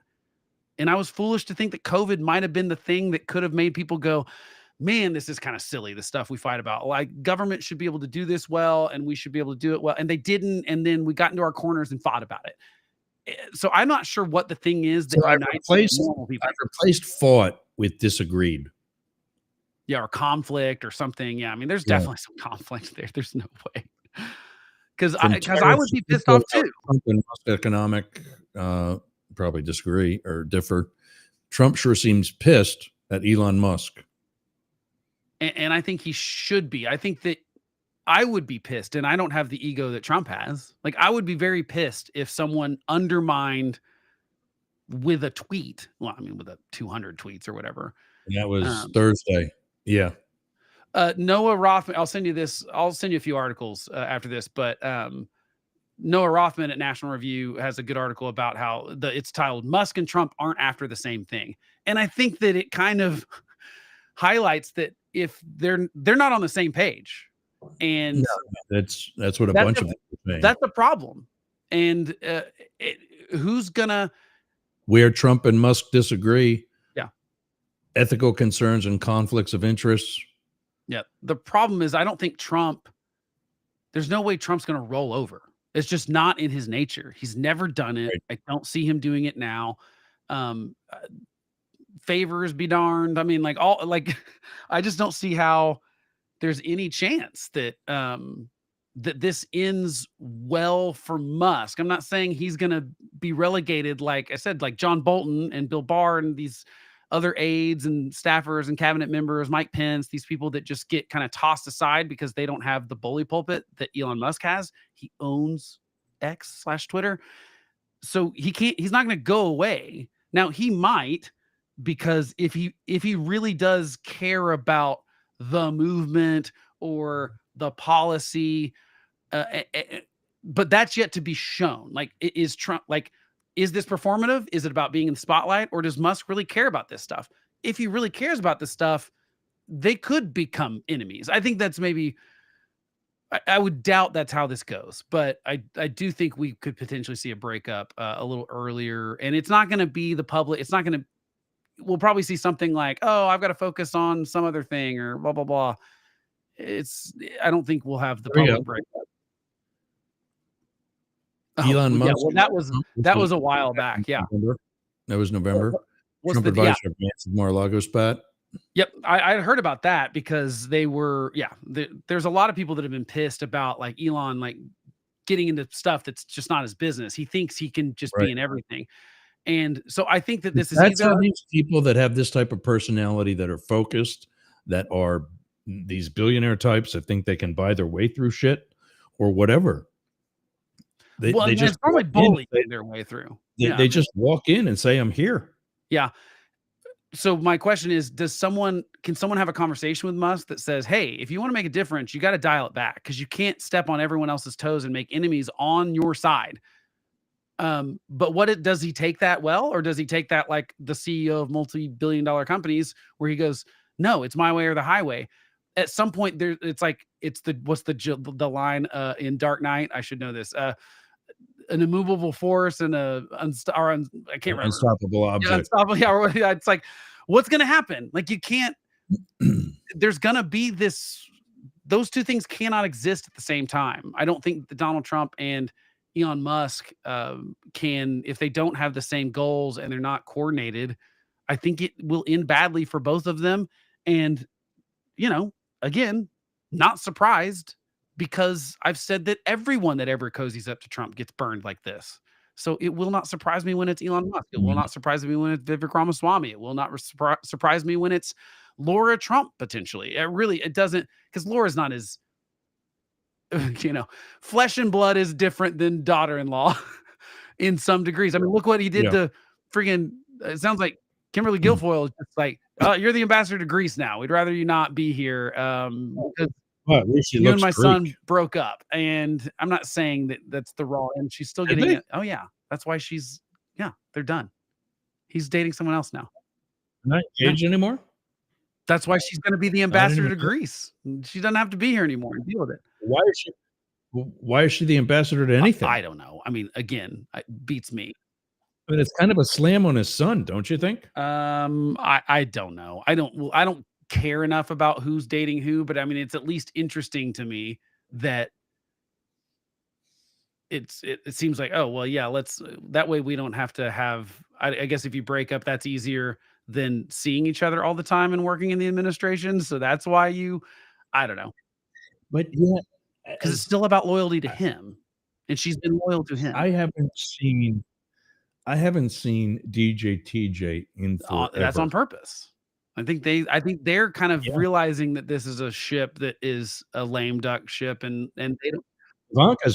and I was foolish to think that COVID might have been the thing that could have made people go, man, this is kind of silly, the stuff we fight about. Like, government should be able to do this well, and we should be able to do it well. And they didn't, and then we got into our corners and fought about it. So I'm not sure what the thing is that unites normal people. I've replaced fought with disagreed. Yeah, or conflict or something. Yeah, I mean, there's definitely some conflict there. There's no way. Because I would be pissed off too. Trump and Musk economic probably disagree or differ. Trump sure seems pissed at Elon Musk. And I think he should be. I think that I would be pissed, and I don't have the ego that Trump has. Like, I would be very pissed if someone undermined with a tweet. Well, I mean, with a 200 tweets or whatever. And that was Thursday. Yeah. Noah Rothman, I'll send you this. I'll send you a few articles after this, but Noah Rothman at National Review has a good article about how it's titled "Musk and Trump aren't after the same thing." And I think that it kind of highlights that if they're not on the same page. And no, that's what a bunch of them are saying. That's a problem. And who's gonna where Trump and Musk disagree? Yeah, ethical concerns and conflicts of interest. Yeah, the problem is I don't think there's no way Trump's gonna roll over. It's just not in his nature. He's never done it. Right. I don't see him doing it now. Favors be darned. I mean, I just don't see how there's any chance that that this ends well for Musk. I'm not saying he's going to be relegated, like I said, like John Bolton and Bill Barr and these other aides and staffers and cabinet members, Mike Pence, these people that just get kind of tossed aside because they don't have the bully pulpit that Elon Musk has. He owns X/Twitter. So he's not going to go away. Now he might, because if he really does care about the movement or the policy, but that's yet to be shown. Like, is Trump, like, is this performative? Is it about being in the spotlight, or does Musk really care about this stuff? If he really cares about this stuff, they could become enemies. I think that's maybe, I would doubt that's how this goes, but I do think we could potentially see a breakup a little earlier, and it's not going to be the public. It's not going to, we'll probably see something like, oh, I've got to focus on some other thing or blah, blah, blah. I don't think we'll have the public breakup. Elon Musk. Yeah, well, that was a while back. Yeah. November. That was November. Trump advisor of Mar-a-Lago spat. Yep. I heard about that because they were, there's a lot of people that have been pissed about like Elon, like getting into stuff that's just not his business. He thinks he can just be in everything. And so I think that this is either these people that have this type of personality that are focused, that are these billionaire types that think they can buy their way through shit or whatever. They just probably bully their way through. They just walk in and say, I'm here. Yeah. So my question is, can someone have a conversation with Musk that says, hey, if you want to make a difference, you got to dial it back because you can't step on everyone else's toes and make enemies on your side. But does he take that well, or does he take that like the CEO of multi-billion-dollar companies where he goes, no, it's my way or the highway? At some point what's the line in Dark Knight? I should know this. An immovable force and I can't remember. Unstoppable object. Yeah, unstoppable. Yeah, it's like, what's going to happen? Like, you can't. There's going to be this. Those two things cannot exist at the same time. I don't think that Donald Trump and Elon Musk can, if they don't have the same goals and they're not coordinated. I think it will end badly for both of them. And again, not surprised, because I've said that everyone that ever cozies up to Trump gets burned like this. So it will not surprise me when it's Elon Musk. It will not surprise me when it's Vivek Ramaswamy. It will not surprise me when it's Laura Trump, potentially. It doesn't, because Laura's not as, flesh and blood is different than daughter-in-law in some degrees. I mean, look what he did to friggin', it sounds like Kimberly Guilfoyle is just like, you're the ambassador to Greece now. We'd rather you not be here. Because you and my son broke up, and I'm not saying that that's the raw, and she's still getting it. Oh yeah, that's why they're done. He's dating someone else now. Not engaged anymore. That's why she's going to be the ambassador to Greece. She doesn't have to be here anymore and deal with it. Why is she the ambassador to anything? I don't know. I mean, again, it beats me. I mean, it's kind of a slam on his son, don't you think? I don't know. I don't care enough about who's dating who, but I mean, it's at least interesting to me that it seems like, oh well, yeah, that way we don't have to have. I guess if you break up, that's easier than seeing each other all the time and working in the administration. So that's why I don't know. But yeah, because it's still about loyalty to him, and she's been loyal to him. I haven't seen DJ TJ in forever. That's on purpose. I think they're kind of realizing that this is a ship that is a lame duck ship, and they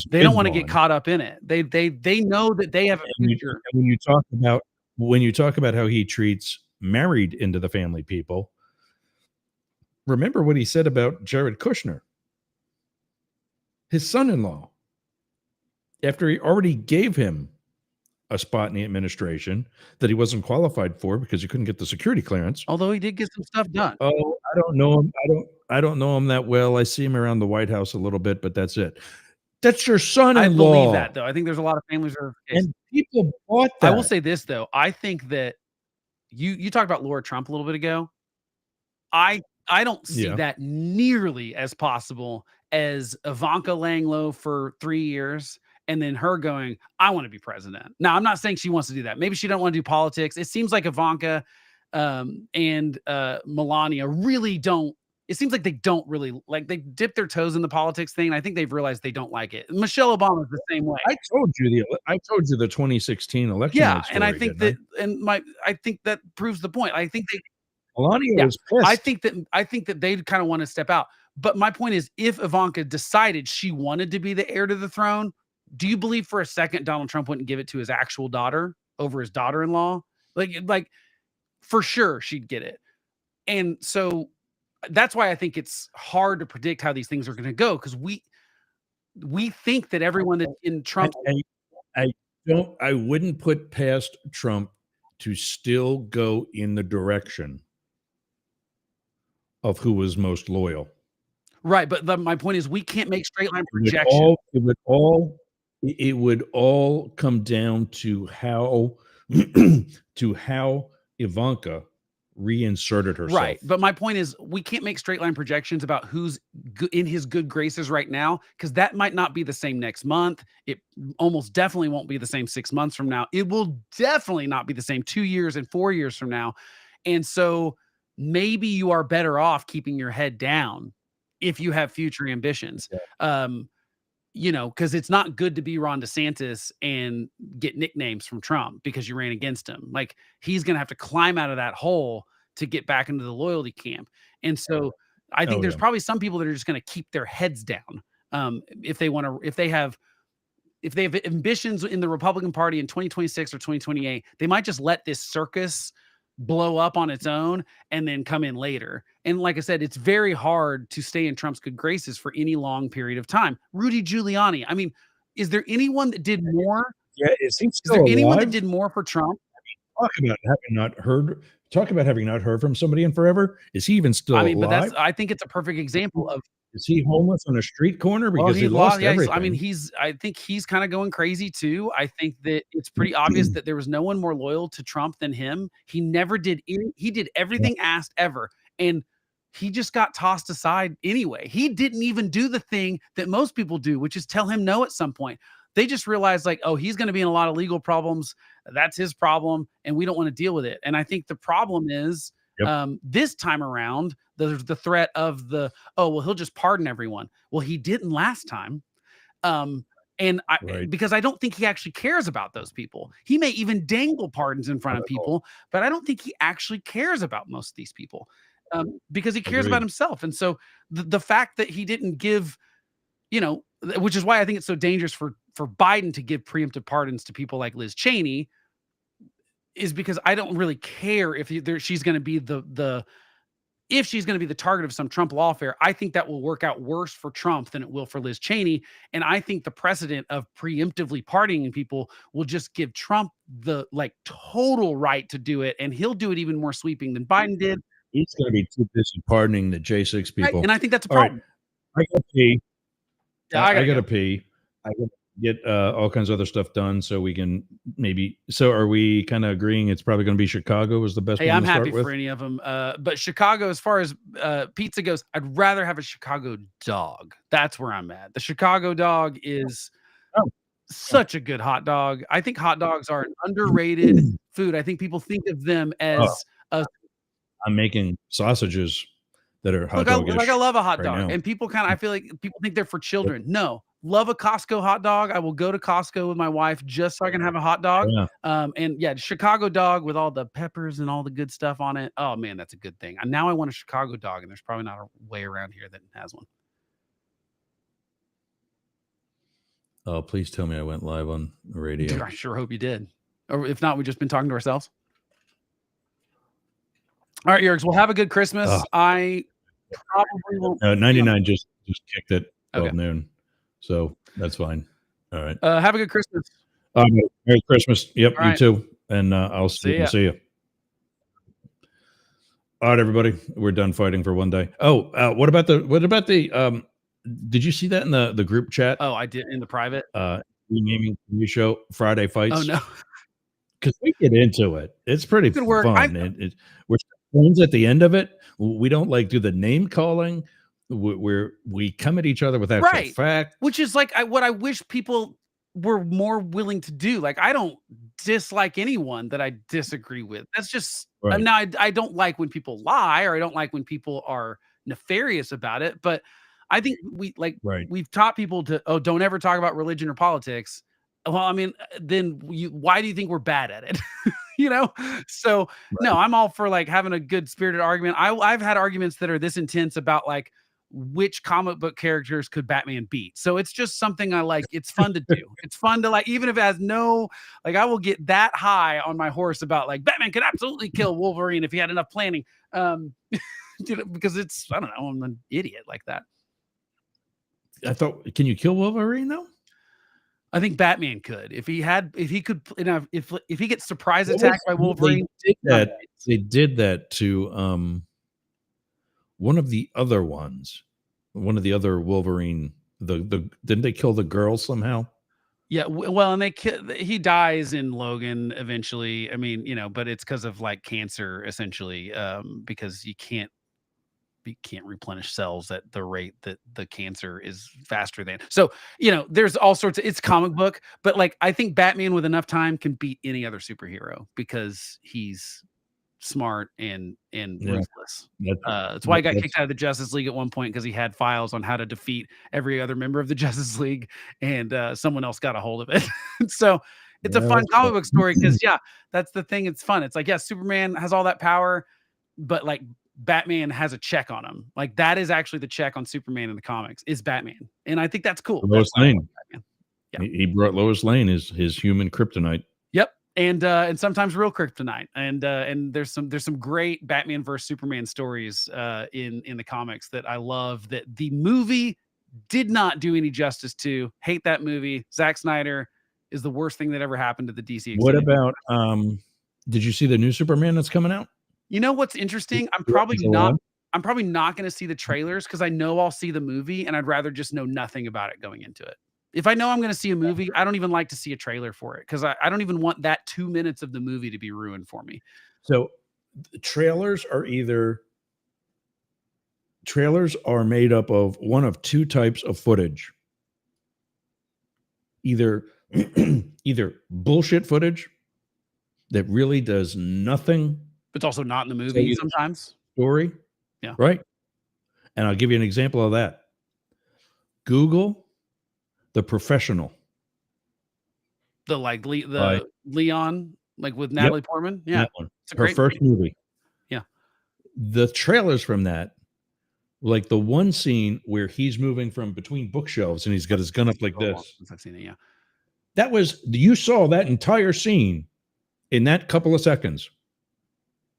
don't want to get caught up in it. They know that they have a future. When you talk about how he treats married into the family people, remember what he said about Jared Kushner, his son-in-law, after he already gave him a spot in the administration that he wasn't qualified for because he couldn't get the security clearance. Although he did get some stuff done. Oh, I don't know him. I don't know him that well. I see him around the White House a little bit, but that's it. That's your son-in-law. I believe that, though. I think there's a lot of families that are, and people bought that. I will say this, though. I think that you talked about Laura Trump a little bit ago. I don't see that nearly as possible as Ivanka laying low for 3 years and then her going, I want to be president. Now, I'm not saying she wants to do that. Maybe she don't want to do politics. It seems like Ivanka and Melania really don't. It seems like they don't really like, they dip their toes in the politics thing. And I think they've realized they don't like it. Michelle Obama is the same way. I told you the 2016 election. Yeah, and I think that, I think that proves the point. I think Melania was pissed. I think that they kind of want to step out. But my point is, if Ivanka decided she wanted to be the heir to the throne, do you believe for a second Donald Trump wouldn't give it to his actual daughter over his daughter-in-law? Like for sure she'd get it. And so that's why I think it's hard to predict how these things are going to go, because we think that everyone that's in Trump. I wouldn't put past Trump to still go in the direction of who was most loyal. Right, but my point is, we can't make straight line projections. It would all come down to how Ivanka reinserted herself. Right, but my point is, we can't make straight line projections about who's in his good graces right now, because that might not be the same next month. It almost definitely won't be the same 6 months from now. It will definitely not be the same 2 years and 4 years from now. And so maybe you are better off keeping your head down if you have future ambitions. Because it's not good to be Ron DeSantis and get nicknames from Trump because you ran against him. Like, he's going to have to climb out of that hole to get back into the loyalty camp. And so I think there's probably some people that are just going to keep their heads down. If they have ambitions in the Republican Party in 2026 or 2028, they might just let this circus blow up on its own and then come in later. And like I said, it's very hard to stay in Trump's good graces for any long period of time. Rudy Giuliani. I mean, is there anyone that did more? Yeah, is he Is there still anyone that alive? did more for Trump? Talk about having not heard from somebody in forever. Is he even still I mean, but alive? I think it's a perfect example of Is he homeless on a street corner because he he lost yeah, everything? I mean, I think he's kind of going crazy too. I think that it's pretty obvious that there was no one more loyal to Trump than him. He never did he did everything asked ever. And he just got tossed aside anyway. He didn't even do the thing that most people do, which is tell him no at some point. They just realized like, oh, he's going to be in a lot of legal problems. That's his problem. And we don't want to deal with it. And I think the problem is this time around, there's the threat of he'll just pardon everyone. Well, he didn't last time. Because I don't think he actually cares about those people. He may even dangle pardons in front of people, but I don't think he actually cares about most of these people because he cares about himself. And so the fact that he didn't give, which is why I think it's so dangerous for Biden to give preemptive pardons to people like Liz Cheney, is because I don't really care if she's going to be if she's going to be the target of some Trump lawfare. I think that will work out worse for Trump than it will for Liz Cheney. And I think the precedent of preemptively pardoning people will just give Trump the total right to do it. And he'll do it even more sweeping than Biden did. He's going to be too busy pardoning the J6 people. Right. And I think that's a problem. Right. I got to pee. Yeah, I got to pee. I got to get all kinds of other stuff done so we can so are we kind of agreeing it's probably going to be Chicago is the best one I'm to start happy with? for any of them. But Chicago, as far as pizza goes, I'd rather have a Chicago dog. That's where I'm at. The Chicago dog is such a good hot dog. I think hot dogs are an underrated food. I think people think of them as I'm making sausages that are hot dog-ish. I love a hot right dog. now. And people I feel like people think they're for children. No. Love a Costco hot dog. I will go to Costco with my wife just so I can have a hot dog. Yeah. Chicago dog with all the peppers and all the good stuff on it. Oh man, that's a good thing. And now I want a Chicago dog, and there's probably not a way around here that has one. Oh, please tell me I went live on the radio. Dude, I sure hope you did. Or if not, we've just been talking to ourselves. All right, Yergs, we'll have a good Christmas. I probably won't. 99 just kicked it 12 noon. So that's fine. All right. Have a good Christmas. Merry Christmas. Yep, All you right. too. And I'll see you. All right, everybody. We're done fighting for one day. Oh, what about the did you see that in the group chat? Oh, I did in the private. Renaming the show Friday Fights. Oh no. Because we get into it. It's pretty Good work. fun. We're friends at the end of it. We don't do the name calling. We come at each other with actual fact, which is what I wish people were more willing to do. I don't dislike anyone that I disagree with. That's just now I don't like when people lie, or I don't like when people are nefarious about it. But I think we've taught people to don't ever talk about religion or politics. Well, I mean, then why do you think we're bad at it? So no, I'm all for having a good spirited argument. I've had arguments that are this intense about which comic book characters could Batman beat. So it's just something I like. It's fun to do. It's fun to even if it has no, I will get that high on my horse about Batman could absolutely kill Wolverine if he had enough planning. Because I don't know, I'm an idiot like that. I thought, can you kill Wolverine though? I think Batman could if he could, if he gets surprise attacked by Wolverine. They did that to one of the other Wolverine. Didn't they kill the girl somehow? Yeah, well, and he dies in Logan eventually. I mean, but it's because of cancer essentially, because you can't replenish cells at the rate that the cancer is faster than. So, there's all sorts of, it's comic book, but I think Batman with enough time can beat any other superhero because he's smart and ruthless. That's why he got kicked out of the Justice League at one point, because he had files on how to defeat every other member of the Justice League, and someone else got a hold of it. So it's a fun comic book story because that's the thing. It's fun. It's Superman has all that power, but Batman has a check on him. That is actually the check on Superman in the comics is Batman. And I think that's cool. Lois Lane. Yeah. He brought Lois Lane his human kryptonite. Yep. and sometimes real kryptonite. And there's some great Batman versus Superman stories in the comics that I love that the movie did not do any justice to. Hate that movie. Zack Snyder is the worst thing that ever happened to the DC. What extended universe. about did you see the new Superman that's coming out? You know what's interesting? I'm Yeah, probably it's a not. one. I'm probably not going to see the trailers because I know I'll see the movie, and I'd rather just know nothing about it going into it. If I know I'm going to see a movie, I don't even like to see a trailer for it because I don't even want that 2 minutes of the movie to be ruined for me. So trailers are made up of one of two types of footage. Either either bullshit footage that really does nothing It's also not in the So movie you- sometimes. story. Yeah. Right. And I'll give you an example of that. Google The Professional. The Right. Leon, like with Natalie Portman. Yeah. That one. It's a Her great first movie. Yeah. The trailers from that, like the one scene where he's moving from between bookshelves and he's got his gun up like this. Since I've seen it, yeah. That was, you saw that entire scene in that couple of seconds.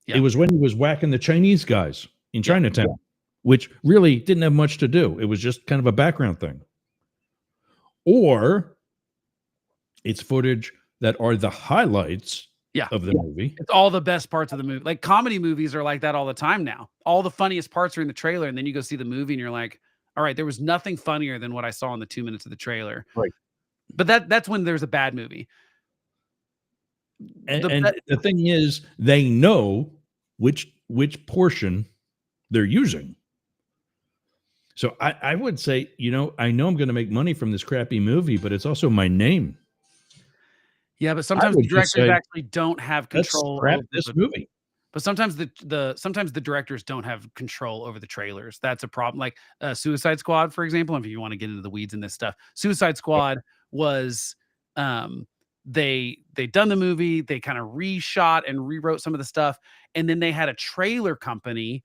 Yeah. It was when he was whacking the Chinese guys in Chinatown, which really didn't have much to do. It was just kind of a background thing. Or it's footage that are the highlights of the movie. It's all the best parts of the movie. Like comedy movies are like that all the time now. All the funniest parts are in the trailer, and then you go see the movie and you're like, all right, there was nothing funnier than what I saw in the 2 minutes of the trailer. Right. But that's when there's a bad movie. And the thing is, they know which portion they're using. So I would say, I know I'm going to make money from this crappy movie, but it's also my name. Yeah, but sometimes would the just directors say, actually don't have Let's control scrap over this movie. But sometimes sometimes the directors don't have control over the trailers. That's a problem. Like Suicide Squad, for example. If you want to get into the weeds in this stuff, Suicide Squad was they done the movie, they kind of reshot and rewrote some of the stuff, and then they had a trailer company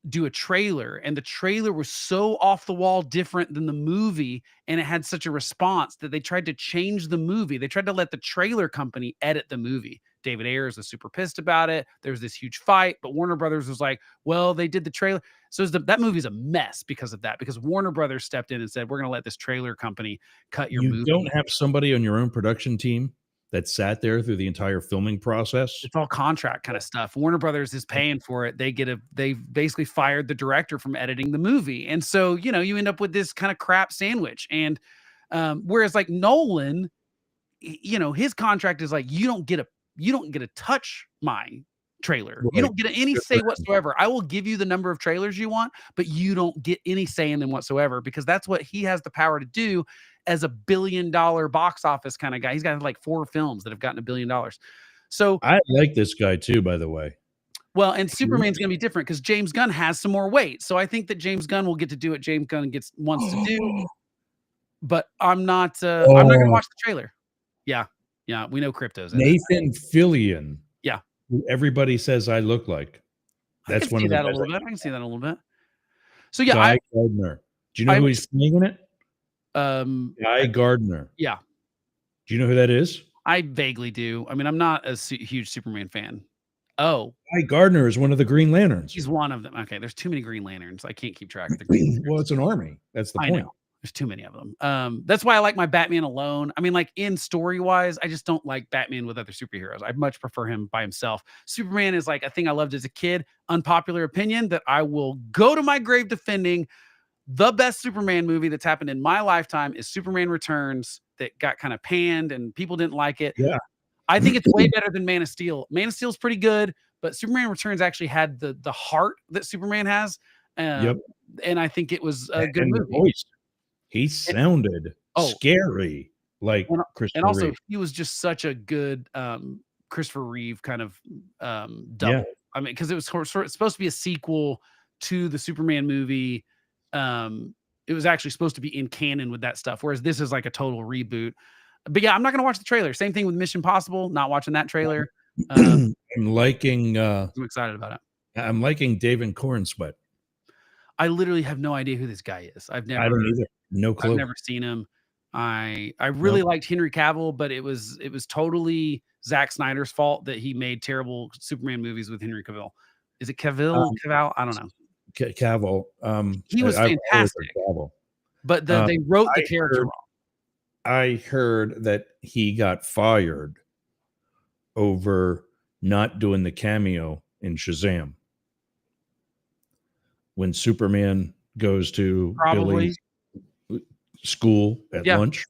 do a trailer, and the trailer was so off the wall different than the movie, and it had such a response that they tried to change the movie. They tried to let the trailer company edit the movie. David Ayers was super pissed about it. There was this huge fight, but Warner Brothers was like, well, they did the trailer. So that movie's a mess because of that, because Warner Brothers stepped in and said, we're going to let this trailer company cut your movie. You don't have somebody on your own production team that sat there through the entire filming process. It's all contract kind of stuff. Warner Brothers is paying for it. They basically fired the director from editing the movie. And so, you end up with this kind of crap sandwich. And whereas like Nolan, his contract is like, you don't get to touch my trailer. Right. You don't get any say whatsoever. I will give you the number of trailers you want, but you don't get any say in them whatsoever, because that's what he has the power to do as a $1 billion box office kind of guy. He's got like 4 films that have gotten $1 billion. So I like this guy too, by the way. Well, and Superman's going to be different because James Gunn has some more weight. So I think that James Gunn will get to do what James Gunn wants to do. But I'm not going to watch the trailer. Yeah. Yeah. We know Crypto's in it. Nathan Fillion. Yeah. Who everybody says I look like. I That's can one see of the that a guys little bit. I can see that a little bit. So yeah, Guy Gardner. Do you know who he's playing in it? Guy Gardner. Yeah. Do you know who that is? I vaguely do. I mean, I'm not a huge Superman fan. Oh, Guy Gardner is one of the Green Lanterns. he's one of them. Okay, there's too many Green Lanterns. I can't keep track of the Green Lanterns. Well, it's an army. That's the I point. know. There's too many of them. That's why I like my Batman alone. I mean, like in story wise, I just don't like Batman with other superheroes. I much prefer him by himself. Superman is like a thing I loved as a kid. Unpopular opinion that I will go to my grave defending. The best Superman movie that's happened in my lifetime is Superman Returns, that got kind of panned and people didn't like it. Yeah. I think it's way better than Man of Steel. Man of Steel is pretty good, but Superman Returns actually had the heart that Superman has. And I think it was a good movie. Voice. He sounded scary, like Christopher And also, Reeve. he was just such a good Christopher Reeve kind of double. Yeah. I mean, because it was it's supposed to be a sequel to the Superman movie. It was actually supposed to be in canon with that stuff, whereas this is like a total reboot. But yeah, I'm not going to watch the trailer. Same thing with Mission Impossible. Not watching that trailer. I'm liking. I'm excited about it. I'm liking David Cornsweet. I literally have no idea who this guy is. I don't either. No clue. I've never seen him. I really liked Henry Cavill, but it was totally Zack Snyder's fault that he made terrible Superman movies with Henry Cavill. Is it Cavill? Cavill? I don't know. Cavill. He was I've always fantastic, heard Cavill. but they wrote the character wrong. I heard that he got fired over not doing the cameo in Shazam when Superman goes to Probably. Billy's school at lunch.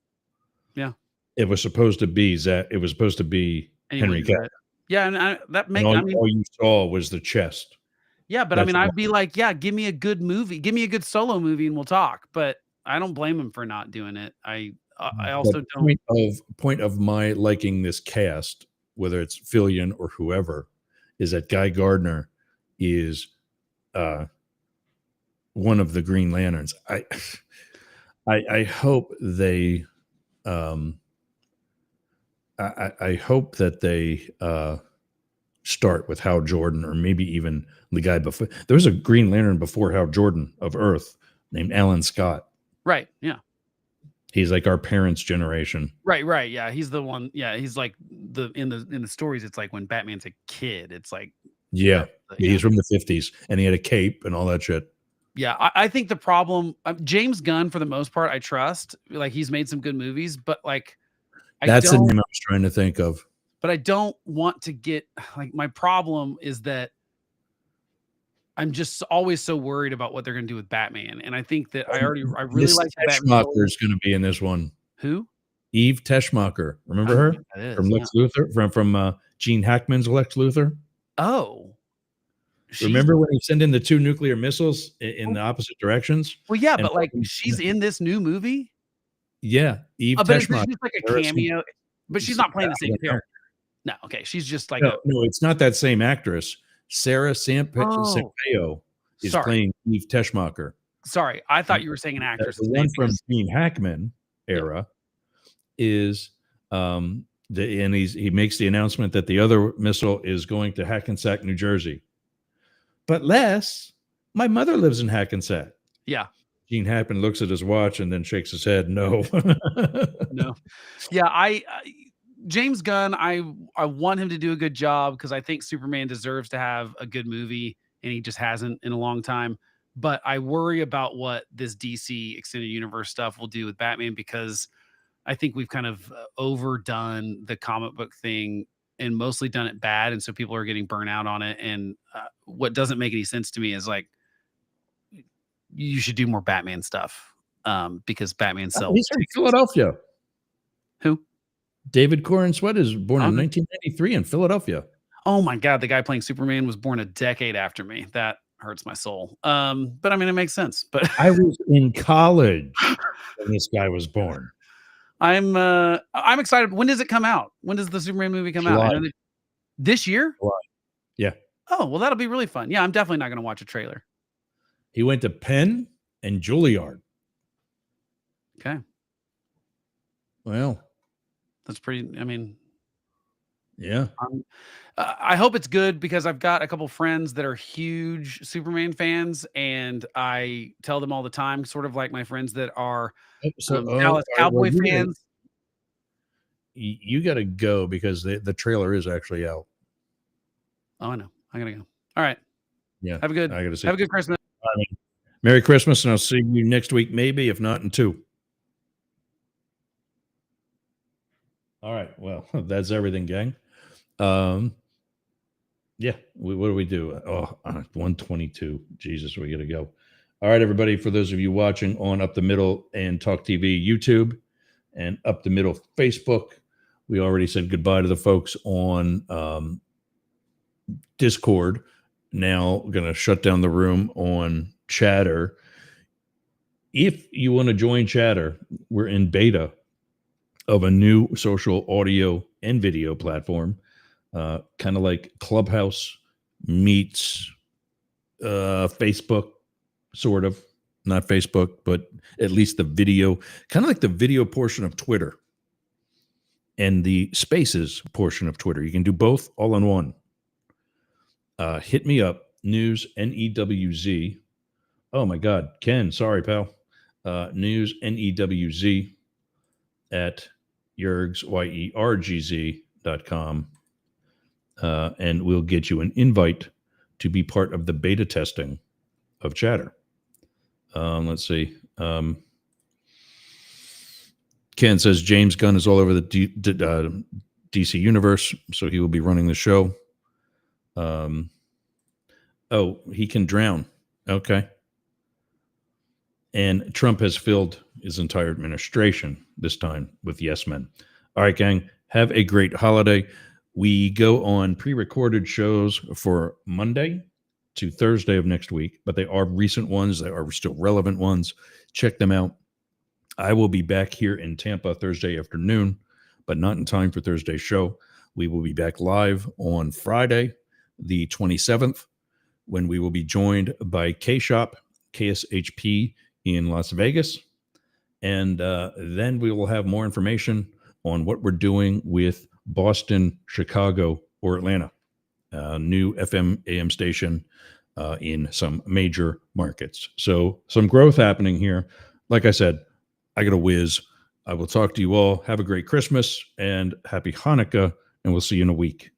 Yeah, it was supposed to be It was supposed to be Henry Cavill. Yeah, and that makes. All you saw was the chest. Yeah, but That's I'd be like, yeah, give me a good movie, give me a good solo movie, and we'll talk. But I don't blame him for not doing it. I also don't. Point of my liking this cast, whether it's Fillion or whoever, is that Guy Gardner is one of the Green Lanterns. I hope they I hope that they start with Hal Jordan, or maybe even the guy before. There was a Green Lantern before Hal Jordan of Earth named Alan Scott. Right. Yeah. He's like our parents' generation. Right. Yeah. He's the one. Yeah. He's like in the stories. It's like when Batman's a kid. It's like, yeah. He's from the 50s and he had a cape and all that shit. Yeah. I think the problem, James Gunn, for the most part, I trust. Like, he's made some good movies, but like, that's the name I was trying to think of. But I don't want to get, like, my problem is that I'm just always so worried about what they're going to do with Batman. And I think that I really like Batman. Teschmacher is going to be in this one. Who? Eve Teschmacher. Remember her? From Lex Luthor, from Gene Hackman's Lex Luthor. Oh. Remember when he sent in the 2 nuclear missiles in the opposite directions? Well, yeah, but like, she's in this new movie? Yeah. Eve Teschmacher. She's like a cameo, but she's not playing the same character. No, okay. She's just like no, it's not that same actress. Sarah Sampaio is playing Eve Teschmacher. Sorry, I thought you were saying an actress. The one from Gene Hackman era is and he makes the announcement that the other missile is going to Hackensack, New Jersey. But Les, my mother lives in Hackensack. Yeah. Gene Hackman looks at his watch and then shakes his head. No. No. Yeah, James Gunn, I want him to do a good job because I think Superman deserves to have a good movie, and he just hasn't in a long time. But I worry about what this DC Extended Universe stuff will do with Batman, because I think we've kind of overdone the comic book thing and mostly done it bad. And so people are getting burnt out on it. And what doesn't make any sense to me is, like, you should do more Batman stuff because Batman sells. He's from Philadelphia. Who? David Corrin Sweat is born in 1993 in Philadelphia. Oh my God, the guy playing Superman was born a decade after me. That hurts my soul. But I mean, it makes sense. But I was in college when this guy was born. I'm excited. When does it come out? When does the Superman movie come out? I know this year? July. Yeah. Oh, well, that'll be really fun. Yeah, I'm definitely not going to watch a trailer. He went to Penn and Juilliard. Okay. Well, that's pretty. I mean, yeah. I hope it's good because I've got a couple friends that are huge Superman fans, and I tell them all the time, sort of like my friends that are Dallas Cowboy fans. You got to go because the trailer is actually out. Oh, I know. I gotta go. All right. Yeah. Have a good Christmas. Merry Christmas, and I'll see you next week, maybe, if not in 2. All right. Well, that's everything, gang. Yeah. What do we do? 122. Jesus, we got to go. All right, everybody. For those of you watching on Up the Middle and Talk TV YouTube and Up the Middle Facebook, we already said goodbye to the folks on Discord. Now going to shut down the room on Chatter. If you want to join Chatter, we're in beta of a new social audio and video platform, kind of like Clubhouse meets Facebook, sort of. Not Facebook, but at least the video, kind of like the video portion of Twitter and the Spaces portion of Twitter. You can do both all in one. Hit me up, News NEWZ. Oh my God, Ken, sorry, pal. News NEWZ at Yergz, YERGZ.com. And we'll get you an invite to be part of the beta testing of Chatter. Let's see. Ken says James Gunn is all over the DC universe, so he will be running the show. Oh, he can drown. Okay. And Trump has filled his entire administration this time with yes men. All right, gang, have a great holiday. We go on pre-recorded shows for Monday to Thursday of next week, but they are recent ones. They are still relevant ones. Check them out. I will be back here in Tampa Thursday afternoon, but not in time for Thursday's show. We will be back live on Friday, the 27th, when we will be joined by K-Shop, KSHP in Las Vegas. And then we will have more information on what we're doing with Boston, Chicago, or Atlanta. New FM AM station in some major markets. So some growth happening here. Like I said, I got to whiz. I will talk to you all. Have a great Christmas and happy Hanukkah, and we'll see you in a week.